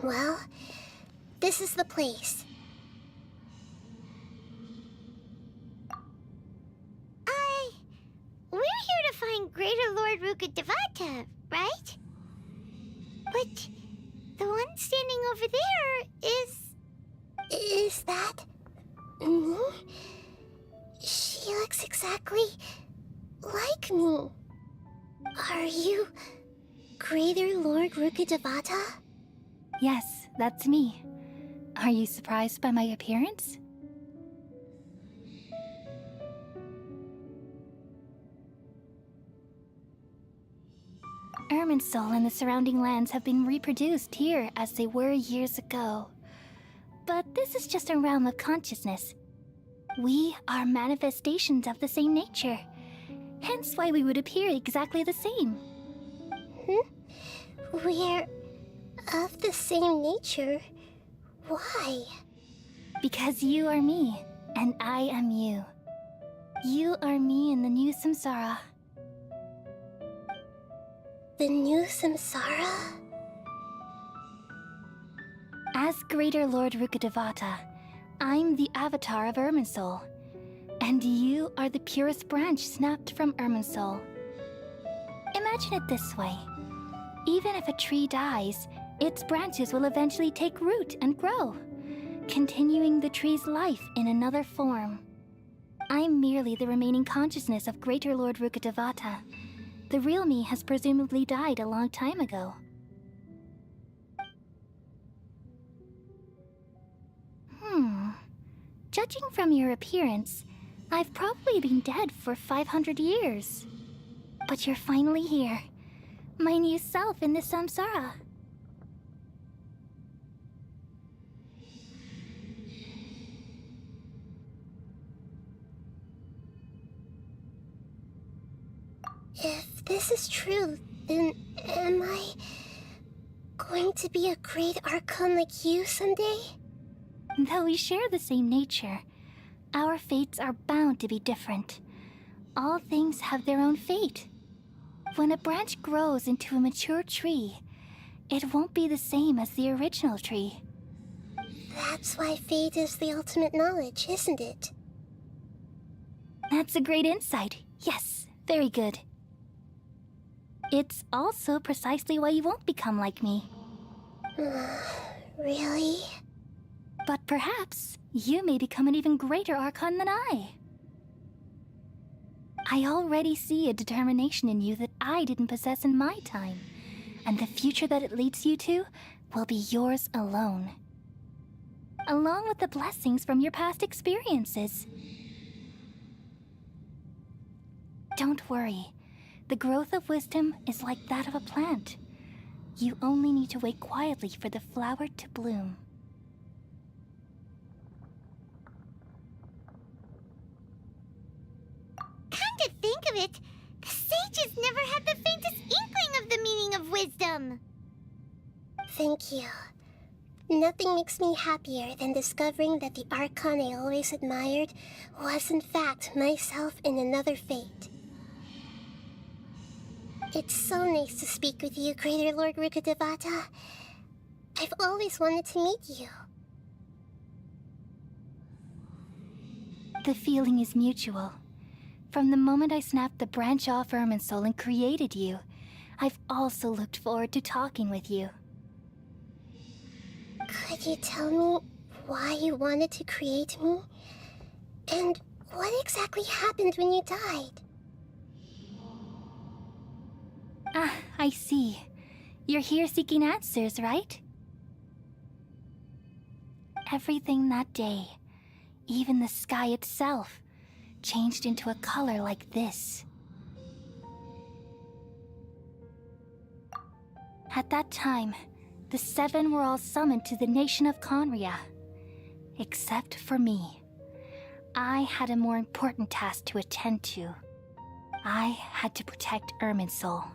Well, this is the place. We're here to find Greater Lord Rukkhadevata, right? But the one standing over there is... Is that... me? She looks exactly like me. Are you Greater Lord Rukkhadevata? Yes, that's me. Are you surprised by my appearance? Irminsul and the surrounding lands have been reproduced here as they were years ago. But this is just a realm of consciousness. We are manifestations of the same nature, hence why we would appear exactly the same. We're of the same nature? Why? Because you are me, and I am you. You are me in the new samsara. The new samsara? As Greater Lord Rukkhadevata, I'm the avatar of Irminsul, and you are the purest branch snapped from Irminsul. Imagine it this way. Even if a tree dies, its branches will eventually take root and grow, continuing the tree's life in another form. I'm merely the remaining consciousness of Greater Lord Rukkhadevata. The real me has presumably died a long time ago. Judging from your appearance, I've probably been dead for 500 years. But you're finally here. My new self in the samsara. If this is true, then am I going to be a great Archon like you someday? Though we share the same nature, our fates are bound to be different. All things have their own fate. When a branch grows into a mature tree, it won't be the same as the original tree. That's why fate is the ultimate knowledge, isn't it? That's a great insight. Yes, very good. It's also precisely why you won't become like me. Really? But perhaps you may become an even greater Archon than I. I already see a determination in you that I didn't possess in my time, and the future that it leads you to will be yours alone. Along with the blessings from your past experiences. Don't worry. The growth of wisdom is like that of a plant. You only need to wait quietly for the flower to bloom. Come to think of it, the sages never had the faintest inkling of the meaning of wisdom. Thank you. Nothing makes me happier than discovering that the Archon I always admired was in fact myself in another fate. It's so nice to speak with you, Greater Lord Rukkhadevata. I've always wanted to meet you. The feeling is mutual. From the moment I snapped the branch off Irminsul and created you, I've also looked forward to talking with you. Could you tell me why you wanted to create me? And what exactly happened when you died? Ah, I see. You're here seeking answers, right? Everything that day, even the sky itself, changed into a color like this. At that time, the seven were all summoned to the nation of Conria. Except for me. I had a more important task to attend to. I had to protect Irminsul.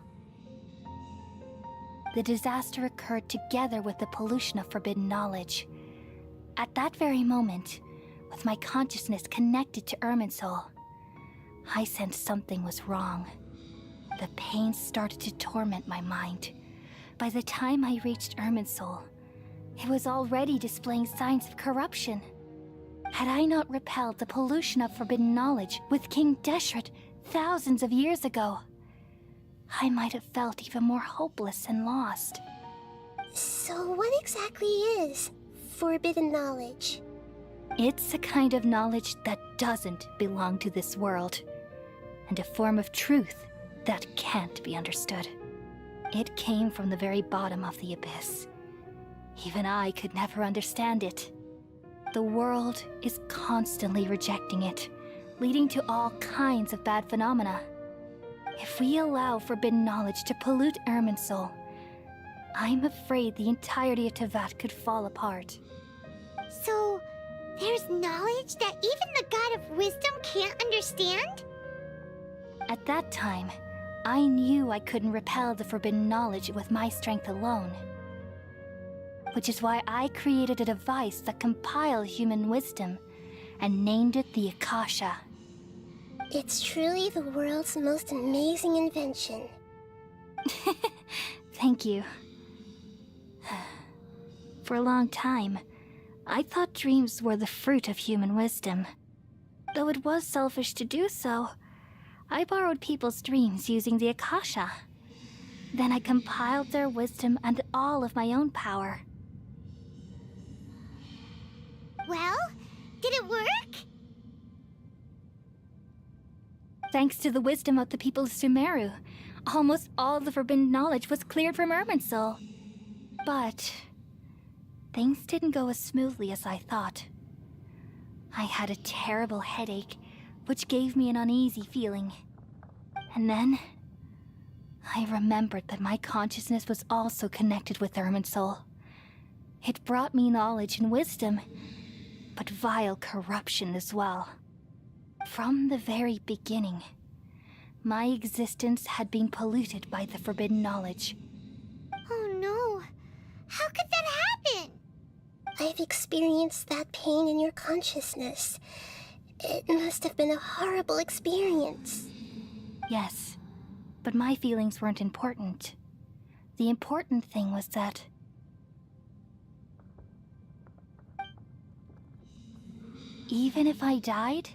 The disaster occurred together with the pollution of forbidden knowledge. At that very moment, with my consciousness connected to Irminsul, I sensed something was wrong. The pain started to torment my mind. By the time I reached Irminsul, it was already displaying signs of corruption. Had I not repelled the pollution of forbidden knowledge with King Deshret thousands of years ago, I might have felt even more hopeless and lost. So what exactly is forbidden knowledge? It's a kind of knowledge that doesn't belong to this world, and a form of truth that can't be understood. It came from the very bottom of the abyss. Even I could never understand it. The world is constantly rejecting it, leading to all kinds of bad phenomena. If we allow forbidden knowledge to pollute Irminsul, I'm afraid the entirety of Tevat could fall apart. So, there's knowledge that even the God of Wisdom can't understand? At that time, I knew I couldn't repel the forbidden knowledge with my strength alone. Which is why I created a device that compiled human wisdom and named it the Akasha. It's truly the world's most amazing invention. Thank you. For a long time, I thought dreams were the fruit of human wisdom. Though it was selfish to do so, I borrowed people's dreams using the Akasha. Then I compiled their wisdom and all of my own power. Well, did it work? Thanks to the wisdom of the people of Sumeru, almost all the forbidden knowledge was cleared from Irminsul. But things didn't go as smoothly as I thought. I had a terrible headache, which gave me an uneasy feeling. And then I remembered that my consciousness was also connected with Irminsul. It brought me knowledge and wisdom, but vile corruption as well. From the very beginning, my existence had been polluted by the forbidden knowledge. Oh no, how could that happen? I've experienced that pain in your consciousness. It must have been a horrible experience. Yes, but my feelings weren't important. The important thing was that even if I died,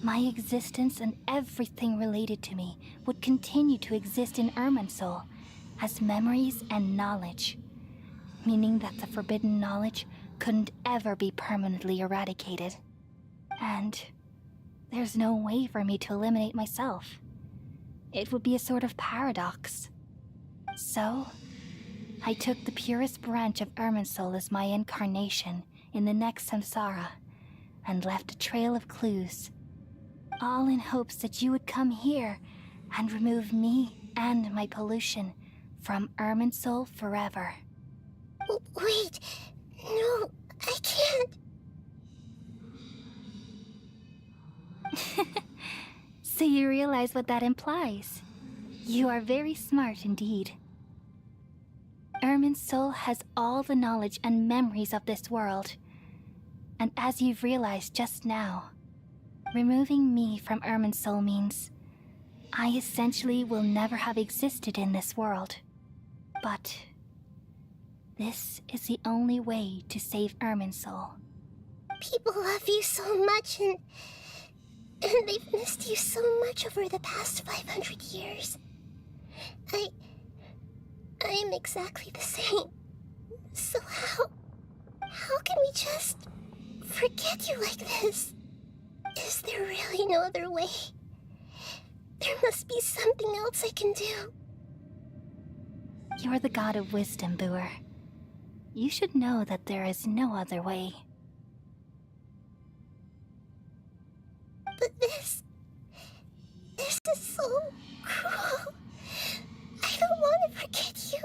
my existence and everything related to me would continue to exist in Irminsul as memories and knowledge, meaning that the forbidden knowledge couldn't ever be permanently eradicated. And there's no way for me to eliminate myself. It would be a sort of paradox. So, I took the purest branch of Irminsul as my incarnation in the next samsara and left a trail of clues, all in hopes that you would come here and remove me and my pollution from Irminsul forever. Wait, no, I can't. So you realize what that implies. You are very smart indeed. Irminsul has all the knowledge and memories of this world. And as you've realized just now, removing me from Irminsul means I essentially will never have existed in this world. But this is the only way to save Irminsul. People love you so much, and they've missed you so much over the past 500 years. I am exactly the same. So how can we just forget you like this? Is there really no other way? There must be something else I can do. You're the god of wisdom, Buer. You should know that there is no other way. But this is so cruel. I don't want to forget you.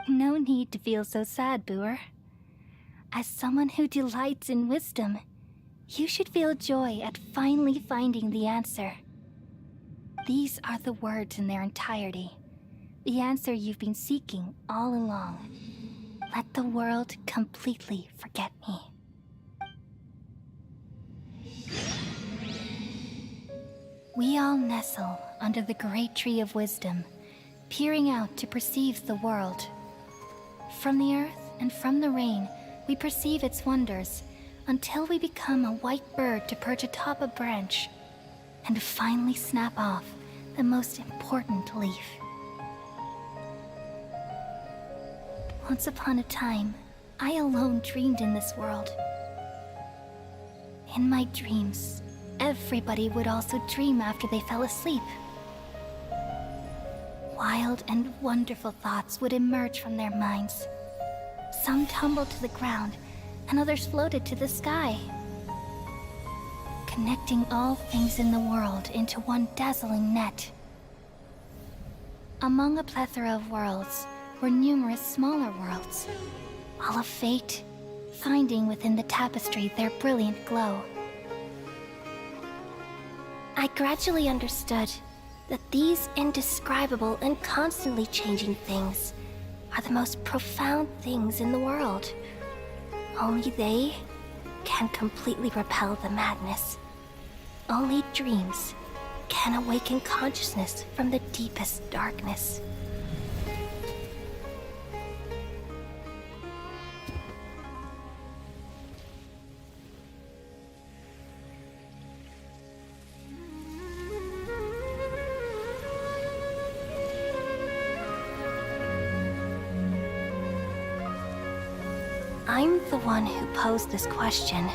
No need to feel so sad, Buer. As someone who delights in wisdom, you should feel joy at finally finding the answer. These are the words in their entirety. The answer you've been seeking all along. Let the world completely forget me. We all nestle under the great tree of wisdom, peering out to perceive the world. From the earth and from the rain, we perceive its wonders, until we become a white bird to perch atop a branch, and finally snap off the most important leaf. Once upon a time, I alone dreamed in this world. In my dreams, everybody would also dream after they fell asleep. Wild and wonderful thoughts would emerge from their minds. Some tumbled to the ground, and others floated to the sky. connecting all things in the world into one dazzling net. Among a plethora of worlds were numerous smaller worlds, all of fate, finding within the tapestry their brilliant glow. I gradually understood that these indescribable and constantly changing things are the most profound things in the world. Only they can completely repel the madness. Only dreams can awaken consciousness from the deepest darkness. I'm the one who posed this question,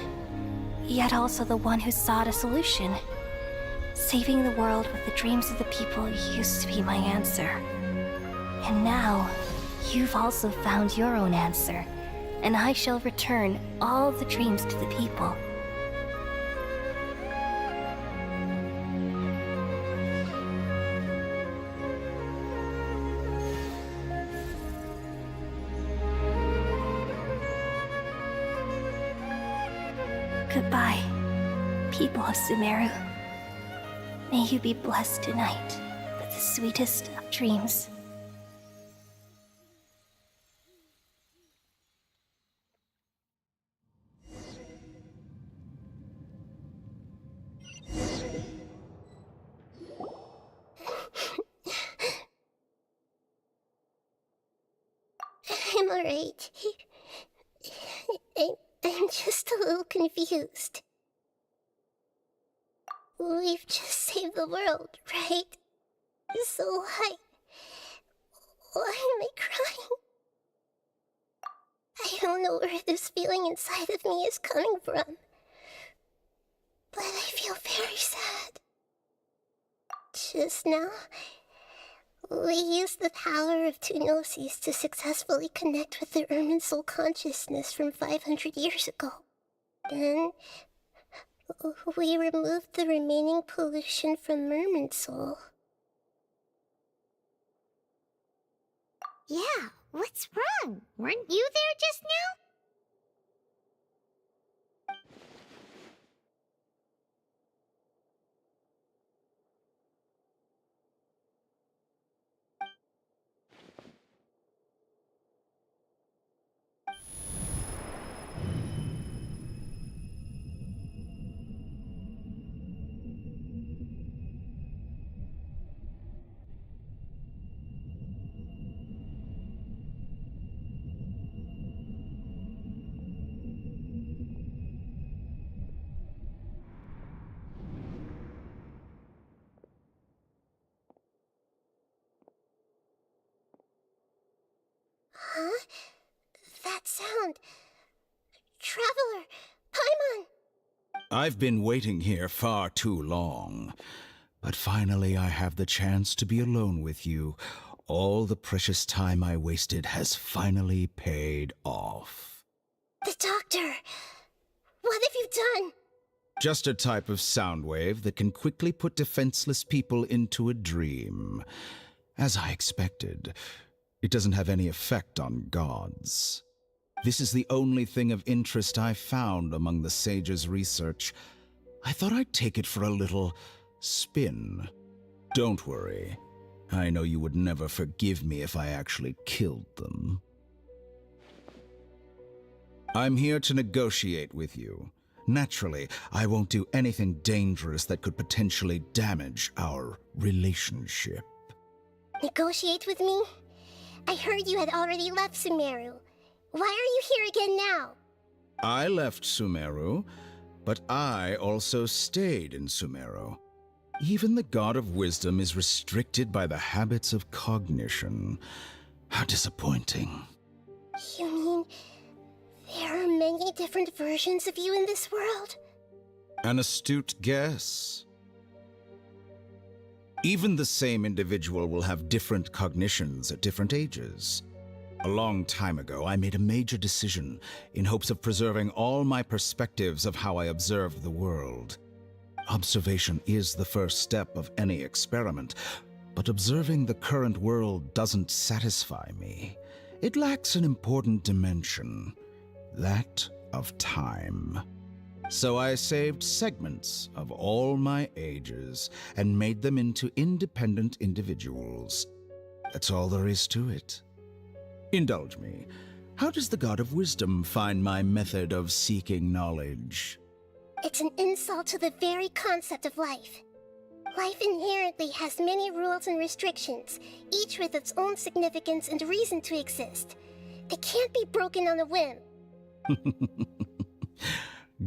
yet also the one who sought a solution. Saving the world with the dreams of the people used to be my answer. And now, you've also found your own answer, and I shall return all the dreams to the people. Goodbye, people of Sumeru. May you be blessed tonight with the sweetest of dreams. I'm alright. I'm just a little confused. We've just saved the world, right? So why am I crying? I don't know where this feeling inside of me is coming from, but I feel very sad. Just now, we used the power of two gnosis to successfully connect with the Ermin soul consciousness from 500 years ago. Then, we removed the remaining pollution from Ermin soul. Yeah, what's wrong? Weren't you there just now? Huh? That sound. Traveler! Paimon! I've been waiting here far too long. But finally I have the chance to be alone with you. All the precious time I wasted has finally paid off. The doctor! What have you done? Just a type of sound wave that can quickly put defenseless people into a dream. As I expected, it doesn't have any effect on gods. This is the only thing of interest I found among the sage's research. I thought I'd take it for a little spin. Don't worry. I know you would never forgive me if I actually killed them. I'm here to negotiate with you. Naturally, I won't do anything dangerous that could potentially damage our relationship. Negotiate with me? I heard you had already left Sumeru. Why are you here again now? I left Sumeru, but I also stayed in Sumeru. Even the God of Wisdom is restricted by the habits of cognition. How disappointing. You mean there are many different versions of you in this world? An astute guess. Even the same individual will have different cognitions at different ages. A long time ago, I made a major decision in hopes of preserving all my perspectives of how I observed the world. Observation is the first step of any experiment, but observing the current world doesn't satisfy me. It lacks an important dimension, that of time. So I saved segments of all my ages and made them into independent individuals. That's all there is to it. Indulge me. How does the God of Wisdom find my method of seeking knowledge? It's an insult to the very concept of life. Life inherently has many rules and restrictions, each with its own significance and reason to exist. They can't be broken on a whim.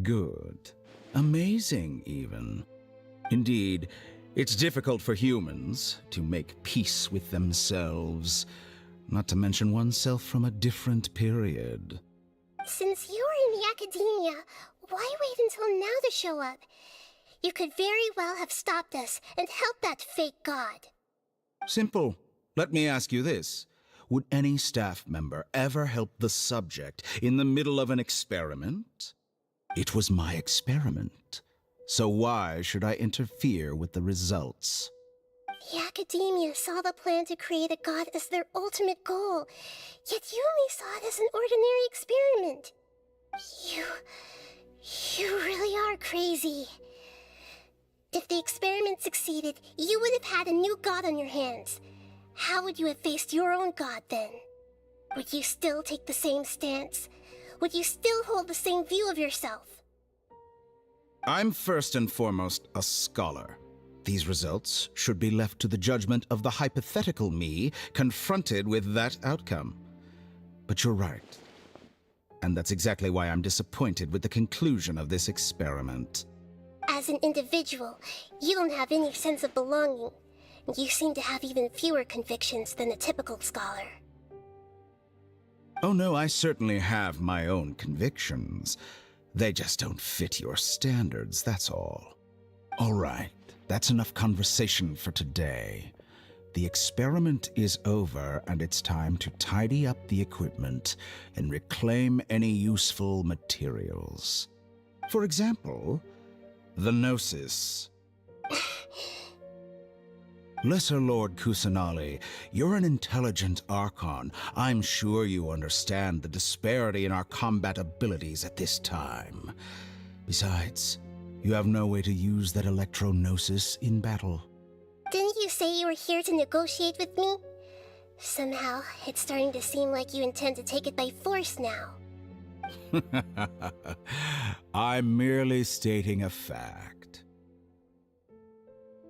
Good. Amazing, even. Indeed, it's difficult for humans to make peace with themselves, not to mention oneself from a different period. Since you're in the academia, why wait until now to show up? You could very well have stopped us and helped that fake god. Simple. Let me ask you this. Would any staff member ever help the subject in the middle of an experiment? It was my experiment. So why should I interfere with the results? The academia saw the plan to create a god as their ultimate goal, yet you only saw it as an ordinary experiment. You really are crazy. If the experiment succeeded, you would have had a new god on your hands. How would you have faced your own god then? Would you still take the same stance? Would you still hold the same view of yourself? I'm first and foremost a scholar. These results should be left to the judgment of the hypothetical me confronted with that outcome. But you're right. And that's exactly why I'm disappointed with the conclusion of this experiment. As an individual, you don't have any sense of belonging. You seem to have even fewer convictions than a typical scholar. Oh no, I certainly have my own convictions. They just don't fit your standards, that's all. All right, that's enough conversation for today. The experiment is over, and it's time to tidy up the equipment and reclaim any useful materials. For example, the Gnosis. Lesser Lord Kusanali, you're an intelligent Archon. I'm sure you understand the disparity in our combat abilities at this time. Besides, you have no way to use that Electro-Gnosis in battle. Didn't you say you were here to negotiate with me? Somehow, it's starting to seem like you intend to take it by force now. I'm merely stating a fact.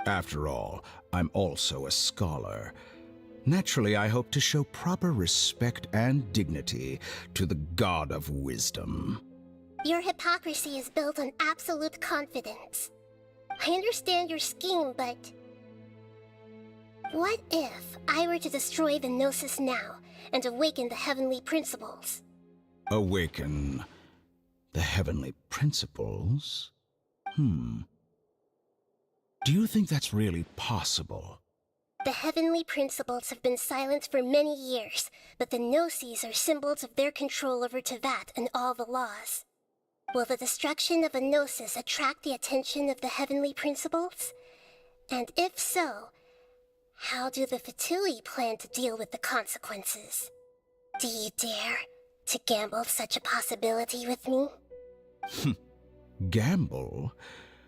After all, I'm also a scholar. Naturally, I hope to show proper respect and dignity to the God of Wisdom. Your hypocrisy is built on absolute confidence. I understand your scheme, but... what if I were to destroy the Gnosis now and awaken the heavenly principles? Awaken the heavenly principles? Do you think that's really possible? The heavenly principles have been silent for many years, but the Gnosis are symbols of their control over Tevat and all the laws. Will the destruction of a Gnosis attract the attention of the heavenly principles? And if so, how do the Fatui plan to deal with the consequences? Do you dare to gamble such a possibility with me? Gamble?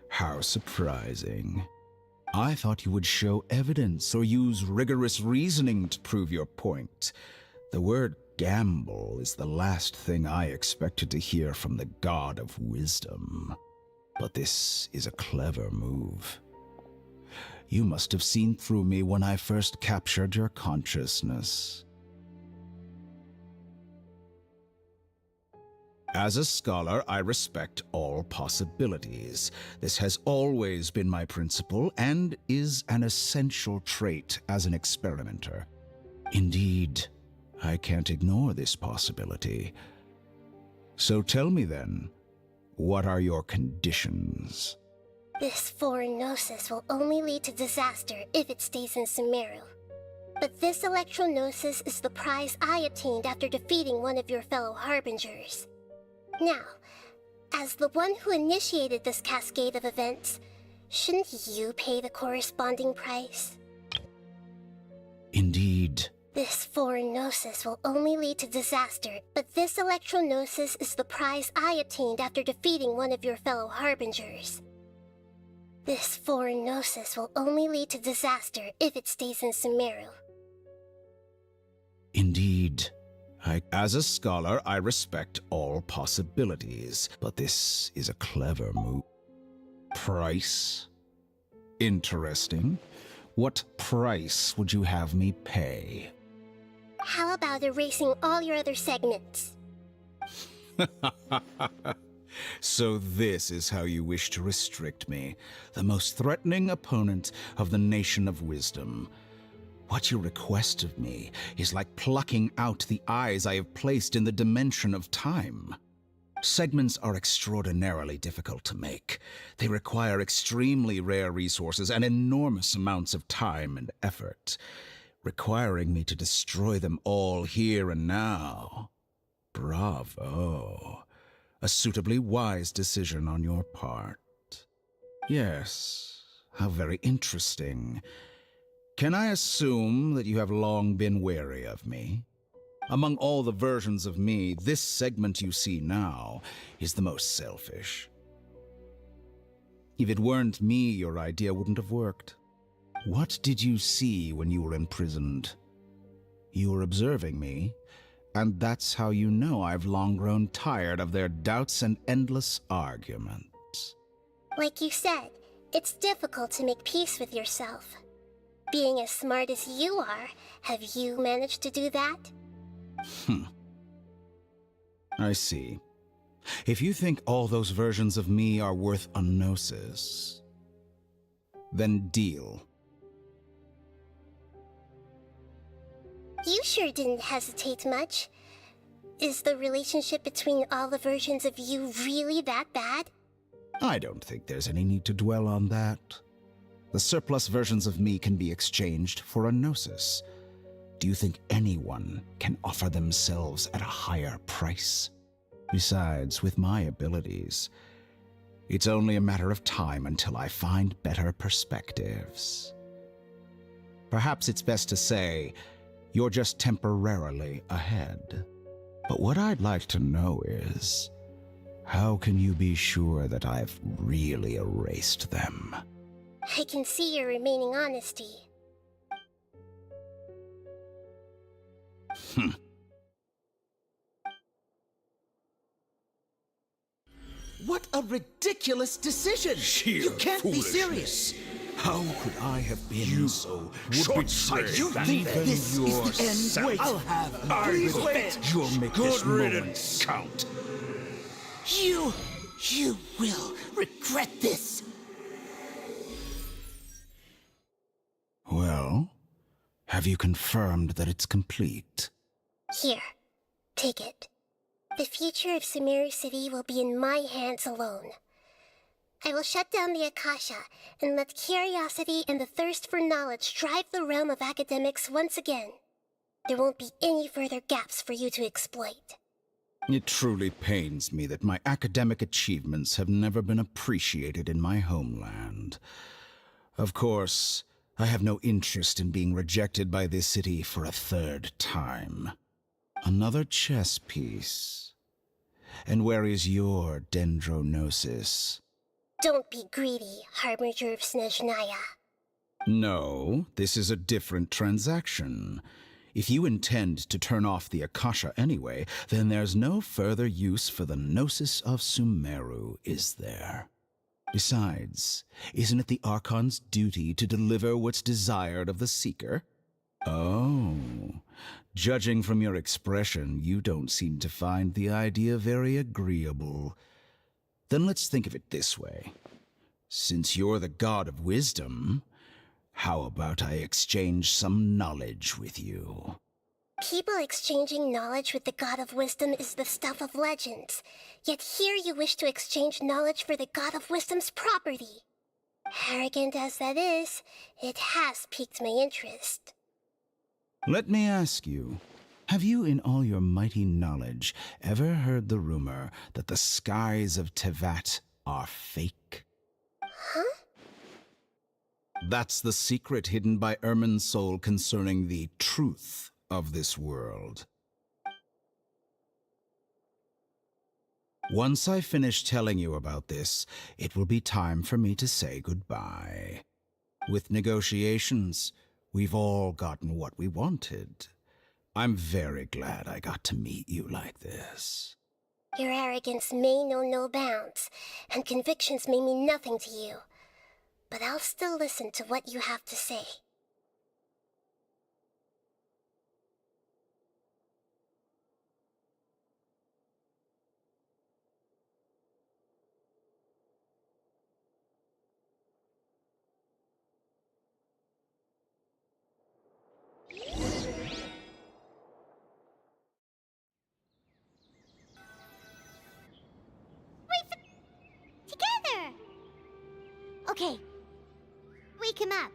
How surprising. I thought you would show evidence or use rigorous reasoning to prove your point. The word gamble is the last thing I expected to hear from the God of Wisdom. But this is a clever move. You must have seen through me when I first captured your consciousness. As a scholar, I respect all possibilities. This has always been my principle and is an essential trait as an experimenter. Indeed, I can't ignore this possibility. So tell me then, what are your conditions? This foreign Gnosis will only lead to disaster if it stays in Sumeru. But this Electro-Gnosis is the prize I obtained after defeating one of your fellow Harbingers. Now, as the one who initiated this cascade of events, Shouldn't you pay the corresponding price? Indeed. This foreign gnosis will only lead to disaster, but this electro-gnosis is the prize I obtained after defeating one of your fellow harbingers. This foreign gnosis will only lead to disaster if it stays in Sumeru. Indeed. As a scholar, I respect all possibilities, but this is a clever move. Price? Interesting. What price would you have me pay? How about erasing all your other segments? So this is how you wish to restrict me, the most threatening opponent of the Nation of Wisdom. What you request of me is like plucking out the eyes I have placed in the dimension of time. Segments are extraordinarily difficult to make. They require extremely rare resources and enormous amounts of time and effort, requiring me to destroy them all here and now. Bravo. A suitably wise decision on your part. Yes, how very interesting. Can I assume that you have long been wary of me? Among all the versions of me, this segment you see now is the most selfish. If it weren't me, your idea wouldn't have worked. What did you see when you were imprisoned? You were observing me, and that's how you know I've long grown tired of their doubts and endless arguments. Like you said, it's difficult to make peace with yourself. Being as smart as you are, have you managed to do that? I see. If you think all those versions of me are worth a gnosis, then deal. You sure didn't hesitate much. Is the relationship between all the versions of you really that bad? I don't think there's any need to dwell on that. The surplus versions of me can be exchanged for a gnosis. Do you think anyone can offer themselves at a higher price? Besides, with my abilities, it's only a matter of time until I find better perspectives. Perhaps it's best to say, you're just temporarily ahead. But what I'd like to know is, how can you be sure that I've really erased them? I can see your remaining honesty. What a ridiculous decision! You can't be serious! How could I have been so short-sighted? You think this is the end? Wait, I'll have Please wait! You'll make this moment count. You will regret this! Well, have you confirmed that it's complete? Here, take it. The future of Sumeru City will be in my hands alone. I will shut down the Akasha and let curiosity and the thirst for knowledge drive the realm of academics once again. There won't be any further gaps for you to exploit. It truly pains me that my academic achievements have never been appreciated in my homeland. Of course, I have no interest in being rejected by this city for a third time. Another chess piece. And where is your dendrognosis? Don't be greedy, Harbinger of Snezhnaya. No, this is a different transaction. If you intend to turn off the Akasha anyway, then there's no further use for the Gnosis of Sumeru, is there? Besides, isn't it the Archon's duty to deliver what's desired of the Seeker? Oh, judging from your expression, you don't seem to find the idea very agreeable. Then let's think of it this way. Since you're the god of wisdom, how about I exchange some knowledge with you? People exchanging knowledge with the god of wisdom is the stuff of legends. Yet here you wish to exchange knowledge for the god of wisdom's property. Arrogant as that is, it has piqued my interest. Let me ask you, have you in all your mighty knowledge ever heard the rumor that the skies of Tevat are fake? Huh? That's the secret hidden by Ermin's soul concerning the truth of this world. Once I finish telling you about this, it will be time for me to say goodbye. With negotiations, we've all gotten what we wanted. I'm very glad I got to meet you like this. Your arrogance may know no bounds, and convictions may mean nothing to you. But I'll still listen to what you have to say. Together! Okay. Wake him up.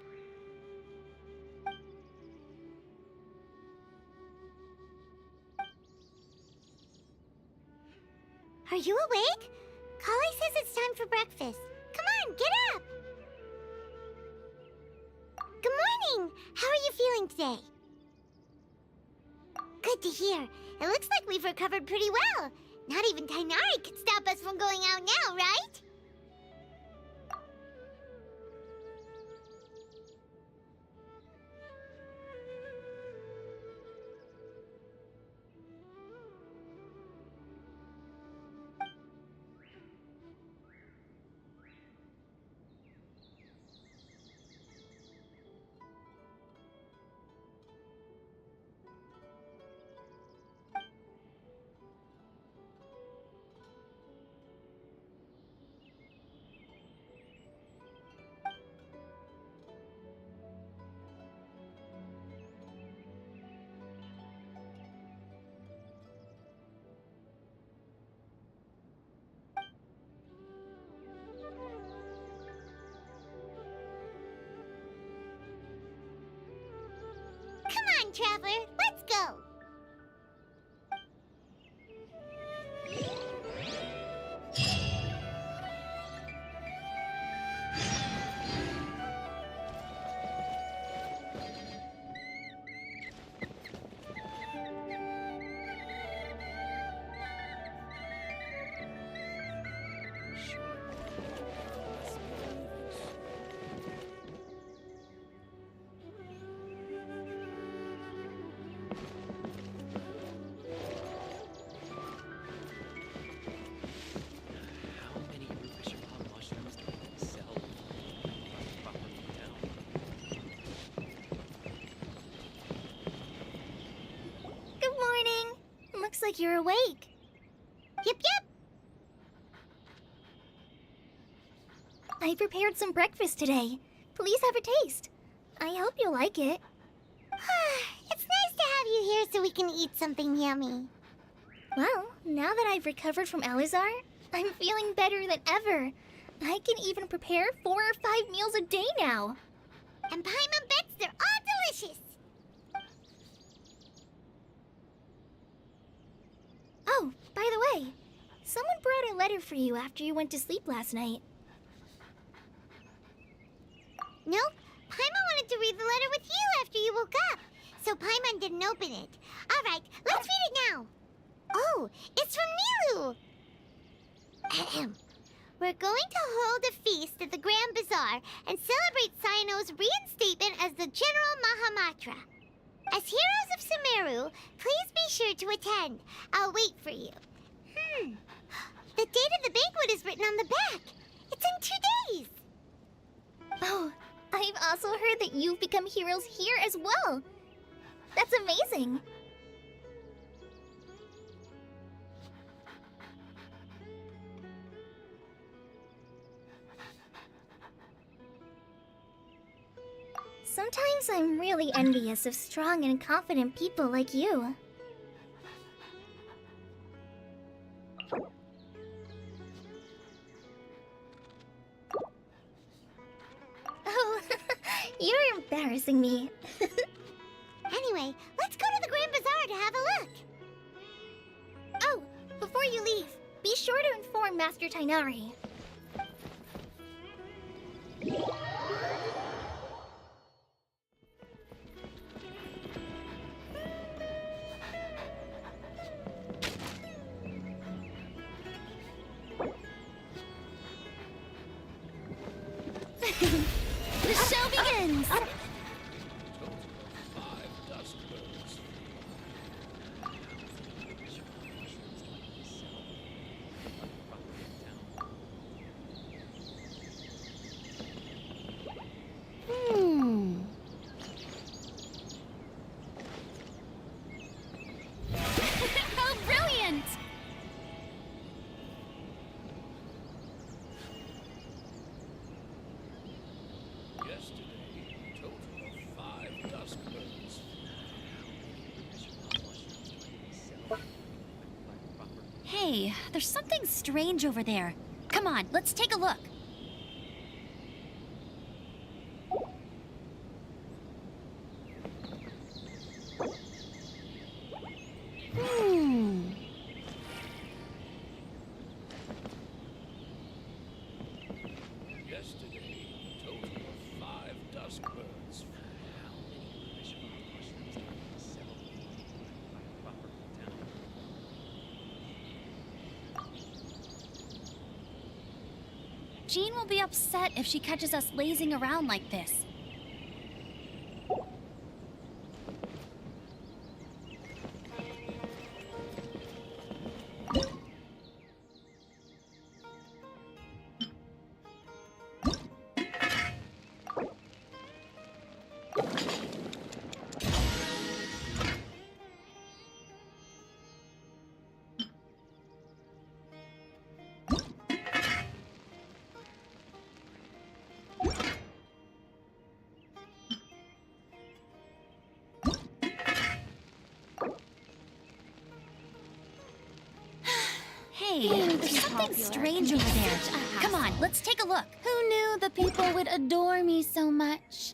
Are you awake? Kali says it's time for breakfast. Come on, get up! Good morning! How are you feeling today? Good to hear. It looks like we've recovered pretty well. Not even Tainari could stop us from going out now, right? Come on, Traveler, let's go! Good morning. Looks like you're awake. Yep. I prepared some breakfast today. Please have a taste. I hope you'll like it. It's nice to have you here so we can eat something yummy. Well, now that I've recovered from Alizar, I'm feeling better than ever. I can even prepare 4 or 5 meals a day now. And Paimon bets they're all delicious. Oh, by the way, someone brought a letter for you after you went to sleep last night. Nope. Paimon wanted to read the letter with you after you woke up, so Paimon didn't open it. All right, let's read it now. Oh, it's from Nilu. Ahem. We're going to hold a feast at the Grand Bazaar and celebrate Cyano's reinstatement as the General Mahamatra. As heroes of Sumeru, please be sure to attend. I'll wait for you. The date of the banquet is written on the back. It's in 2 days. Oh, I've also heard that you've become heroes here as well. That's amazing. Sometimes I'm really envious of strong and confident people like you. Oh, you're embarrassing me. Anyway, let's go to the Grand Bazaar to have a look. Oh, before you leave, be sure to inform Master Tainari. The show begins! How brilliant! Hey, there's something strange over there. Come on, let's take a look. Jean will be upset if she catches us lazing around like this. Hey, there's something strange over there. Come on, let's take a look. Who knew the people would adore me so much?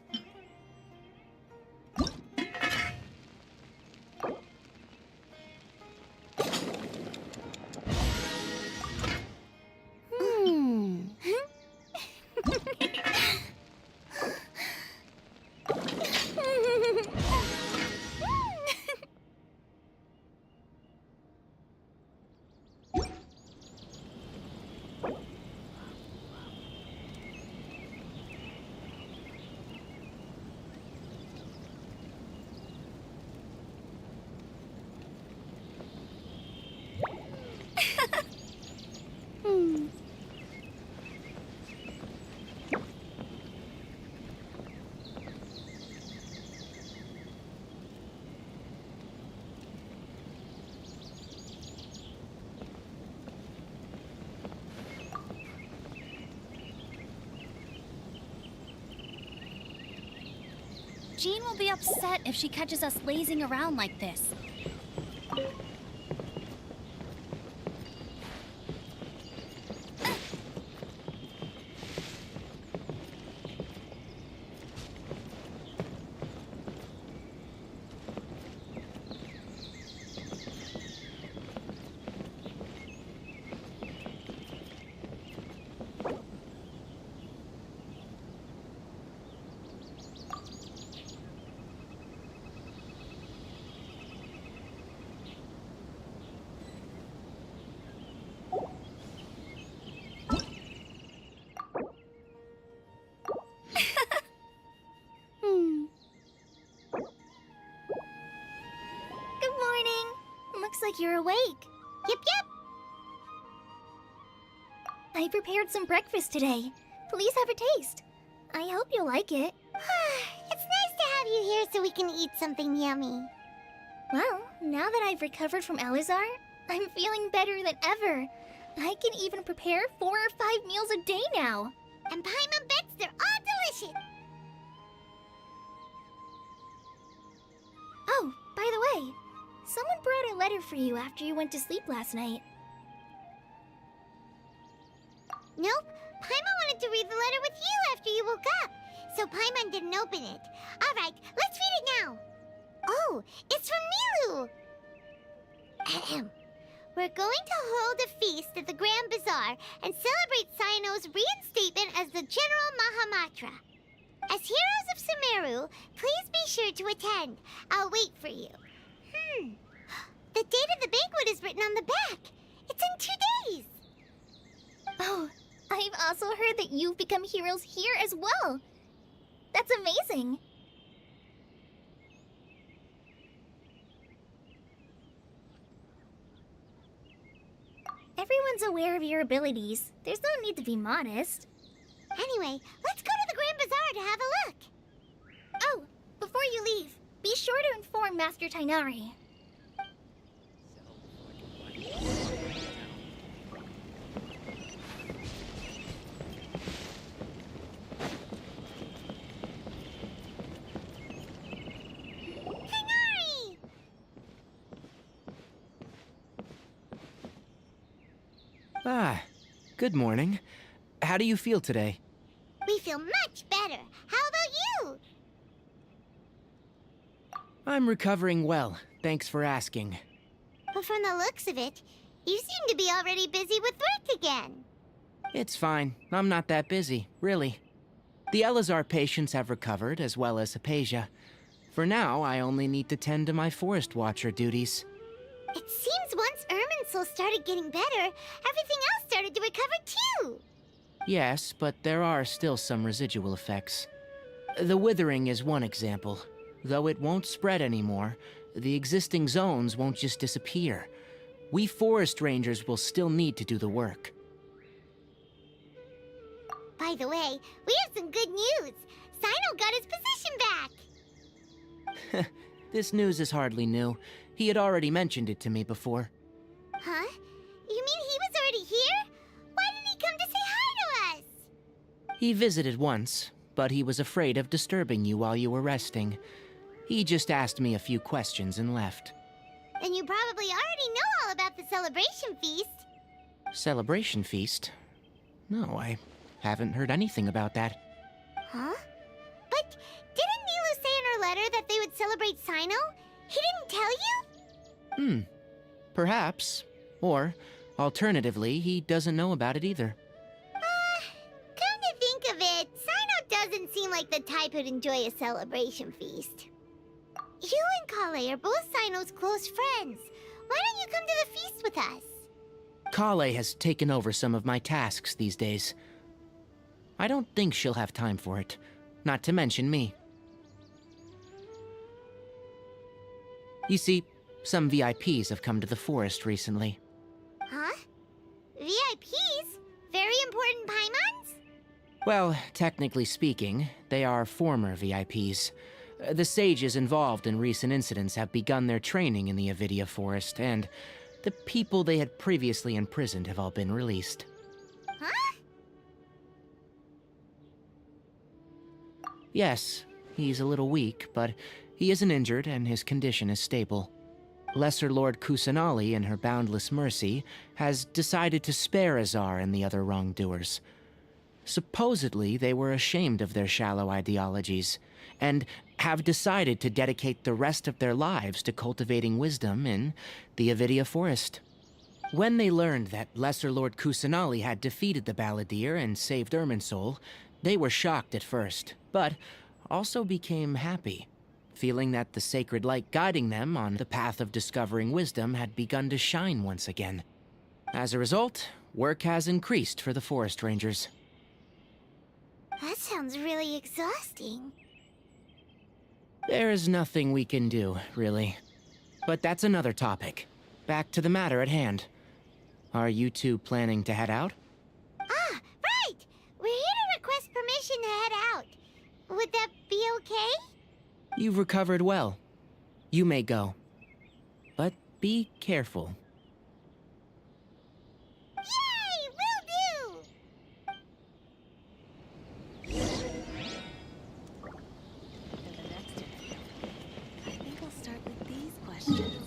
Jean will be upset if she catches us lazing around like this. Looks like you're awake. Yep, yep. I prepared some breakfast today. Please have a taste. I hope you'll like it. It's nice to have you here so we can eat something yummy. Well, now that I've recovered from Elazar, I'm feeling better than ever. I can even prepare 4 or 5 meals a day now. And Paimon bets they're all delicious. Oh, by the way, someone brought a letter for you after you went to sleep last night. Nope. Paimon wanted to read the letter with you after you woke up, so Paimon didn't open it. All right, let's read it now. Oh, it's from Nilu. Ahem. We're going to hold a feast at the Grand Bazaar and celebrate Cyno's reinstatement as the General Mahamatra. As heroes of Sumeru, please be sure to attend. I'll wait for you. The date of the banquet is written on the back. It's in 2 days. Oh, I've also heard that you've become heroes here as well. That's amazing. Everyone's aware of your abilities. There's no need to be modest. Anyway, let's go to the Grand Bazaar to have a look. Oh, before you leave, be sure to inform Master Tainari. Tainari! Ah, good morning. How do you feel today? We feel much better. How about you? I'm recovering well, thanks for asking. But from the looks of it, you seem to be already busy with work again. It's fine. I'm not that busy, really. The Elazar patients have recovered, as well as Hypatia. For now, I only need to tend to my Forest Watcher duties. It seems once Irminsul started getting better, everything else started to recover too. Yes, but there are still some residual effects. The withering is one example. Though it won't spread anymore, the existing zones won't just disappear. We forest rangers will still need to do the work. By the way, we have some good news. Sino got his position back. This news is hardly new. He had already mentioned it to me before. Huh? You mean he was already here? Why didn't he come to say hi to us? He visited once, but he was afraid of disturbing you while you were resting. He just asked me a few questions and left. Then you probably already know all about the celebration feast. Celebration feast? No, I haven't heard anything about that. Huh? But didn't Nilu say in her letter that they would celebrate Sino? He didn't tell you? Perhaps. Or, alternatively, he doesn't know about it either. Come to think of it, Sino doesn't seem like the type who'd enjoy a celebration feast. You and Kale are both Sino's close friends. Why don't you come to the feast with us? Kale has taken over some of my tasks these days. I don't think she'll have time for it. Not to mention me. You see, some VIPs have come to the forest recently. Huh? VIPs? Very important Paimons? Well, technically speaking, they are former VIPs. The sages involved in recent incidents have begun their training in the Avidia Forest, and the people they had previously imprisoned have all been released. Huh? Yes, he's a little weak, but he isn't injured and his condition is stable. Lesser Lord Kusanali, in her boundless mercy, has decided to spare Azar and the other wrongdoers. Supposedly, they were ashamed of their shallow ideologies, and have decided to dedicate the rest of their lives to cultivating wisdom in the Avidia Forest. When they learned that Lesser Lord Kusanali had defeated the Balladeer and saved Irminsul, they were shocked at first, but also became happy, feeling that the sacred light guiding them on the path of discovering wisdom had begun to shine once again. As a result, work has increased for the Forest Rangers. That sounds really exhausting. There is nothing we can do, really. But that's another topic. Back to the matter at hand. Are you two planning to head out? Ah, right! We're here to request permission to head out. Would that be okay? You've recovered well. You may go. But be careful. Yay! Will do! I think I'll start with these questions.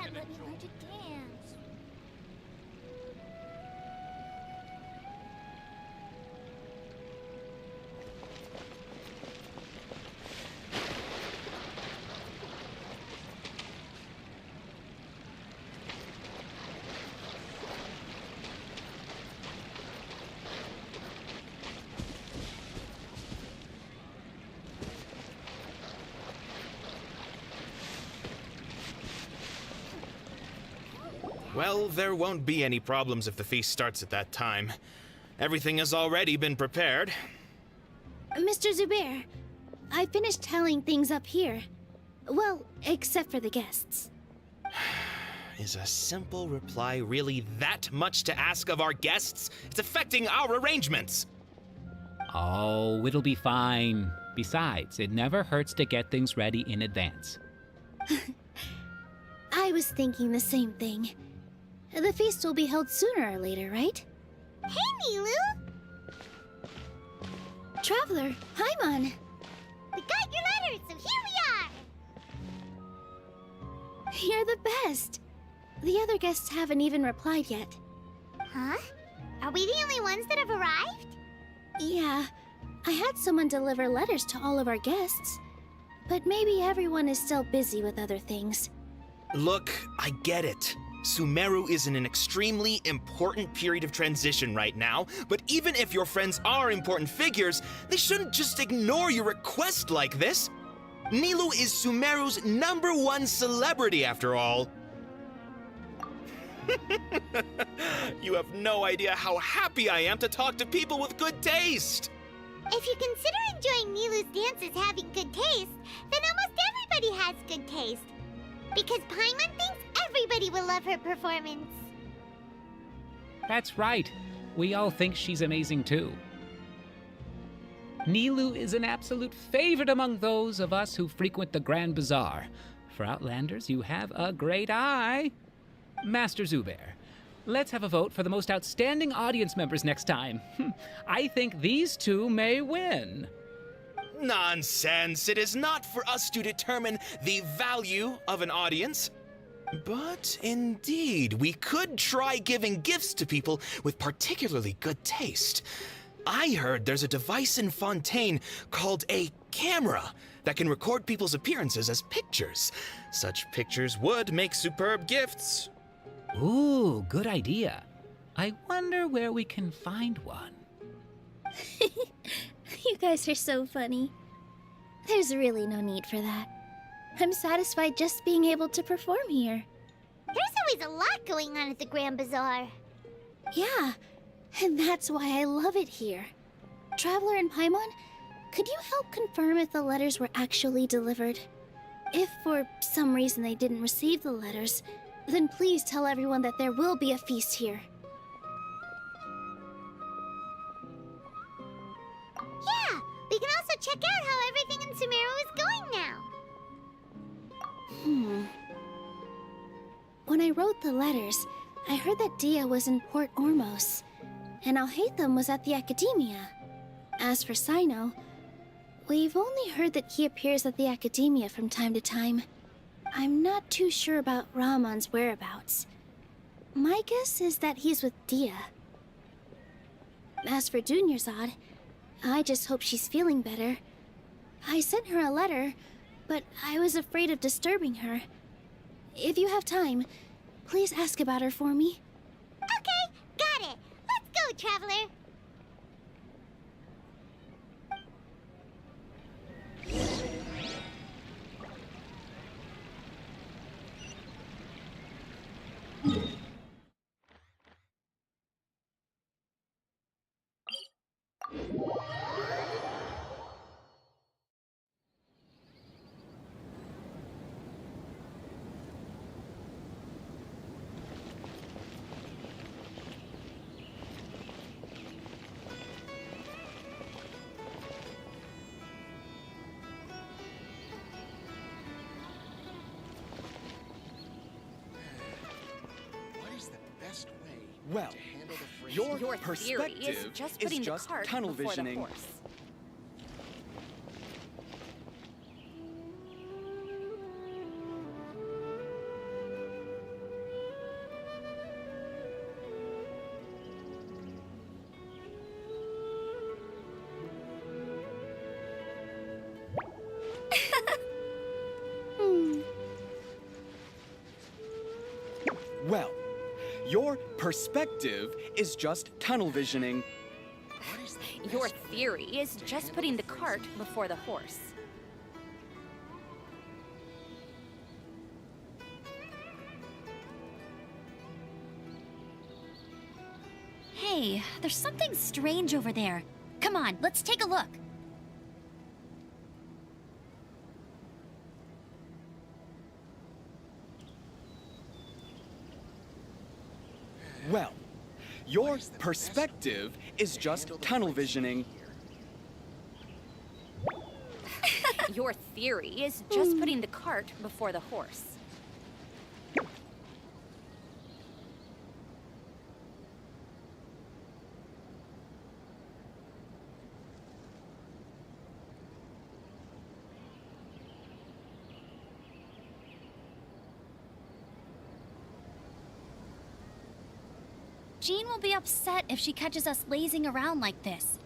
Dad, let me learn to dance. Well, there won't be any problems if the feast starts at that time. Everything has already been prepared. Mr. Zubair, I finished tallying things up here. Well, except for the guests. Is a simple reply really that much to ask of our guests? It's affecting our arrangements. Oh, it'll be fine. Besides, it never hurts to get things ready in advance. I was thinking the same thing. The feast will be held sooner or later, right? Hey, Nilu! Traveler, Paimon! We got your letters, so here we are! You're the best! The other guests haven't even replied yet. Huh? Are we the only ones that have arrived? Yeah. I had someone deliver letters to all of our guests. But maybe everyone is still busy with other things. Look, I get it. Sumeru is in an extremely important period of transition right now, but even if your friends are important figures, they shouldn't just ignore your request like this. Nilu is Sumeru's #1 celebrity after all. You have no idea how happy I am to talk to people with good taste. If you consider enjoying Nilu's dances having good taste, then almost everybody has good taste. Because Paimon thinks everybody will love her performance. That's right. We all think she's amazing too. Nilu is an absolute favorite among those of us who frequent the Grand Bazaar. For Outlanders, you have a great eye. Master Zubair, let's have a vote for the most outstanding audience members next time. I think these two may win. Nonsense! It is not for us to determine the value of an audience. But indeed, we could try giving gifts to people with particularly good taste. I heard there's a device in Fontaine called a camera that can record people's appearances as pictures. Such pictures would make superb gifts. Ooh, good idea. I wonder where we can find one. You guys are so funny. There's really no need for that. I'm satisfied just being able to perform here. There's always a lot going on at the Grand Bazaar. Yeah, and that's why I love it here. Traveler and Paimon, could you help confirm if the letters were actually delivered? If for some reason they didn't receive the letters, then please tell everyone that there will be a feast here. Yeah, we can also check out how everything in Sumeru is going now. When I wrote the letters, I heard that Dia was in Port Ormos, and Alhaitham was at the Academia. As for Sino, we've only heard that he appears at the Academia from time to time. I'm not too sure about Rahman's whereabouts. My guess is that he's with Dia. As for Dunyarzad, I just hope she's feeling better. I sent her a letter, but I was afraid of disturbing her. If you have time, please ask about her for me. Okay, got it. Let's go, Traveler. Well, your perspective is just putting the cart tunnel before the visioning. horse. Well, your perspective is just tunnel visioning. Your theory is just putting the cart before the horse. Hey, there's something strange over there. Come on, let's take a look. Well, your perspective is just tunnel visioning. Your theory is just putting the cart before the horse. Jean will be upset if she catches us lazing around like this.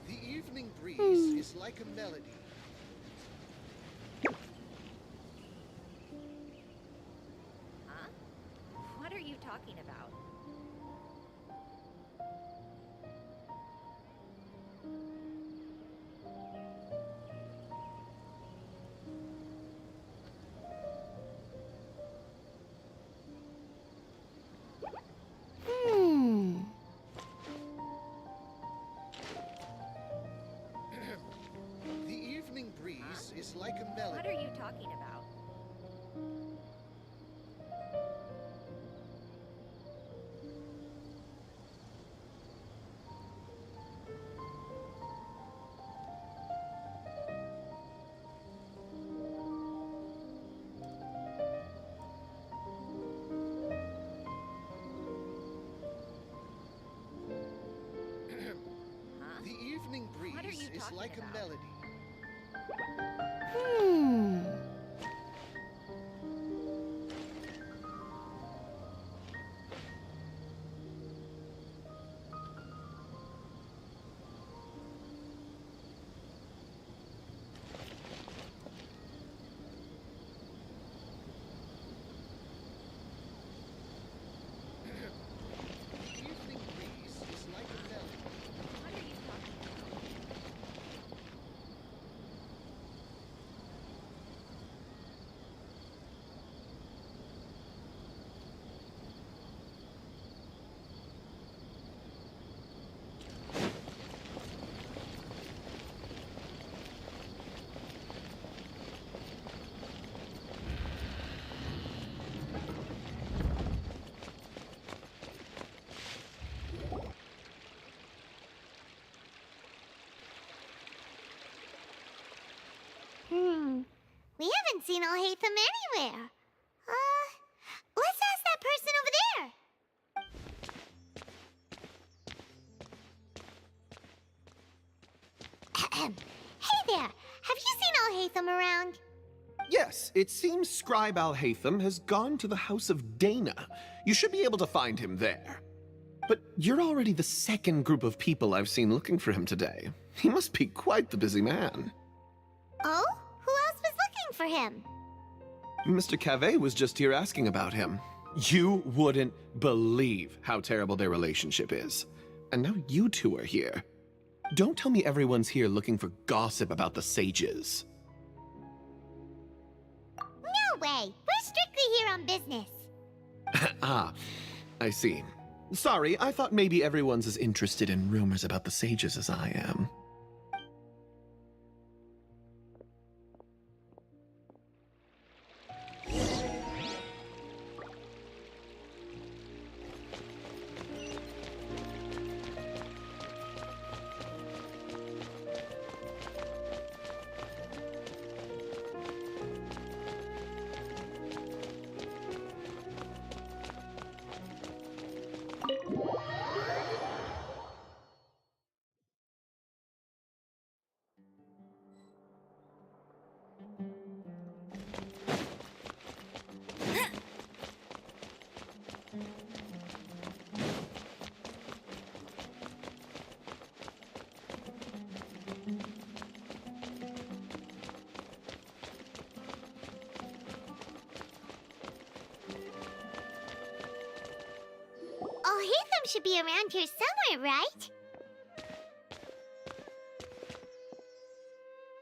The evening breeze is like a melody. Huh? What are you talking about? The evening breeze is like a melody. What are you talking about? The evening breeze is like a melody. The evening breeze is like a melody. What are you talking about? We haven't seen Alhaitham anywhere. Let's ask that person over there. Hey there, have you seen Alhaitham around? Yes, it seems Scribe Alhaitham has gone to the House of Dana. You should be able to find him there. But you're already the second group of people I've seen looking for him today. He must be quite the busy man. Oh? Who else was looking for him? Mr. Cavey was just here asking about him. You wouldn't believe how terrible their relationship is. And now you two are here. Don't tell me everyone's here looking for gossip about the sages. No way! We're strictly here on business. Ah, I see. Sorry, I thought maybe everyone's as interested in rumors about the sages as I am. Hatham should be around here somewhere, right?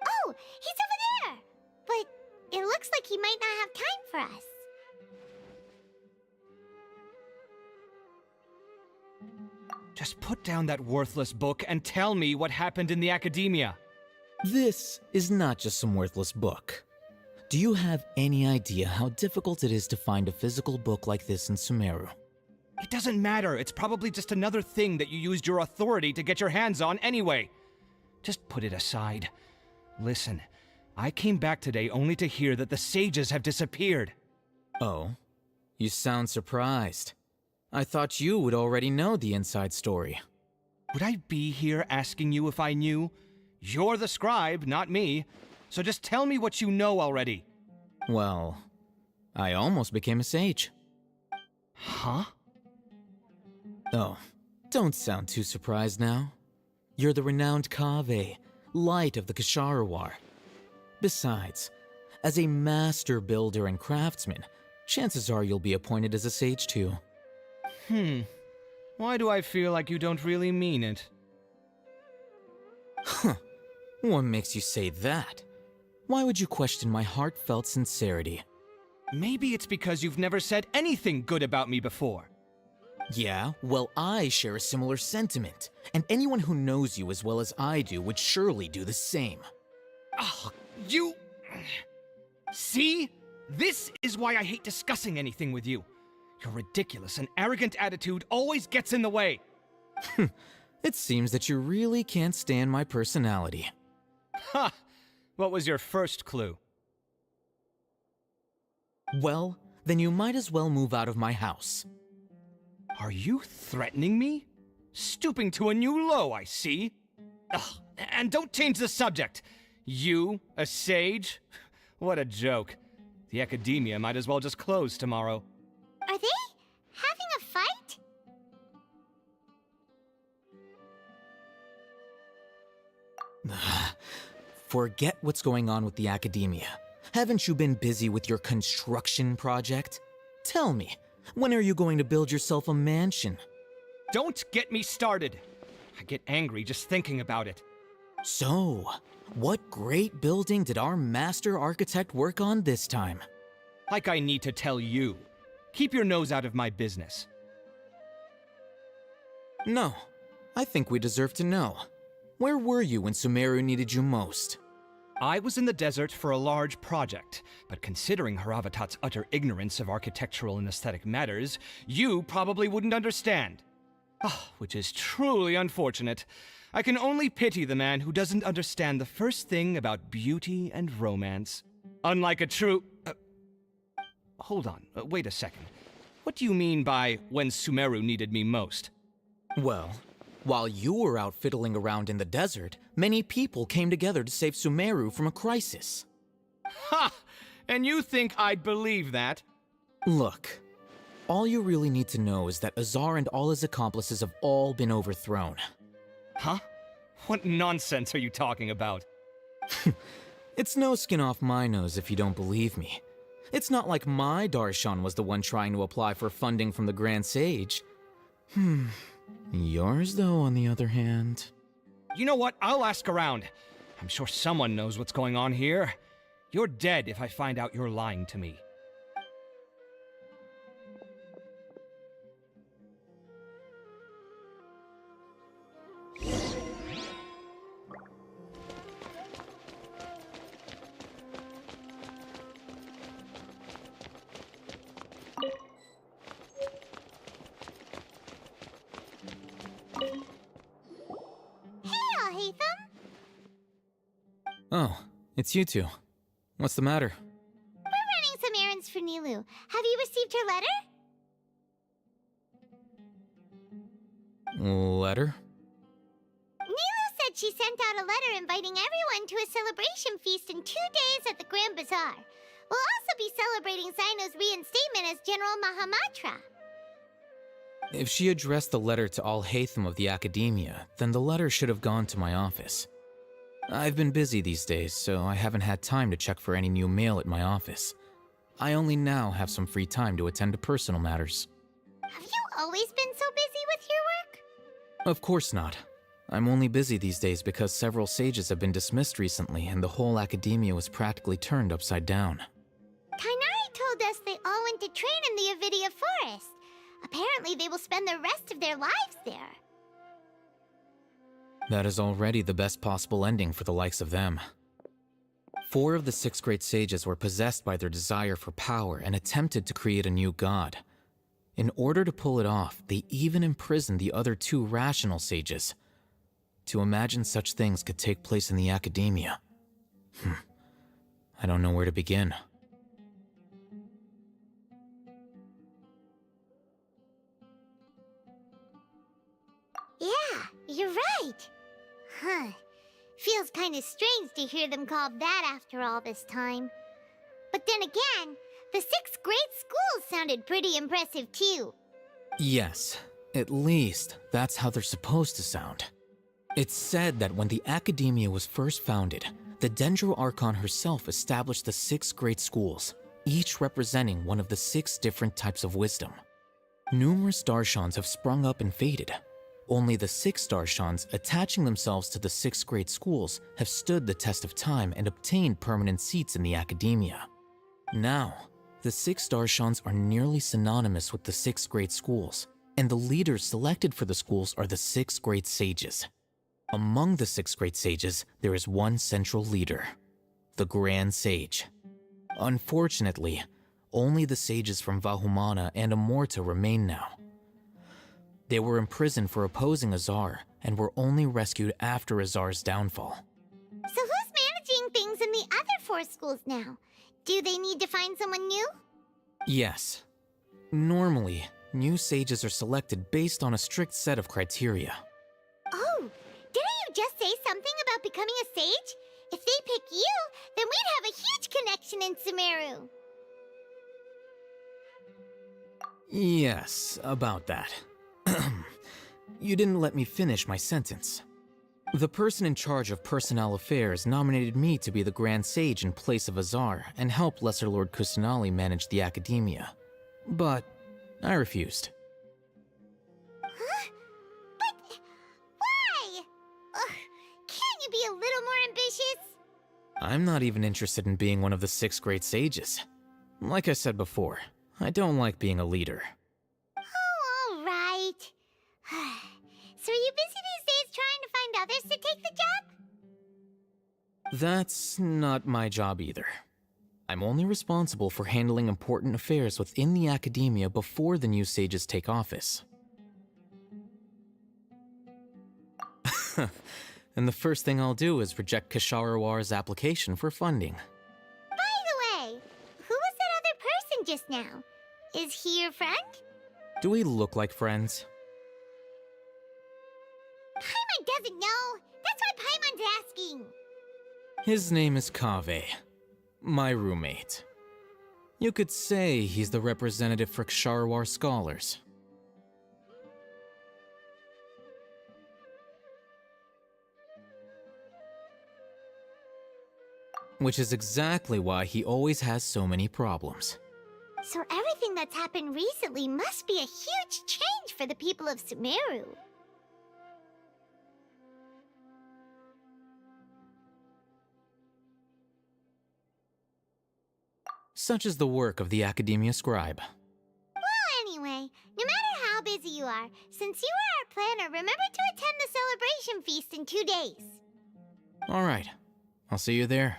Oh, he's over there! But it looks like he might not have time for us. Just put down that worthless book and tell me what happened in the academia. This is not just some worthless book. Do you have any idea how difficult it is to find a physical book like this in Sumeru? It doesn't matter. It's probably just another thing that you used your authority to get your hands on anyway. Just put it aside. Listen, I came back today only to hear that the sages have disappeared. Oh, you sound surprised. I thought you would already know the inside story. Would I be here asking you if I knew? You're the scribe, not me. So just tell me what you know already. Well, I almost became a sage. Huh? Oh, don't sound too surprised now. You're the renowned Kaveh, light of the Ksharawar. Besides, as a master builder and craftsman, chances are you'll be appointed as a sage too. Why do I feel like you don't really mean it? Huh. What makes you say that? Why would you question my heartfelt sincerity? Maybe it's because you've never said anything good about me before. Yeah, well, I share a similar sentiment, and anyone who knows you as well as I do would surely do the same. Oh, you... See? This is why I hate discussing anything with you. Your ridiculous and arrogant attitude always gets in the way. It seems that you really can't stand my personality. Ha! What was your first clue? Well, then you might as well move out of my house. Are you threatening me? Stooping to a new low, I see. Ugh, and don't change the subject. You, a sage? What a joke. The academia might as well just close tomorrow. Are they having a fight? Forget what's going on with the academia. Haven't you been busy with your construction project? Tell me, when are you going to build yourself a mansion? Don't get me started. I get angry just thinking about it. So, what great building did our master architect work on this time? Like I need to tell you. Keep your nose out of my business. No, I think we deserve to know. Where were you when Sumeru needed you most? I was in the desert for a large project, but considering Haravatat's utter ignorance of architectural and aesthetic matters, you probably wouldn't understand. Which is truly unfortunate. I can only pity the man who doesn't understand the first thing about beauty and romance. Unlike a true... Hold on, wait a second. What do you mean by when Sumeru needed me most? Well, while you were out fiddling around in the desert, many people came together to save Sumeru from a crisis. Ha! And you think I'd believe that? Look, all you really need to know is that Azar and all his accomplices have all been overthrown. Huh? What nonsense are you talking about? It's no skin off my nose if you don't believe me. It's not like my Darshan was the one trying to apply for funding from the Grand Sage. Yours, though, on the other hand... You know what? I'll ask around. I'm sure someone knows what's going on here. You're dead if I find out you're lying to me. Oh, it's you two. What's the matter? We're running some errands for Nilu. Have you received her letter? Letter? Nilu said she sent out a letter inviting everyone to a celebration feast in 2 days at the Grand Bazaar. We'll also be celebrating Zaino's reinstatement as General Mahamatra. If she addressed the letter to all Hatham of the Academia, then the letter should have gone to my office. I've been busy these days, so I haven't had time to check for any new mail at my office. I only now have some free time to attend to personal matters. Have you always been so busy with your Of course not. I'm only busy these days because several sages have been dismissed recently and the whole academia was practically turned upside down. Kainari told us they all went to train in the Avidia Forest. Apparently they will spend the rest of their lives there. That is already the best possible ending for the likes of them. 4 of the 6 great sages were possessed by their desire for power and attempted to create a new god. In order to pull it off, they even imprisoned the other 2 rational sages. To imagine such things could take place in the academia. I don't know where to begin. Yeah, you're right. Huh. Feels kind of strange to hear them called that after all this time. But then again, the 6 great schools sounded pretty impressive too. Yes, at least that's how they're supposed to sound. It's said that when the academia was first founded, the Dendro Archon herself established the 6 great schools, each representing one of the 6 different types of wisdom. Numerous Darshans have sprung up and faded. Only the 6 Darshans attaching themselves to the 6 great schools have stood the test of time and obtained permanent seats in the academia. Now, the 6 Darshans are nearly synonymous with the 6 great schools, and the leaders selected for the schools are the 6 great sages. Among the 6 great sages, there is one central leader, the Grand Sage. Unfortunately, only the sages from Vahumana and Amorta remain now. They were imprisoned for opposing Azar and were only rescued after Azar's downfall. So who's managing things in the other 4 schools now? Do they need to find someone new? Yes. Normally, new sages are selected based on a strict set of criteria. Oh, didn't you just say something about becoming a sage? If they pick you, then we'd have a huge connection in Sumeru. Yes, about that. You didn't let me finish my sentence. The person in charge of personnel affairs nominated me to be the Grand Sage in place of Azar and help Lesser Lord Kusanali manage the academia. But I refused. Huh? But why? Can't you be a little more ambitious? I'm not even interested in being one of the 6 great sages. Like I said before, I don't like being a leader. Oh, all right. So are you busy these days trying to find others to take the job? That's not my job either. I'm only responsible for handling important affairs within the academia before the new sages take office. And the first thing I'll do is reject Kasharawar's application for funding. By the way, who was that other person just now? Is he your friend? Do we look like friends? Paimon doesn't know. That's why Paimon's asking. His name is Kaveh, my roommate. You could say he's the representative for Ksharawar scholars. Which is exactly why he always has so many problems. So everything that's happened recently must be a huge change for the people of Sumeru. Such is the work of the Academia Scribe. Well, anyway, no matter how busy you are, since you are our planner, remember to attend the celebration feast in 2 days. All right, I'll see you there.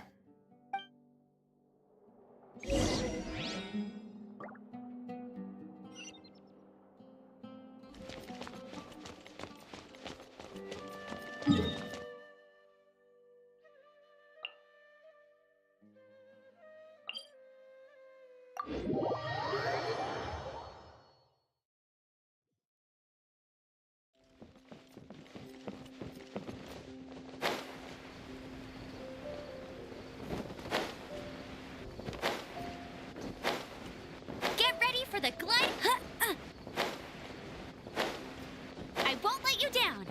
Get ready for the glide. I won't let you down.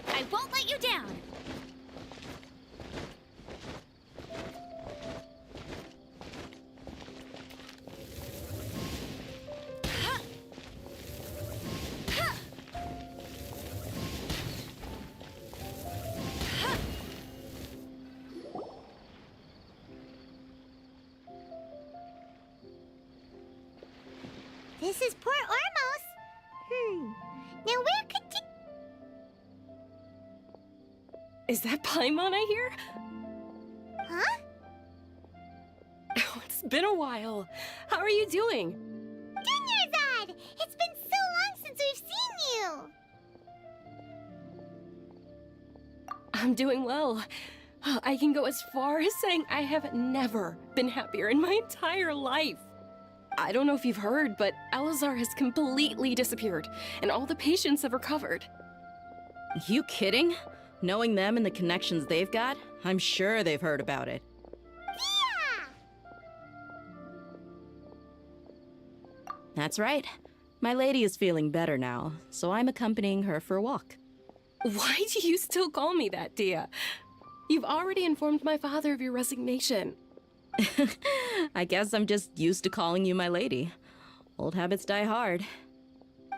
I won't let you down. This is Port Ormos. Now where could Is that Paimon I hear? Huh? Oh, it's been a while. How are you doing? Dunyarzad! It's been so long since we've seen you! I'm doing well. I can go as far as saying I have never been happier in my entire life. I don't know if you've heard, but Elazar has completely disappeared, and all the patients have recovered. You kidding? Knowing them and the connections they've got, I'm sure they've heard about it. That's right. My lady is feeling better now, so I'm accompanying her for a walk. Why do you still call me that, Dia? You've already informed my father of your resignation. I guess I'm just used to calling you my lady. Old habits die hard.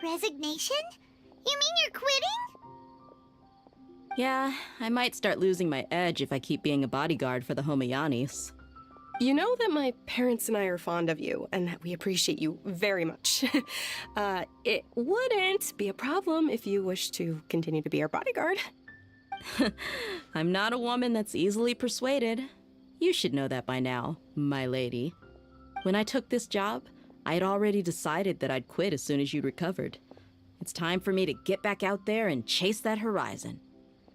Resignation? You mean you're quitting? Yeah, I might start losing my edge if I keep being a bodyguard for the Homayanis. You know that my parents and I are fond of you, and that we appreciate you very much. It wouldn't be a problem if you wish to continue to be our bodyguard. I'm not a woman that's easily persuaded. You should know that by now, my lady. When I took this job, I had already decided that I'd quit as soon as you'd recovered. It's time for me to get back out there and chase that horizon.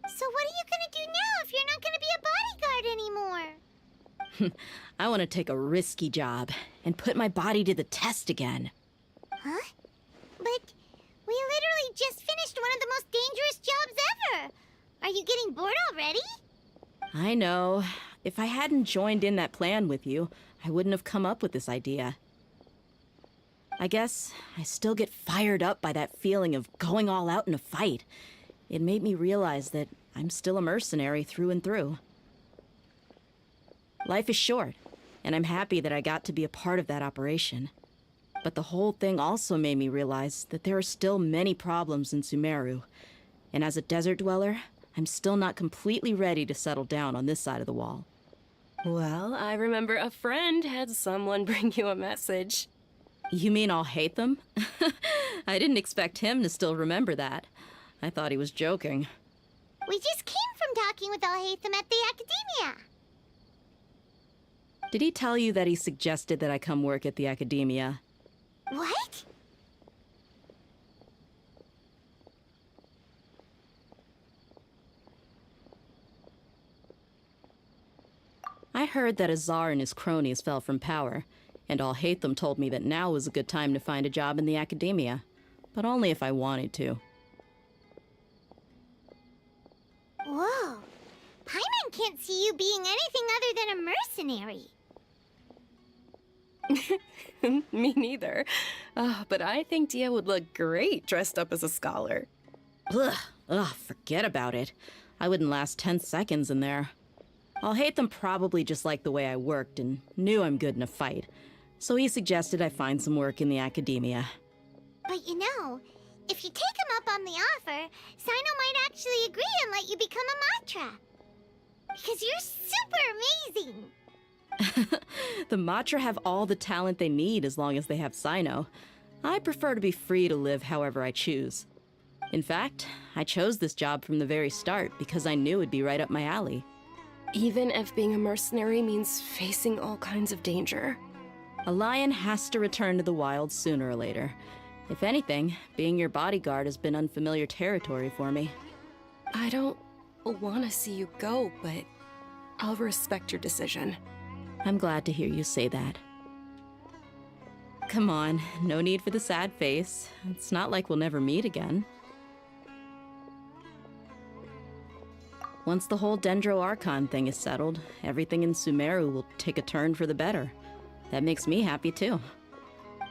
So what are you gonna do now if you're not gonna be a bodyguard anymore? I want to take a risky job and put my body to the test again. Huh? But we literally just finished one of the most dangerous jobs ever! Are you getting bored already? I know. If I hadn't joined in that plan with you, I wouldn't have come up with this idea. I guess I still get fired up by that feeling of going all out in a fight. It made me realize that I'm still a mercenary through and through. Life is short, and I'm happy that I got to be a part of that operation. But the whole thing also made me realize that there are still many problems in Sumeru. And as a desert dweller, I'm still not completely ready to settle down on this side of the wall. Well, I remember a friend had someone bring you a message. You mean I'll hate them? I didn't expect him to still remember that. I thought he was joking. We just came from talking with Alhaitham at the Academia. Did he tell you that he suggested that I come work at the Academia? What? I heard that Azar and his cronies fell from power, and Alhaitham told me that now was a good time to find a job in the Academia, but only if I wanted to. Whoa. Paimon can't see you being anything other than a mercenary. Me neither. But I think Dia would look great dressed up as a scholar. Ugh, forget about it. I wouldn't last 10 seconds in there. Alhaitham probably just liked the way I worked and knew I'm good in a fight, so he suggested I find some work in the Academia. But you know, if you take him up on the offer, Sino might actually agree and let you become a Matra. Because you're super amazing! The Matra have all the talent they need as long as they have Sino. I prefer to be free to live however I choose. In fact, I chose this job from the very start because I knew it'd be right up my alley. Even if being a mercenary means facing all kinds of danger. A lion has to return to the wild sooner or later. If anything, being your bodyguard has been unfamiliar territory for me. I don't want to see you go, but I'll respect your decision. I'm glad to hear you say that. Come on, no need for the sad face. It's not like we'll never meet again. Once the whole Dendro Archon thing is settled, everything in Sumeru will take a turn for the better. That makes me happy too.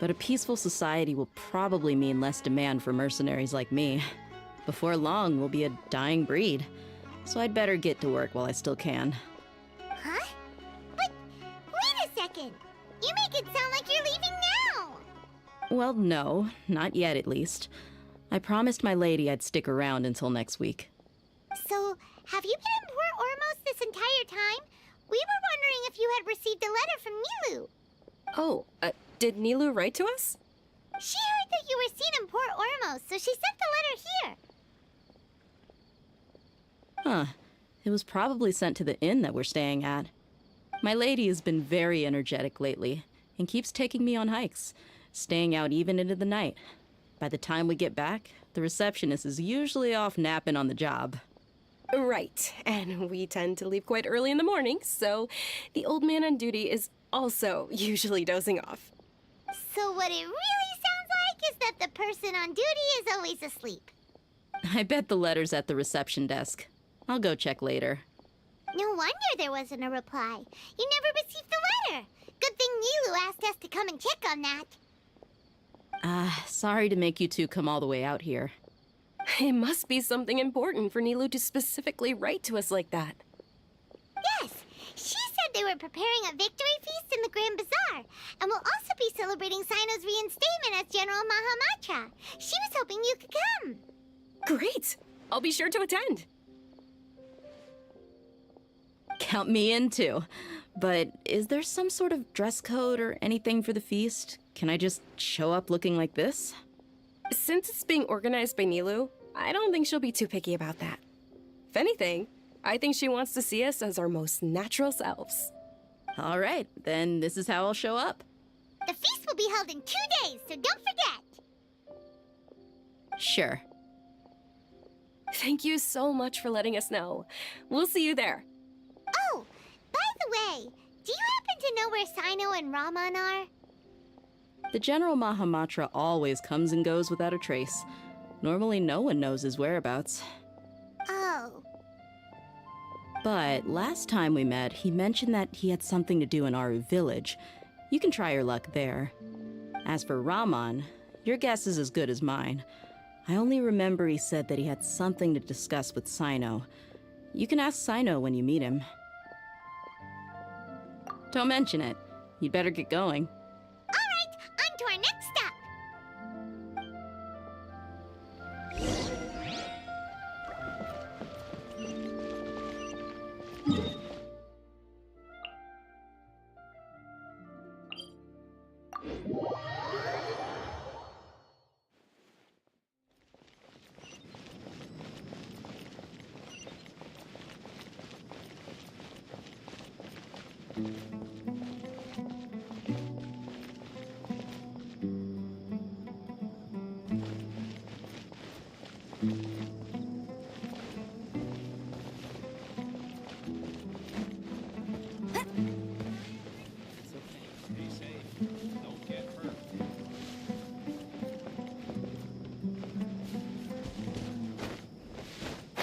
But a peaceful society will probably mean less demand for mercenaries like me. Before long, we'll be a dying breed. So I'd better get to work while I still can. Huh? But wait a second! You make it sound like you're leaving now! Well, no, not yet at least. I promised my lady I'd stick around until next week. So, have you been in Port Ormos this entire time? We were wondering if you had received a letter from Nilu. Oh, did Nilu write to us? She heard that you were seen in Port Ormos, so she sent the letter here. Huh. It was probably sent to the inn that we're staying at. My lady has been very energetic lately and keeps taking me on hikes, staying out even into the night. By the time we get back, the receptionist is usually off napping on the job. Right, and we tend to leave quite early in the morning, so the old man on duty is also usually dozing off. So what it really sounds like is that the person on duty is always asleep. I bet the letter's at the reception desk. I'll go check later. No wonder there wasn't a reply. You never received the letter. Good thing Nilu asked us to come and check on that. Sorry to make you two come all the way out here. It must be something important for Nilu to specifically write to us like that. Yes, she said they were preparing a victory feast in the Grand Bazaar, and will also be celebrating Sino's reinstatement as General Mahamatra. She was hoping you could come. Great! I'll be sure to attend. Count me in too. But is there some sort of dress code or anything for the feast? Can I just show up looking like this? Since it's being organized by Nilu, I don't think she'll be too picky about that. If anything, I think she wants to see us as our most natural selves. All right, then this is how I'll show up. The feast will be held in 2 days, so don't forget. Sure. Thank you so much for letting us know. We'll see you there. Oh, by the way, do you happen to know where Sino and Raman are? The General Mahamatra always comes and goes without a trace. Normally no one knows his whereabouts. Oh. But last time we met, he mentioned that he had something to do in Aru village. You can try your luck there. As for Raman, your guess is as good as mine. I only remember he said that he had something to discuss with Sino. You can ask Sino when you meet him. Don't mention it. You'd better get going. On to our next stop.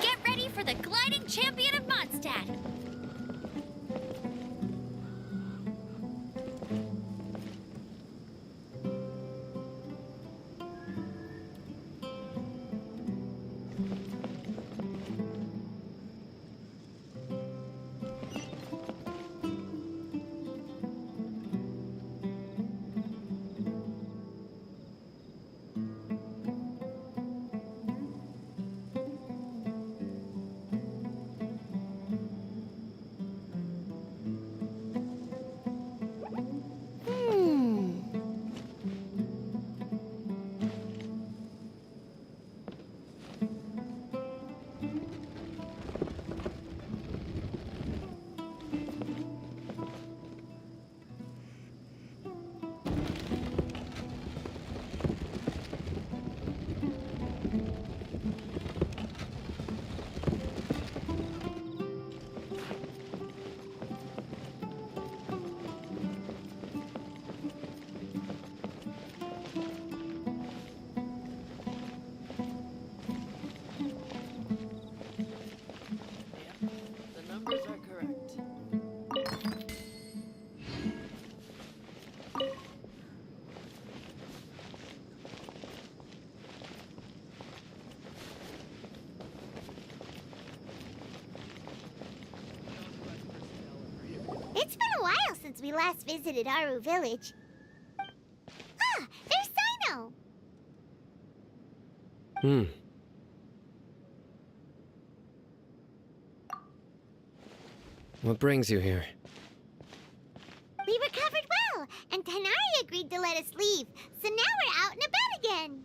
Get ready for the gliding champion of Mondstadt. It's been a while since we last visited Aru village. Ah, there's Sino! What brings you here? We recovered well, and Tanari agreed to let let us leave, so now we're out and about again.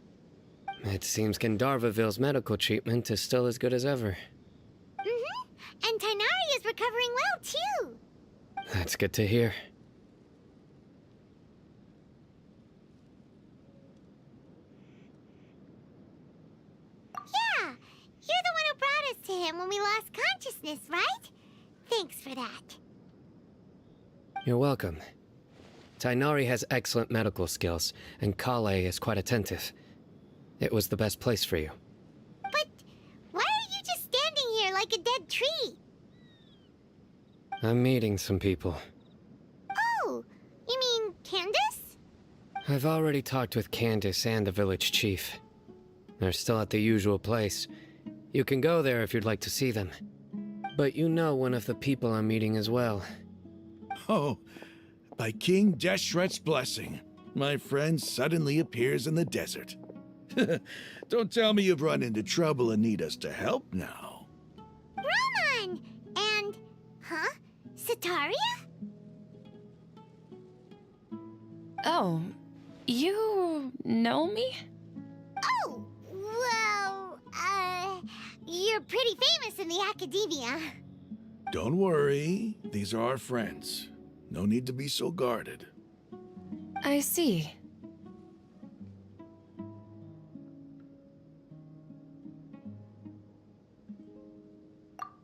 It seems Gandharvaville's medical treatment is still as good as ever. And Tainari is recovering well, too. That's good to hear. Yeah, you're the one who brought us to him when we lost consciousness, right? Thanks for that. You're welcome. Tainari has excellent medical skills, and Kale is quite attentive. It was the best place for you. But why are you just standing here like a dead tree? I'm meeting some people. Oh, you mean Candace? I've already talked with Candace and the village chief. They're still at the usual place. You can go there if you'd like to see them. But you know one of the people I'm meeting as well. Oh, by King Deshret's blessing, my friend suddenly appears in the desert. Don't tell me you've run into trouble and need us to help now. Roman! And... huh? Sataria? Oh, you know me? Oh, well, you're pretty famous in the academia. Don't worry, these are our friends. No need to be so guarded. I see.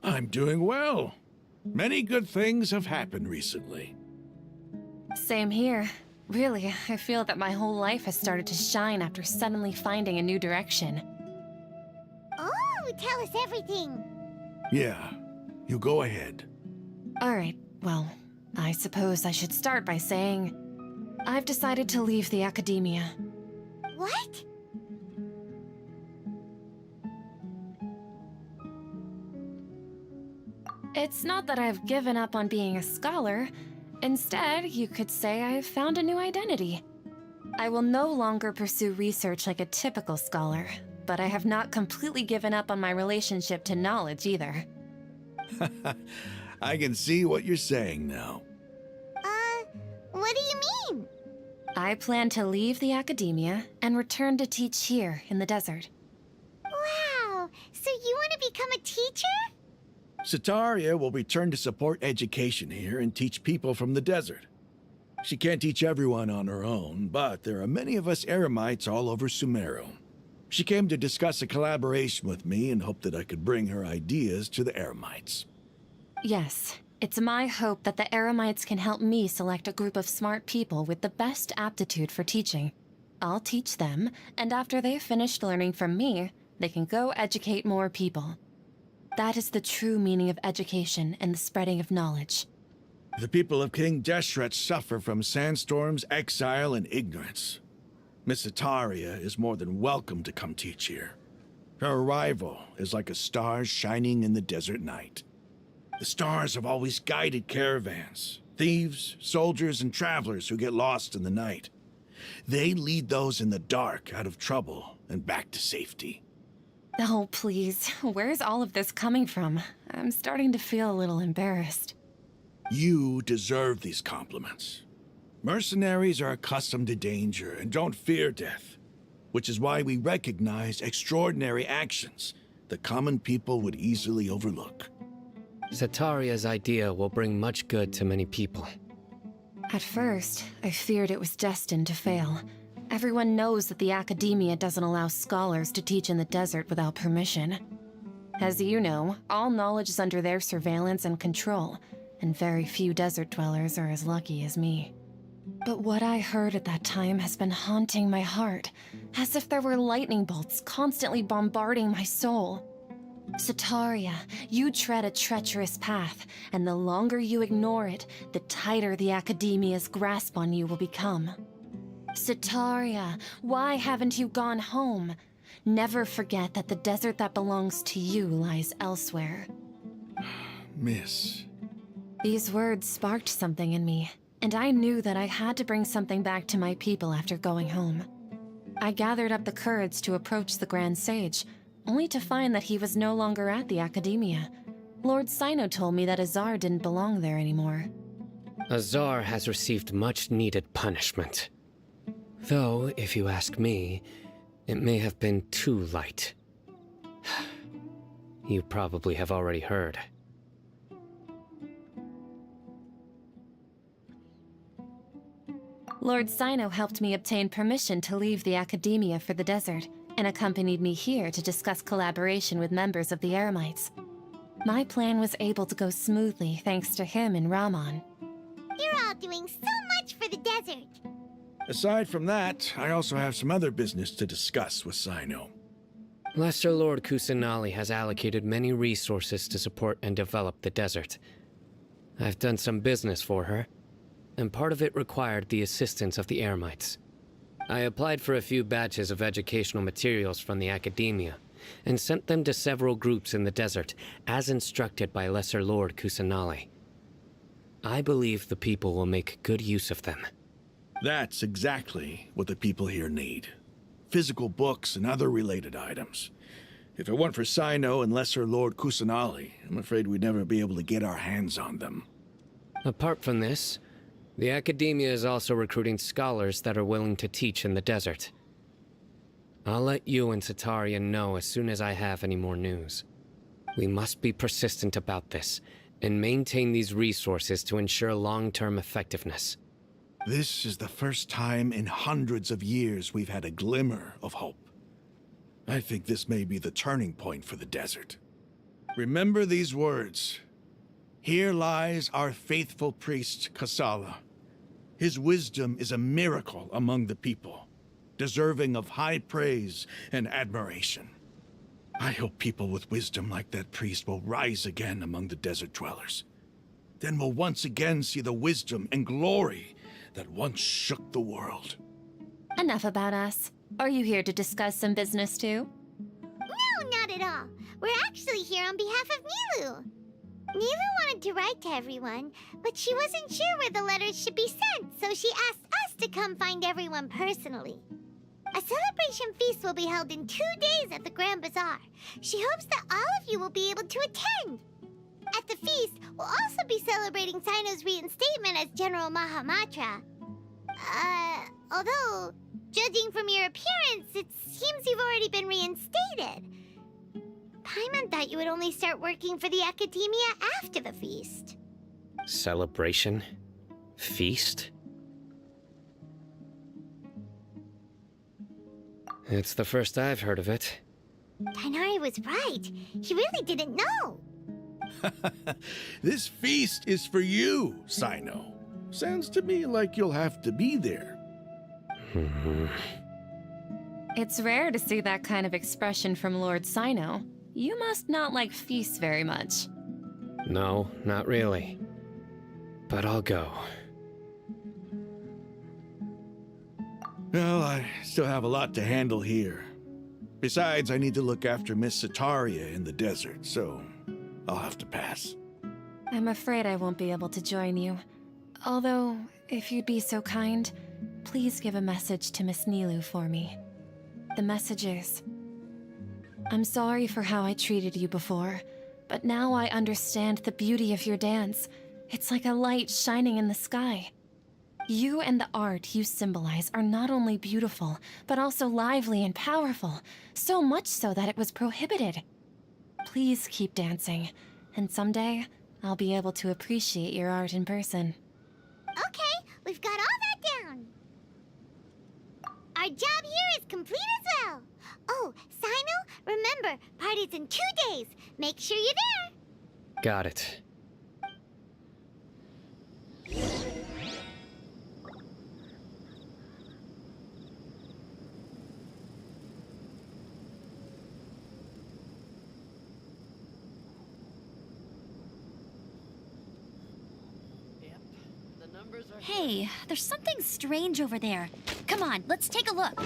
I'm doing well. Many good things have happened recently. Same here. Really, I feel that my whole life has started to shine after suddenly finding a new direction. Oh, tell us everything. Yeah, you go ahead. Alright, well, I suppose I should start by saying I've decided to leave the academia. What? It's not that I've given up on being a scholar. Instead, you could say I've found a new identity. I will no longer pursue research like a typical scholar, but I have not completely given up on my relationship to knowledge either. I can see what you're saying now. What do you mean? I plan to leave the academia and return to teach here in the desert. Wow, so you want to become a teacher? Sataria will return to support education here and teach people from the desert. She can't teach everyone on her own, but there are many of us Eremites all over Sumeru. She came to discuss a collaboration with me and hoped that I could bring her ideas to the Eremites. Yes, it's my hope that the Eremites can help me select a group of smart people with the best aptitude for teaching. I'll teach them, and after they've finished learning from me, they can go educate more people. That is the true meaning of education and the spreading of knowledge. The people of King Deshret suffer from sandstorms, exile, and ignorance. Miss Sataria is more than welcome to come teach here. Her arrival is like a star shining in the desert night. The stars have always guided caravans, thieves, soldiers, and travelers who get lost in the night. They lead those in the dark out of trouble and back to safety. Oh, please. Where's all of this coming from? I'm starting to feel a little embarrassed. You deserve these compliments. Mercenaries are accustomed to danger and don't fear death, which is why we recognize extraordinary actions that common people would easily overlook. Sataria's idea will bring much good to many people. At first, I feared it was destined to fail. Everyone knows that the academia doesn't allow scholars to teach in the desert without permission. As you know, all knowledge is under their surveillance and control, and very few desert dwellers are as lucky as me. But what I heard at that time has been haunting my heart, as if there were lightning bolts constantly bombarding my soul. Sataria, you tread a treacherous path, and the longer you ignore it, the tighter the academia's grasp on you will become. Sataria, why haven't you gone home? Never forget that the desert that belongs to you lies elsewhere. Miss. These words sparked something in me, and I knew that I had to bring something back to my people after going home. I gathered up the courage to approach the Grand Sage, only to find that he was no longer at the academia. Lord Sino told me that Azar didn't belong there anymore. Azar has received much-needed punishment. Though, if you ask me, it may have been too light. You probably have already heard. Lord Sino helped me obtain permission to leave the Academia for the desert, and accompanied me here to discuss collaboration with members of the Eremites. My plan was able to go smoothly thanks to him and Rahman. You're all doing so much for the desert. Aside from that, I also have some other business to discuss with Sino. Lesser Lord Kusanali has allocated many resources to support and develop the desert. I've done some business for her, and part of it required the assistance of the Eremites. I applied for a few batches of educational materials from the Academia, and sent them to several groups in the desert, as instructed by Lesser Lord Kusanali. I believe the people will make good use of them. That's exactly what the people here need. Physical books and other related items. If it weren't for Sino and Lesser Lord Kusanali, I'm afraid we'd never be able to get our hands on them. Apart from this, the Academia is also recruiting scholars that are willing to teach in the desert. I'll let you and Satarian know as soon as I have any more news. We must be persistent about this, and maintain these resources to ensure long-term effectiveness. This is the first time in hundreds of years we've had a glimmer of hope. I think this may be the turning point for the desert. Remember these words. Here lies our faithful priest, Kasala. His wisdom is a miracle among the people, deserving of high praise and admiration. I hope people with wisdom like that priest will rise again among the desert dwellers. Then we'll once again see the wisdom and glory that once shook the world. Enough about us. Are you here to discuss some business too? No, not at all. We're actually here on behalf of Nilu. Nilu wanted to write to everyone, but she wasn't sure where the letters should be sent, so she asked us to come find everyone personally. A celebration feast will be held in 2 days at the Grand Bazaar. She hopes that all of you will be able to attend. At the feast, we'll also be celebrating Sino's reinstatement as General Mahamatra. Although, judging from your appearance, it seems you've already been reinstated. Paimon thought you would only start working for the Academia after the feast. Celebration? Feast? It's the first I've heard of it. Tighnari was right. He really didn't know. This feast is for you, Sino. Sounds to me like you'll have to be there. It's rare to see that kind of expression from Lord Sino. You must not like feasts very much. No, not really. But I'll go. Well, I still have a lot to handle here. Besides, I need to look after Miss Sataria in the desert, so I'll have to pass. I'm afraid I won't be able to join you. Although, if you'd be so kind, please give a message to Miss Nilu for me. The message is, I'm sorry for how I treated you before, but now I understand the beauty of your dance. It's like a light shining in the sky. You and the art you symbolize are not only beautiful, but also lively and powerful, so much so that it was prohibited. Please keep dancing, and someday I'll be able to appreciate your art in person. Okay, we've got all that down. Our job here is complete as well. Oh, Sino, remember, party's in 2 days. Make sure you're there. Got it. Hey, there's something strange over there. Come on, let's take a look.